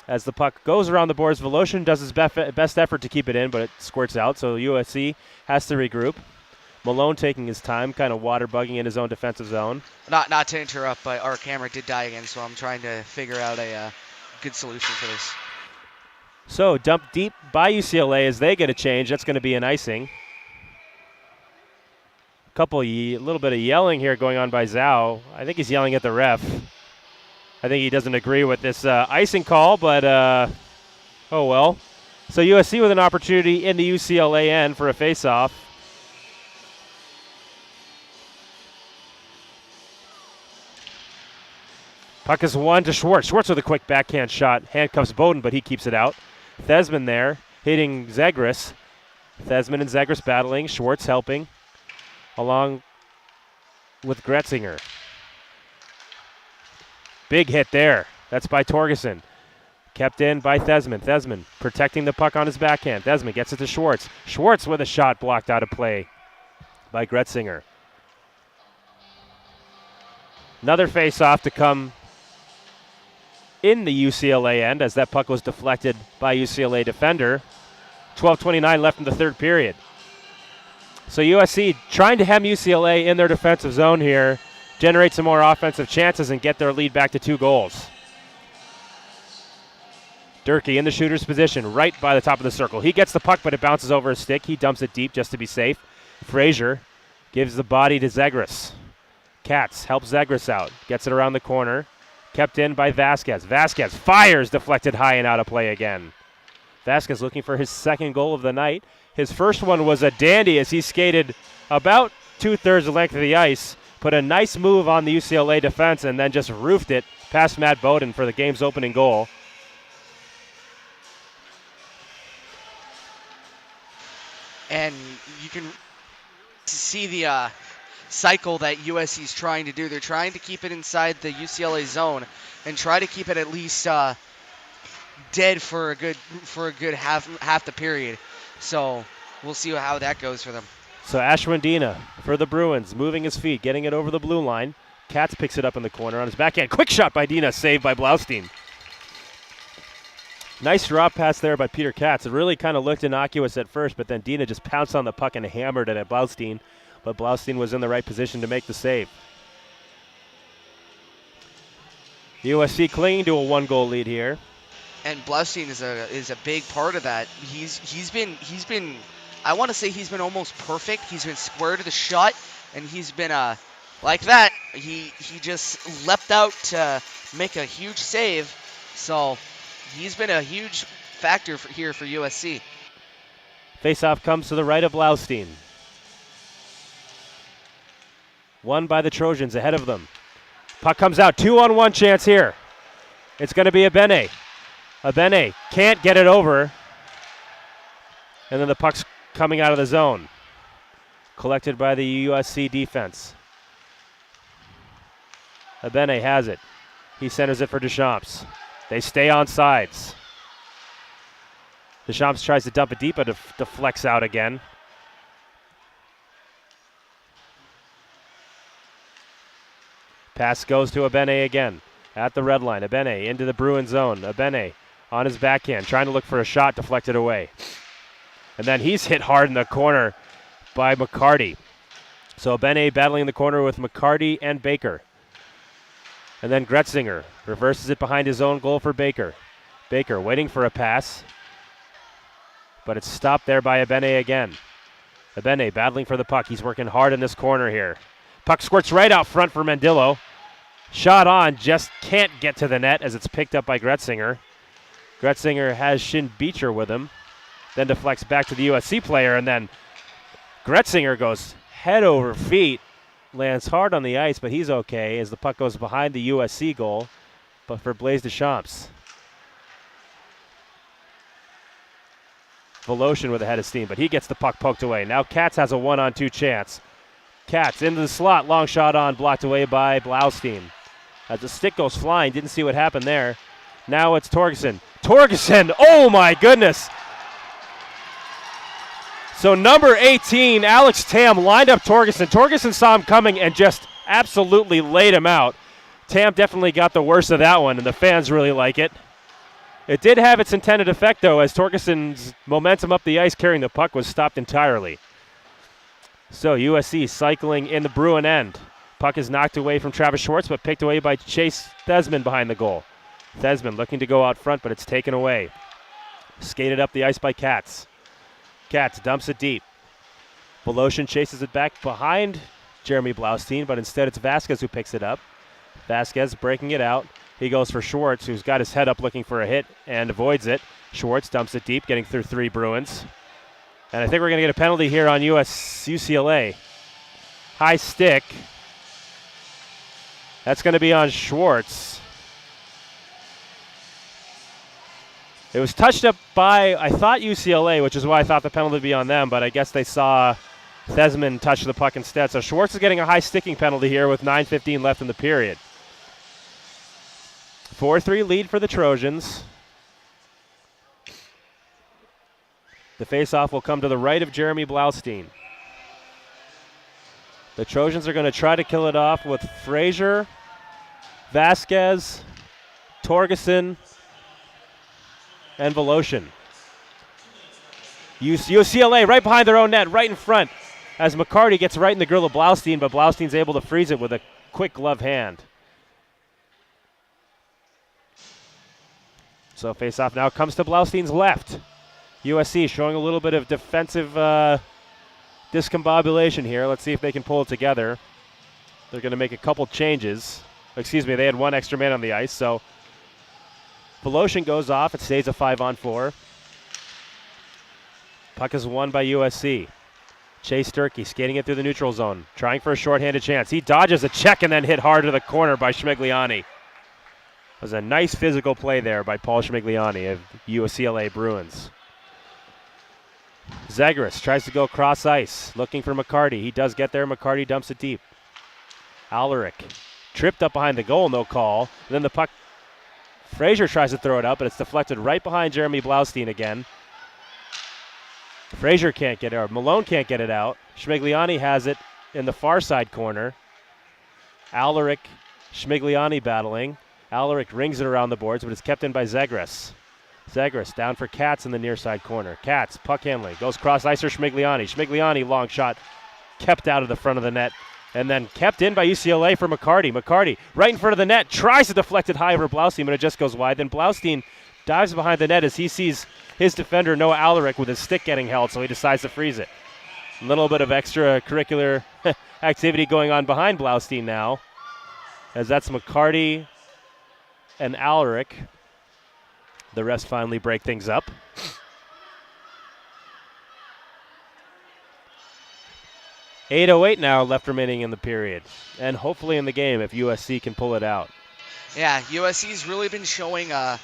S3: As the puck goes around the boards, Voloshin does his best effort to keep it in, but it squirts out, so USC has to regroup. Malone taking his time, kind of water bugging in his own defensive zone.
S5: Not to interrupt, but our camera did die again, so I'm trying to figure out a good solution for this.
S3: So dumped deep by UCLA as they get a change. That's going to be an icing. A little bit of yelling here going on by Zhao. I think he's yelling at the ref. I think he doesn't agree with this icing call, but oh well. So USC with an opportunity in the UCLA end for a face-off. Puck is won to Schwartz. Schwartz with a quick backhand shot. Handcuffs Bowden, but he keeps it out. Thesman there, hitting Zegras. Thesman and Zegras battling. Schwartz helping, along with Gretzinger. Big hit there. That's by Torgerson. Kept in by Thesman. Thesman protecting the puck on his backhand. Thesman gets it to Schwartz. Schwartz with a shot blocked out of play by Gretzinger. Another face-off to come in the UCLA end as that puck was deflected by UCLA defender. 12:29 left in the third period. So USC trying to hem UCLA in their defensive zone here, generate some more offensive chances and get their lead back to 2 goals. Durkee in the shooter's position, right by the top of the circle. He gets the puck, but it bounces over his stick. He dumps it deep just to be safe. Frazier gives the body to Zegras. Katz helps Zegras out, gets it around the corner. Kept in by Vasquez. Vasquez fires, deflected high and out of play again. Vasquez looking for his second goal of the night. His first one was a dandy as he skated about 2/3 the length of the ice, put a nice move on the UCLA defense, and then just roofed it past Matt Bowden for the game's opening goal.
S5: And you can see the cycle that USC is trying to do. They're trying to keep it inside the UCLA zone and try to keep it at least dead for a good half the period. So we'll see how that goes for them.
S3: So Ashwin Dina for the Bruins, moving his feet, getting it over the blue line. Katz picks it up in the corner on his backhand. Quick shot by Dina, saved by Blaustein. Nice drop pass there by Peter Katz. It really kind of looked innocuous at first, but then Dina just pounced on the puck and hammered it at Blaustein. But Blaustein was in the right position to make the save. USC clinging to a 1-goal lead here.
S5: And Blaustein is a big part of that. He's been I want to say he's been almost perfect. He's been square to the shot, and he's been like that. He just leapt out to make a huge save. So he's been a huge factor here for USC.
S3: Faceoff comes to the right of Blaustein. Won by the Trojans ahead of them. Puck comes out. 2-on-1 chance here. It's going to be Abene. Abene can't get it over. And then the puck's coming out of the zone. Collected by the USC defense. Abene has it. He centers it for Deschamps. They stay on sides. Deschamps tries to dump it deep, but it deflects out again. Pass goes to Abene again at the red line. Abene into the Bruin zone. Abene on his backhand, trying to look for a shot, deflected away. And then he's hit hard in the corner by McCarty. So Abene battling in the corner with McCarty and Baker. And then Gretzinger reverses it behind his own goal for Baker. Baker waiting for a pass, but it's stopped there by Abene again. Abene battling for the puck. He's working hard in this corner here. Puck squirts right out front for Mendillo. Shot on, just can't get to the net as it's picked up by Gretzinger. Gretzinger has Shin Beecher with him, then deflects back to the USC player, and then Gretzinger goes head over feet, lands hard on the ice, but he's okay as the puck goes behind the USC goal, but for Blaise Deschamps. Voloshin with a head of steam, but he gets the puck poked away. Now Katz has a 1-on-2 chance. Katz into the slot, long shot on, blocked away by Blaustein. As the stick goes flying, didn't see what happened there. Now it's Torgerson. Torgerson, oh my goodness! So number 18, Alex Tam, lined up Torgerson. Torgerson saw him coming and just absolutely laid him out. Tam definitely got the worst of that one, and the fans really like it. It did have its intended effect, though, as Torgerson's momentum up the ice carrying the puck was stopped entirely. So USC cycling in the Bruin end. Puck is knocked away from Travis Schwartz, but picked away by Chase Thesman behind the goal. Thesman looking to go out front, but it's taken away. Skated up the ice by Katz. Katz dumps it deep. Voloshin chases it back behind Jeremy Blaustein, but instead it's Vasquez who picks it up. Vasquez breaking it out. He goes for Schwartz, who's got his head up looking for a hit and avoids it. Schwartz dumps it deep, getting through 3 Bruins. And I think we're going to get a penalty here on UCLA. High stick. That's going to be on Schwartz. It was touched up by, I thought, UCLA, which is why I thought the penalty would be on them, but I guess they saw Thesman touch the puck instead. So Schwartz is getting a high sticking penalty here with 9:15 left in the period. 4-3 lead for the Trojans. The faceoff will come to the right of Jeremy Blaustein. The Trojans are going to try to kill it off with Frazier, Vasquez, Torgerson, and Voloshin. UCLA right behind their own net, right in front, as McCarty gets right in the grill of Blaustein, but Blaustein's able to freeze it with a quick glove hand. So faceoff now comes to Blaustein's left. USC showing a little bit of defensive discombobulation here. Let's see if they can pull it together. They're going to make a couple changes. Excuse me, they had 1 extra man on the ice, so Voloshin goes off. It stays a 5-on-4. Puck is won by USC. Chase Turkey skating it through the neutral zone, trying for a shorthanded chance. He dodges a check and then hit hard to the corner by Schmigliani. It was a nice physical play there by Paul Schmigliani of UCLA Bruins. Zagreus tries to go cross ice, looking for McCarty. He does get there. McCarty dumps it deep. Alaric tripped up behind the goal, no call. And then the puck, Frazier tries to throw it up, but it's deflected right behind Jeremy Blaustein again. Frazier can't get it, or Malone can't get it out. Schmigliani has it in the far side corner. Alaric, Schmigliani battling. Alaric rings it around the boards, but it's kept in by Zagreus. Zagreus down for Katz in the near side corner. Katz, puck handling, goes cross ice for Schmigliani. Schmigliani, long shot, kept out of the front of the net, and then kept in by UCLA for McCarty. McCarty, right in front of the net, tries to deflect it high over Blaustein, but it just goes wide. Then Blaustein dives behind the net as he sees his defender, Noah Alaric, with his stick getting held, so he decides to freeze it. A little bit of extracurricular activity going on behind Blaustein now, as that's McCarty and Alaric. The refs finally break things up. .808 now left remaining in the period, and hopefully in the game if USC can pull it out.
S5: Yeah, USC's really been showing a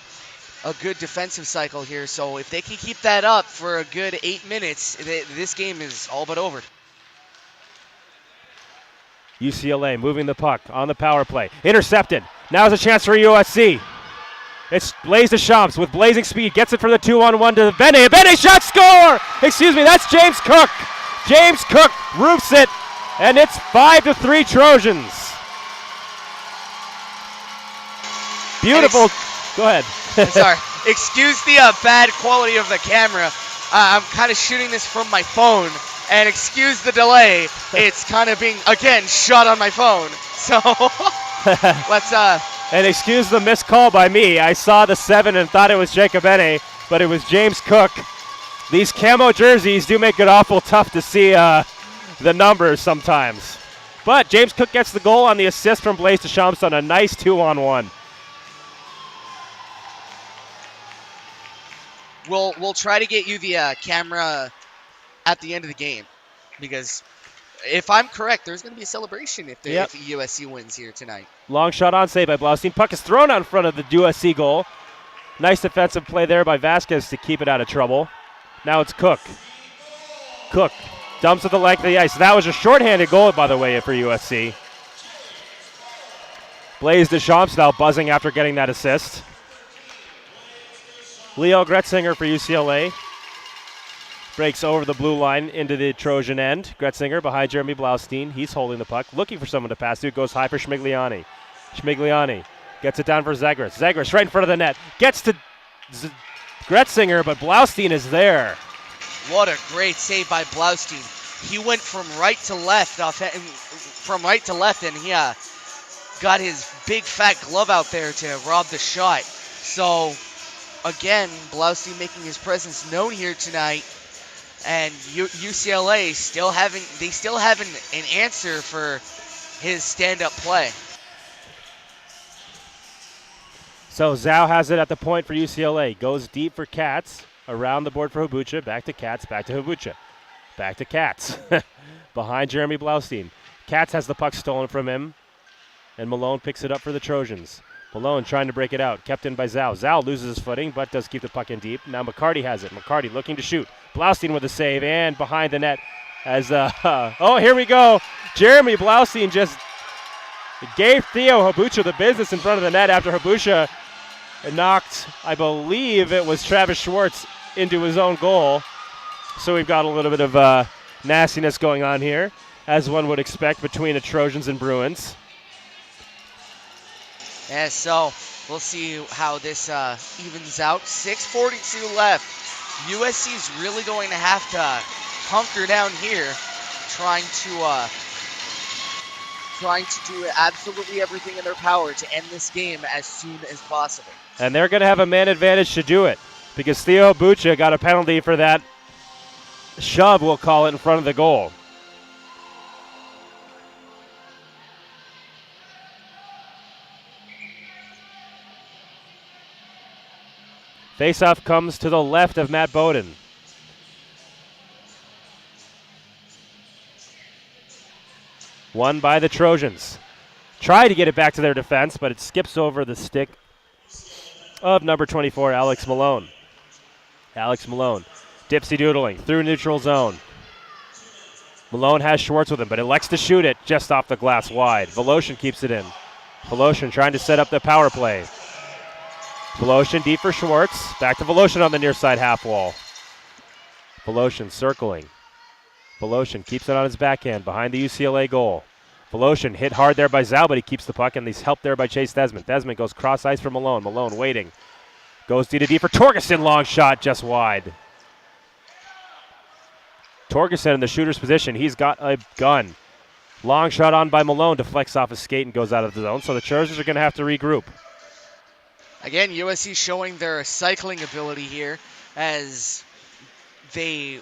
S5: good defensive cycle here, so if they can keep that up for a good 8 minutes, this game is all but over.
S3: UCLA moving the puck on the power play. Intercepted. Now's a chance for USC. It's Blaise Deschamps with blazing speed. Gets it for the 2-on-1 to Bene. Bene shot, score! Excuse me, that's James Cook. James Cook roofs it, and it's 5-3 Trojans. Beautiful. Go ahead.
S5: Sorry. Excuse the bad quality of the camera. I'm kind of shooting this from my phone, and excuse the delay. It's kind of being, again, shot on my phone. So let's...
S3: And excuse the missed call by me. I saw the 7 and thought it was Jacob Bene, but it was James Cook. These camo jerseys do make it awful tough to see the numbers sometimes. But James Cook gets the goal on the assist from Blaise Deschamps on a nice 2-on-1.
S5: We'll try to get you the camera at the end of the game, because if I'm correct, there's going to be a celebration if USC wins here tonight.
S3: Long shot on save by Blaustein. Puck is thrown out in front of the USC goal. Nice defensive play there by Vasquez to keep it out of trouble. Now it's Cook. Cook dumps at the length of the ice. That was a shorthanded goal, by the way, for USC. Blaise Deschamps now buzzing after getting that assist. Leo Gretzinger for UCLA. Breaks over the blue line into the Trojan end. Gretzinger behind Jeremy Blaustein. He's holding the puck, looking for someone to pass to. Goes high for Schmigliani. Schmigliani gets it down for Zagreus. Zagreus right in front of the net. Gets to Gretzinger, but Blaustein is there.
S5: What a great save by Blaustein. he went from right to left, and he got his big fat glove out there to rob the shot. So again, Blaustein making his presence known here tonight, and UCLA still having an answer for his stand-up play.
S3: So Zhao has it at the point for UCLA. Goes deep for Katz. Around the board for Habucha. Back to Katz. Back to Habucha. Back to Katz. Behind Jeremy Blaustein. Katz has the puck stolen from him. And Malone picks it up for the Trojans. Malone trying to break it out. Kept in by Zhao. Zhao loses his footing, but does keep the puck in deep. Now McCarty has it. McCarty looking to shoot. Blaustein with a save. And behind the net as, oh, here we go. Jeremy Blaustein just gave Theo Habucha the business in front of the net after Habucha knocked, I believe it was Travis Schwartz, into his own goal. So we've got a little bit of nastiness going on here, as one would expect between the Trojans and Bruins.
S5: Yeah, so we'll see how this evens out. 6:42 left. USC's really going to have to hunker down here, trying to do absolutely everything in their power to end this game as soon as possible.
S3: And they're going to have a man advantage to do it, because Theo Habucha got a penalty for that shove, we'll call it, in front of the goal. Faceoff comes to the left of Matt Bowden. Won by the Trojans. Try to get it back to their defense, but it skips over the stick of number 24, Alex Malone. Alex Malone, dipsy-doodling through neutral zone. Malone has Schwartz with him, but elects to shoot it just off the glass wide. Voloshin keeps it in. Voloshin trying to set up the power play. Voloshin deep for Schwartz. Back to Voloshin on the near side half wall. Voloshin circling. Voloshin keeps it on his backhand behind the UCLA goal. Voloshin hit hard there by Zhao, but he keeps the puck, and he's helped there by Chase Desmond. Desmond goes cross ice for Malone. Malone waiting. Goes D to D for Torgerson. Long shot just wide. Torgerson in the shooter's position. He's got a gun. Long shot on by Malone. Deflects off his skate and goes out of the zone. So the Trojans are going to have to regroup.
S5: Again, USC showing their cycling ability here as they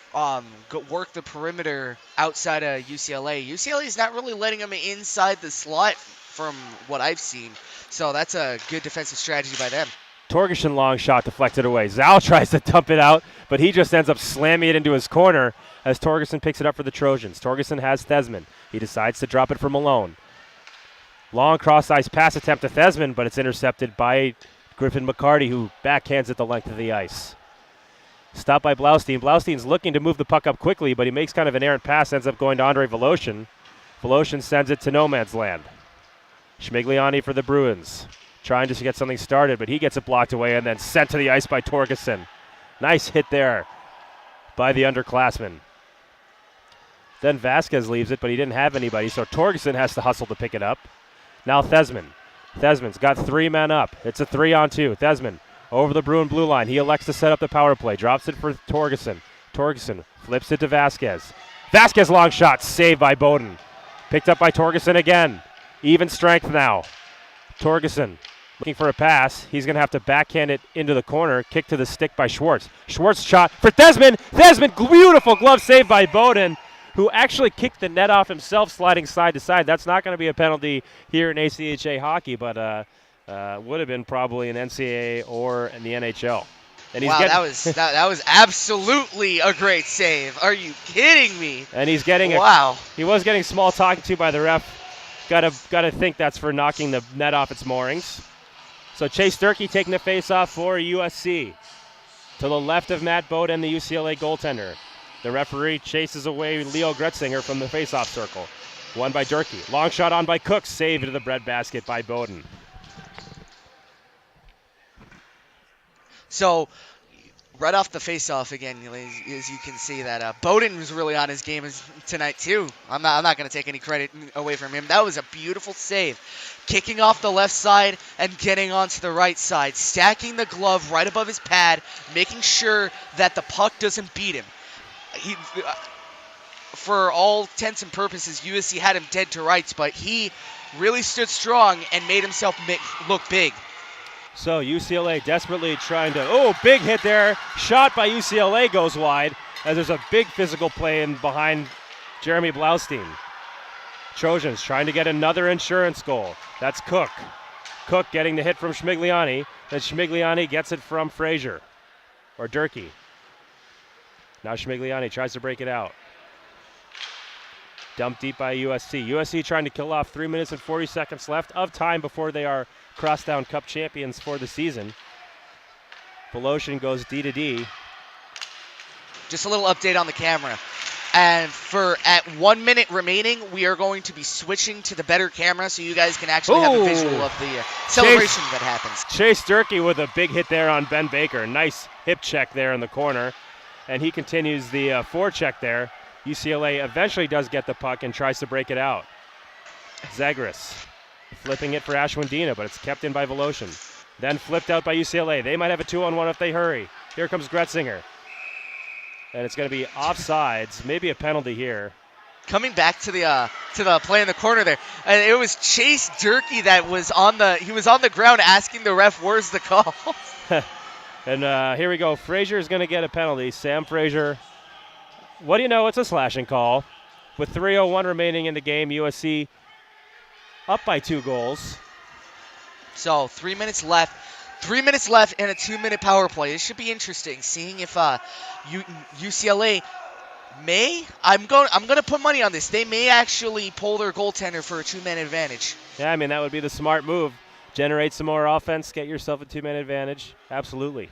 S5: work the perimeter outside of UCLA. UCLA is not really letting them inside the slot from what I've seen. So that's a good defensive strategy by them.
S3: Torgerson long shot deflected away. Zhao tries to dump it out, but he just ends up slamming it into his corner as Torgerson picks it up for the Trojans. Torgerson has Thesman. He decides to drop it for Malone. Long cross-ice pass attempt to Thesman, but it's intercepted by Griffin McCarty, who backhands it the length of the ice. Stopped by Blaustein. Blaustein's looking to move the puck up quickly, but he makes kind of an errant pass, ends up going to Andre Voloshin. Voloshin sends it to no man's land. Schmigliani for the Bruins, trying to get something started, but he gets it blocked away and then sent to the ice by Torgerson. Nice hit there by the underclassman. Then Vasquez leaves it, but he didn't have anybody, so Torgerson has to hustle to pick it up. Now Thesman. Thesman's got 3 men up. It's a 3-on-2. Thesman over the Bruin blue line. He elects to set up the power play. Drops it for Torgerson. Torgerson flips it to Vasquez. Vasquez long shot, saved by Bowden. Picked up by Torgerson again. Even strength now. Torgerson looking for a pass. He's going to have to backhand it into the corner. Kick to the stick by Schwartz. Schwartz shot for Thesman. Thesman, beautiful glove save by Bowden, who actually kicked the net off himself, sliding side to side. That's not going to be a penalty here in ACHA hockey, but would have been probably in NCAA or in the NHL. And he's
S5: wow, that was absolutely a great save. Are you kidding me?
S3: And he's getting he was getting small talking to by the ref. Gotta think that's for knocking the net off its moorings. So Chase Durkee taking the face-off for USC. To the left of Matt Bowden, the UCLA goaltender. The referee chases away Leo Gretzinger from the face-off circle. Won by Durkee. Long shot on by Cook. Saved into the breadbasket by Bowden.
S5: So, right off the face-off again, as you can see that Bowden was really on his game tonight too. I'm not going to take any credit away from him. That was a beautiful save. Kicking off the left side and getting onto the right side. Stacking the glove right above his pad, making sure that the puck doesn't beat him. for all intents and purposes, USC had him dead to rights, but he really stood strong and made himself look big.
S3: So UCLA desperately trying to, big hit there. Shot by UCLA goes wide as there's a big physical play in behind Jeremy Blaustein. Trojans trying to get another insurance goal. That's Cook. Cook getting the hit from Schmigliani. Then Schmigliani gets it from Frazier. Or Durkee. Now Schmigliani tries to break it out. Dumped deep by USC. USC trying to kill off 3 minutes and 40 seconds left of time before they are Crosstown Cup champions for the season. Voloshin goes D to D.
S5: Just a little update on the camera. And at 1 minute remaining, we are going to be switching to the better camera so you guys can actually have a visual of the celebration that happens.
S3: Chase Durkee with a big hit there on Ben Baker. Nice hip check there in the corner. And he continues the forecheck there. UCLA eventually does get the puck and tries to break it out. Zagris flipping it for Ashwindina, but it's kept in by Voloshin. Then flipped out by UCLA. They might have a 2-on-1 if they hurry. Here comes Gretzinger. And it's going to be offsides, maybe a penalty here.
S5: Coming back to the play in the corner there, and it was Chase Durkee that was on the ground asking the ref, "Where's the call?"
S3: And here we go. Frazier is going to get a penalty. Sam Frazier. What do you know? It's a slashing call. With 3:01 remaining in the game, USC up by 2 goals. So
S5: 3 minutes left. 3 minutes left in a 2-minute power play. This should be interesting, seeing if UCLA may. I'm going to put money on this. They may actually pull their goaltender for a 2-man advantage.
S3: Yeah, I mean that would be the smart move. Generate some more offense, get yourself a 2-man advantage. Absolutely.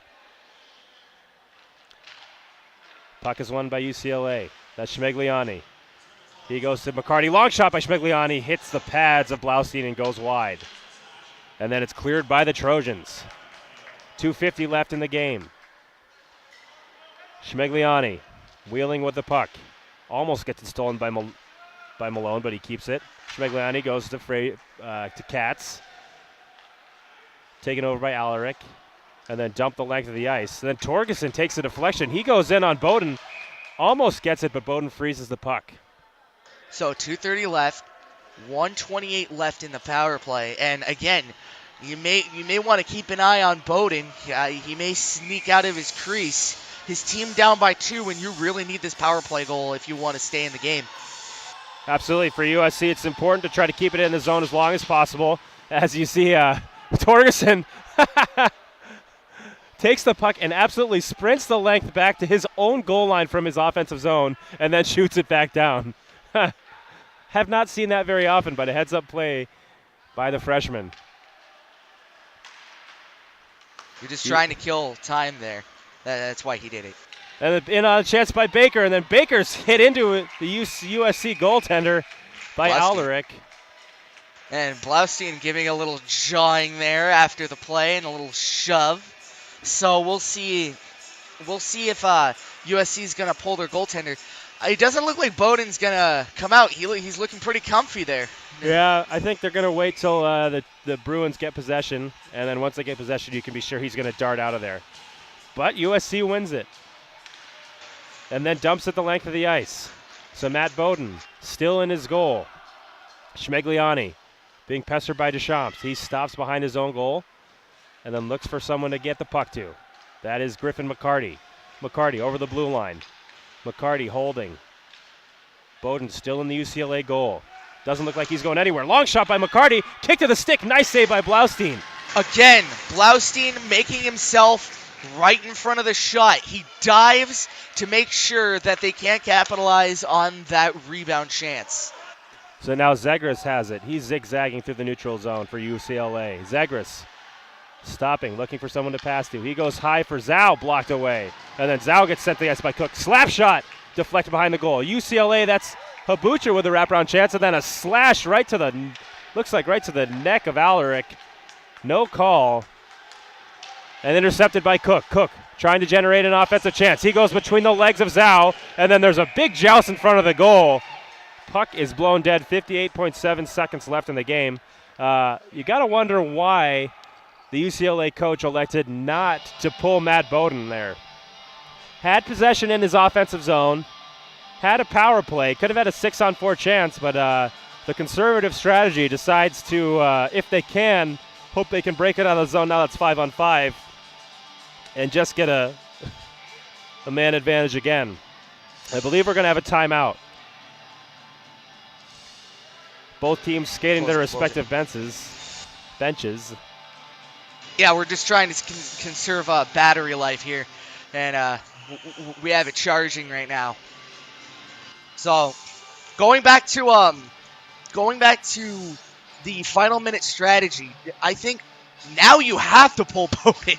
S3: Puck is won by UCLA. That's Schmigliani. He goes to McCarty. Long shot by Schmigliani. Hits the pads of Blaustein and goes wide. And then it's cleared by the Trojans. 2:50 left in the game. Schmigliani wheeling with the puck. Almost gets it stolen by Malone, but he keeps it. Schmigliani goes to Katz. Taken over by Alaric. And then dumped the length of the ice. And then Torgerson takes a deflection. He goes in on Bowden. Almost gets it, but Bowden freezes the puck.
S5: So 2:30 left. 1:28 left in the power play. And again, you may want to keep an eye on Bowden. He may sneak out of his crease. His team down by 2 when you really need this power play goal if you want to stay in the game.
S3: Absolutely. For USC, it's important to try to keep it in the zone as long as possible. As you see, Torgerson takes the puck and absolutely sprints the length back to his own goal line from his offensive zone and then shoots it back down. Have not seen that very often, but a heads-up play by the freshman.
S5: You're just trying to kill time there. That's why he did it.
S3: And in on a chance by Baker, and then Baker's hit into the USC goaltender by Alaric.
S5: And Blaustein giving a little jawing there after the play and a little shove. So we'll see if USC is going to pull their goaltender. It doesn't look like Bowden's going to come out. He's looking pretty comfy there.
S3: Yeah, I think they're going to wait till the Bruins get possession, and then once they get possession, you can be sure he's going to dart out of there. But USC wins it, and then dumps it the length of the ice. So Matt Bowden still in his goal. Schmigliani being pestered by Deschamps. He stops behind his own goal, and then looks for someone to get the puck to. That is Griffin McCarty. McCarty over the blue line. McCarty holding. Bowden still in the UCLA goal. Doesn't look like he's going anywhere. Long shot by McCarty. Kick to the stick. Nice save by Blaustein.
S5: Again, Blaustein making himself right in front of the shot. He dives to make sure that they can't capitalize on that rebound chance.
S3: So now Zegras has it. He's zigzagging through the neutral zone for UCLA. Zegras stopping, looking for someone to pass to. He goes high for Zhao, blocked away. And then Zhao gets sent to the ice by Cook. Slap shot, deflected behind the goal. UCLA, that's Habucha with a wraparound chance, and then a slash right to the, looks like right to the neck of Alaric. No call. And intercepted by Cook. Cook trying to generate an offensive chance. He goes between the legs of Zhao, and then there's a big joust in front of the goal. Puck is blown dead, 58.7 seconds left in the game. You got to wonder why the UCLA coach elected not to pull Matt Bowden there. Had possession in his offensive zone. had a power play, could have had a 6-on-4 chance, but the conservative strategy decides to, if they can, hope they can break it out of the zone. Now that's 5-on-5 and just get a man advantage again. I believe we're going to have a timeout. Both teams skating their respective benches.
S5: Yeah, we're just trying to conserve battery life here, and we have it charging right now. So, going back to the final minute strategy, I think now you have to pull Bowden.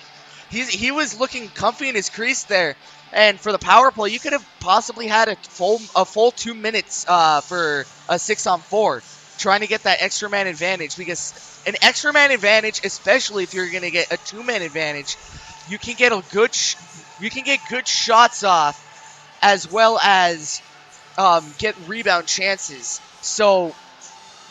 S5: He was looking comfy in his crease there, and for the power play, you could have possibly had a full 2 minutes for a 6-on-4. Trying to get that extra man advantage, because an extra man advantage, especially if you're going to get a 2-man advantage, you can get good shots off, as well as get rebound chances. So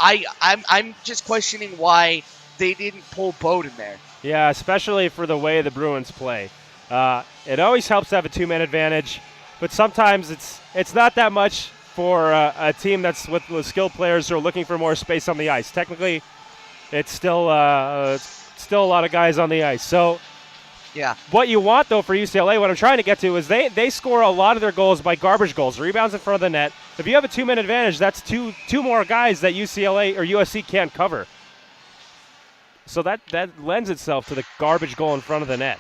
S5: I'm just questioning why they didn't pull Bowden there.
S3: Yeah, especially for the way the Bruins play. It always helps to have a 2-man advantage, but sometimes it's not that much for a team that's with skilled players who are looking for more space on the ice. Technically, it's still a lot of guys on the ice. So,
S5: yeah.
S3: What you want, though, for UCLA, what I'm trying to get to is they score a lot of their goals by garbage goals, rebounds in front of the net. If you have a 2-man advantage, that's two more guys that UCLA or USC can't cover. So that lends itself to the garbage goal in front of the net.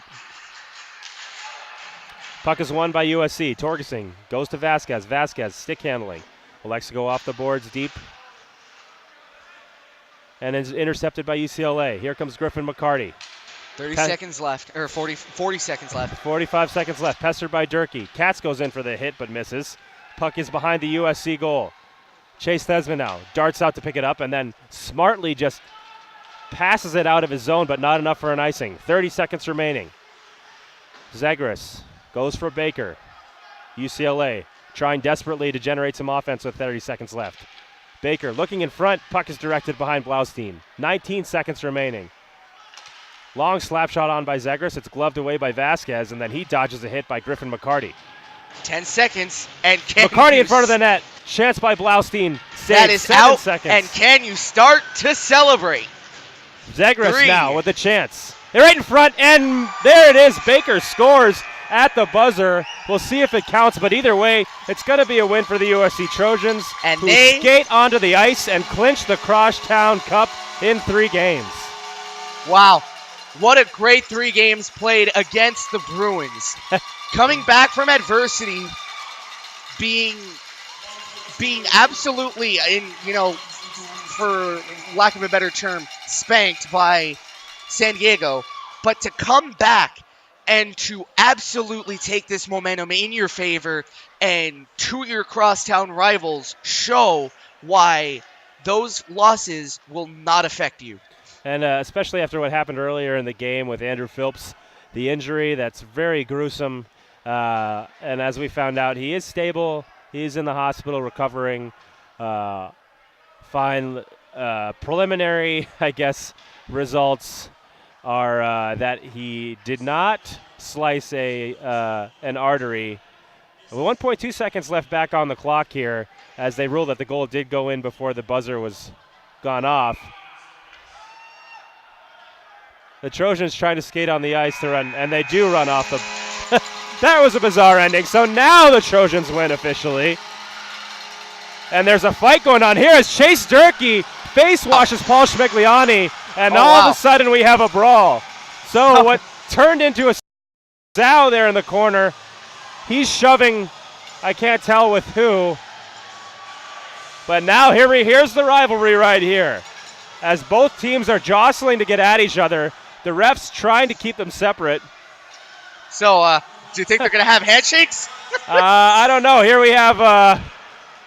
S3: Puck is won by USC. Torgerson goes to Vasquez. Vasquez, stick handling. Elects to go off the boards deep. And is intercepted by UCLA. Here comes Griffin McCarty.
S5: 30 seconds left, or 40 seconds left.
S3: 45 seconds left. Pestered by Durkee. Katz goes in for the hit, but misses. Puck is behind the USC goal. Chase Thesman now darts out to pick it up, and then smartly just passes it out of his zone, but not enough for an icing. 30 seconds remaining. Zagreus goes for Baker. UCLA trying desperately to generate some offense with 30 seconds left. Baker looking in front. Puck is directed behind Blaustein. 19 seconds remaining. Long slap shot on by Zagreus. It's gloved away by Vasquez, and then he dodges a hit by Griffin McCarty.
S5: 10 seconds, and
S3: McCarty in front of the net. Chance by Blaustein.
S5: That is
S3: 7
S5: out,
S3: seconds.
S5: and can you start to celebrate?
S3: Zagreus
S5: 3.
S3: now with a chance. They're right in front, and there it is. Baker scores at the buzzer. We'll see if it counts, but either way, it's going to be a win for the USC Trojans,
S5: and
S3: who
S5: they
S3: skate onto the ice and clinch the Crosstown Cup in 3 games.
S5: Wow. What a great 3 games played against the Bruins. Coming back from adversity, being absolutely, for lack of a better term, spanked by San Diego, but to come back and to absolutely take this momentum in your favor and to your crosstown rivals show why those losses will not affect you.
S3: And especially after what happened earlier in the game with Andrew Phillips, the injury that's very gruesome. And as we found out, he is stable. He's in the hospital recovering. Fine. Preliminary, I guess, results are that he did not slice an artery. 1.2 seconds left back on the clock here as they ruled that the goal did go in before the buzzer was gone off. The Trojans trying to skate on the ice to run, and they do run off the... That was a bizarre ending. So now the Trojans win officially. And there's a fight going on here as Chase Durkee face washes Paul Schmigliani, and all of a sudden we have a brawl. So what turned into a sow there in the corner, he's shoving, I can't tell with who. But now here's the rivalry right here. As both teams are jostling to get at each other, the refs trying to keep them separate.
S5: So, do you think they're going to have handshakes?
S3: I don't know. Here we have,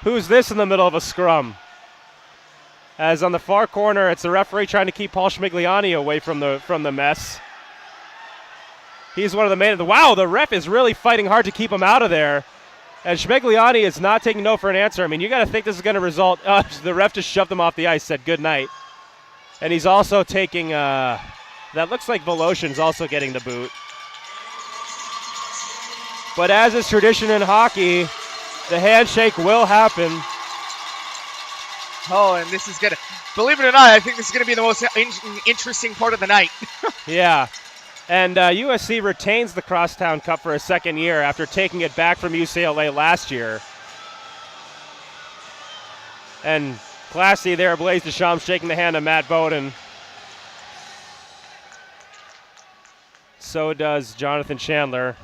S3: who's this in the middle of a scrum? As on the far corner, it's the referee trying to keep Paul Schmigliani away from the mess. He's one of the main. Wow, the ref is really fighting hard to keep him out of there. And Schmigliani is not taking no for an answer. I mean, you got to think this is going to result. The ref just shoved him off the ice, said good night. And he's also taking, that looks like Voloshin's also getting the boot. But as is tradition in hockey, The handshake will happen.
S5: Oh, and this is gonna, believe it or not, I think this is gonna be the most interesting part of the night.
S3: Yeah. And USC retains the Crosstown Cup for a second year after taking it back from UCLA last year. And classy there, Blaise Deschamps shaking the hand of Matt Bowden. So does Jonathan Chandler.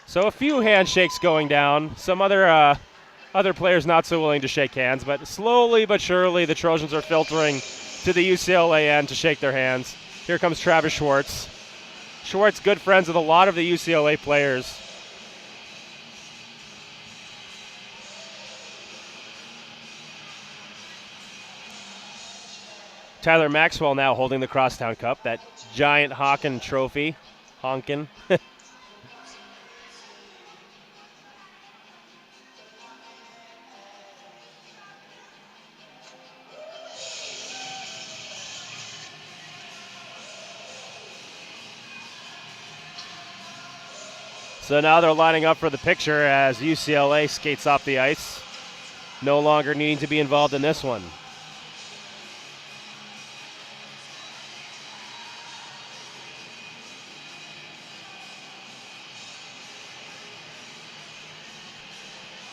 S3: So a few handshakes going down. Some other players not so willing to shake hands, but slowly but surely the Trojans are filtering to the UCLA end to shake their hands. Here comes Travis Schwartz. Schwartz, good friends with a lot of the UCLA players. Tyler Maxwell now holding the Crosstown Cup, that giant Honkin trophy. Honkin. So now they're lining up for the picture as UCLA skates off the ice. No longer needing to be involved in this one.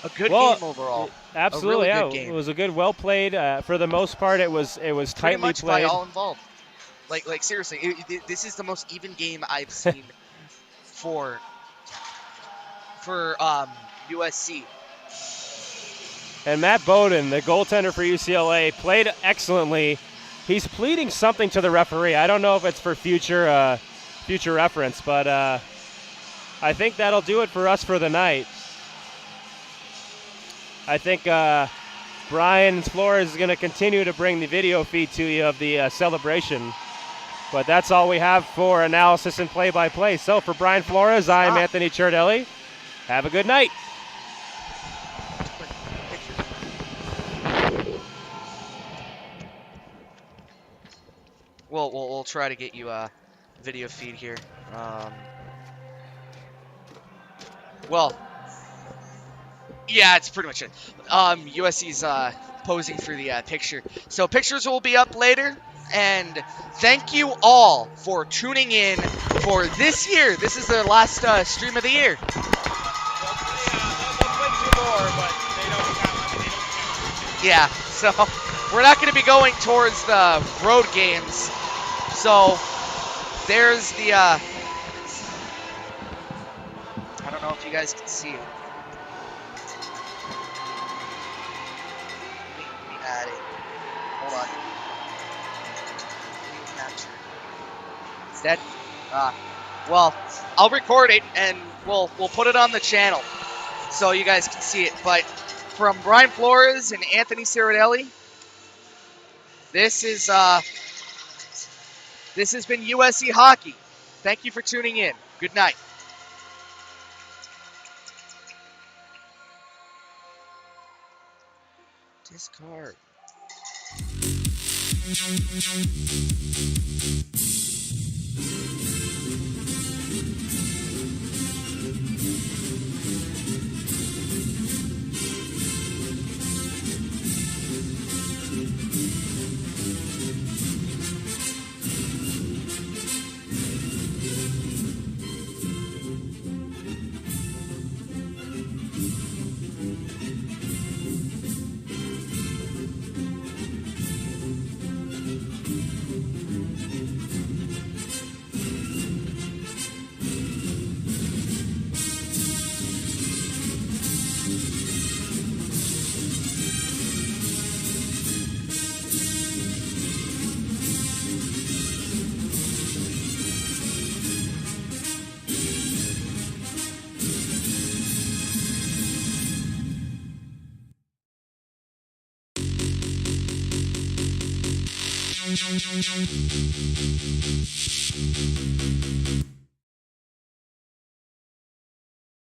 S5: A good game overall.
S3: Absolutely,
S5: a really
S3: yeah.
S5: good game.
S3: It was a good, well played. For the most part, it was
S5: Pretty
S3: tightly
S5: much
S3: played.
S5: by all involved. Like seriously, this is the most even game I've seen for USC.
S3: And Matt Bowden, the goaltender for UCLA, played excellently. He's pleading something to the referee. I don't know if it's for future reference, but I think that'll do it for us for the night. I think Brian Flores is going to continue to bring the video feed to you of the celebration. But that's all we have for analysis and play-by-play. So for Brian Flores, I'm Anthony Ciardelli. Have a good night.
S5: We'll try to get you a video feed here. Well, yeah, it's pretty much it. USC's posing for the picture. So pictures will be up later. And thank you all for tuning in for this year. This is the last stream of the year. Yeah, so we're not going to be going towards the road games. So there's the, I don't know if you guys can see it. Let me add it. Hold on. Capture. Is that, well, I'll record it and we'll put it on the channel so you guys can see it. But from Brian Flores and Anthony Ciardelli, this has been USC Hockey. Thank you for tuning in. Good night. Discard.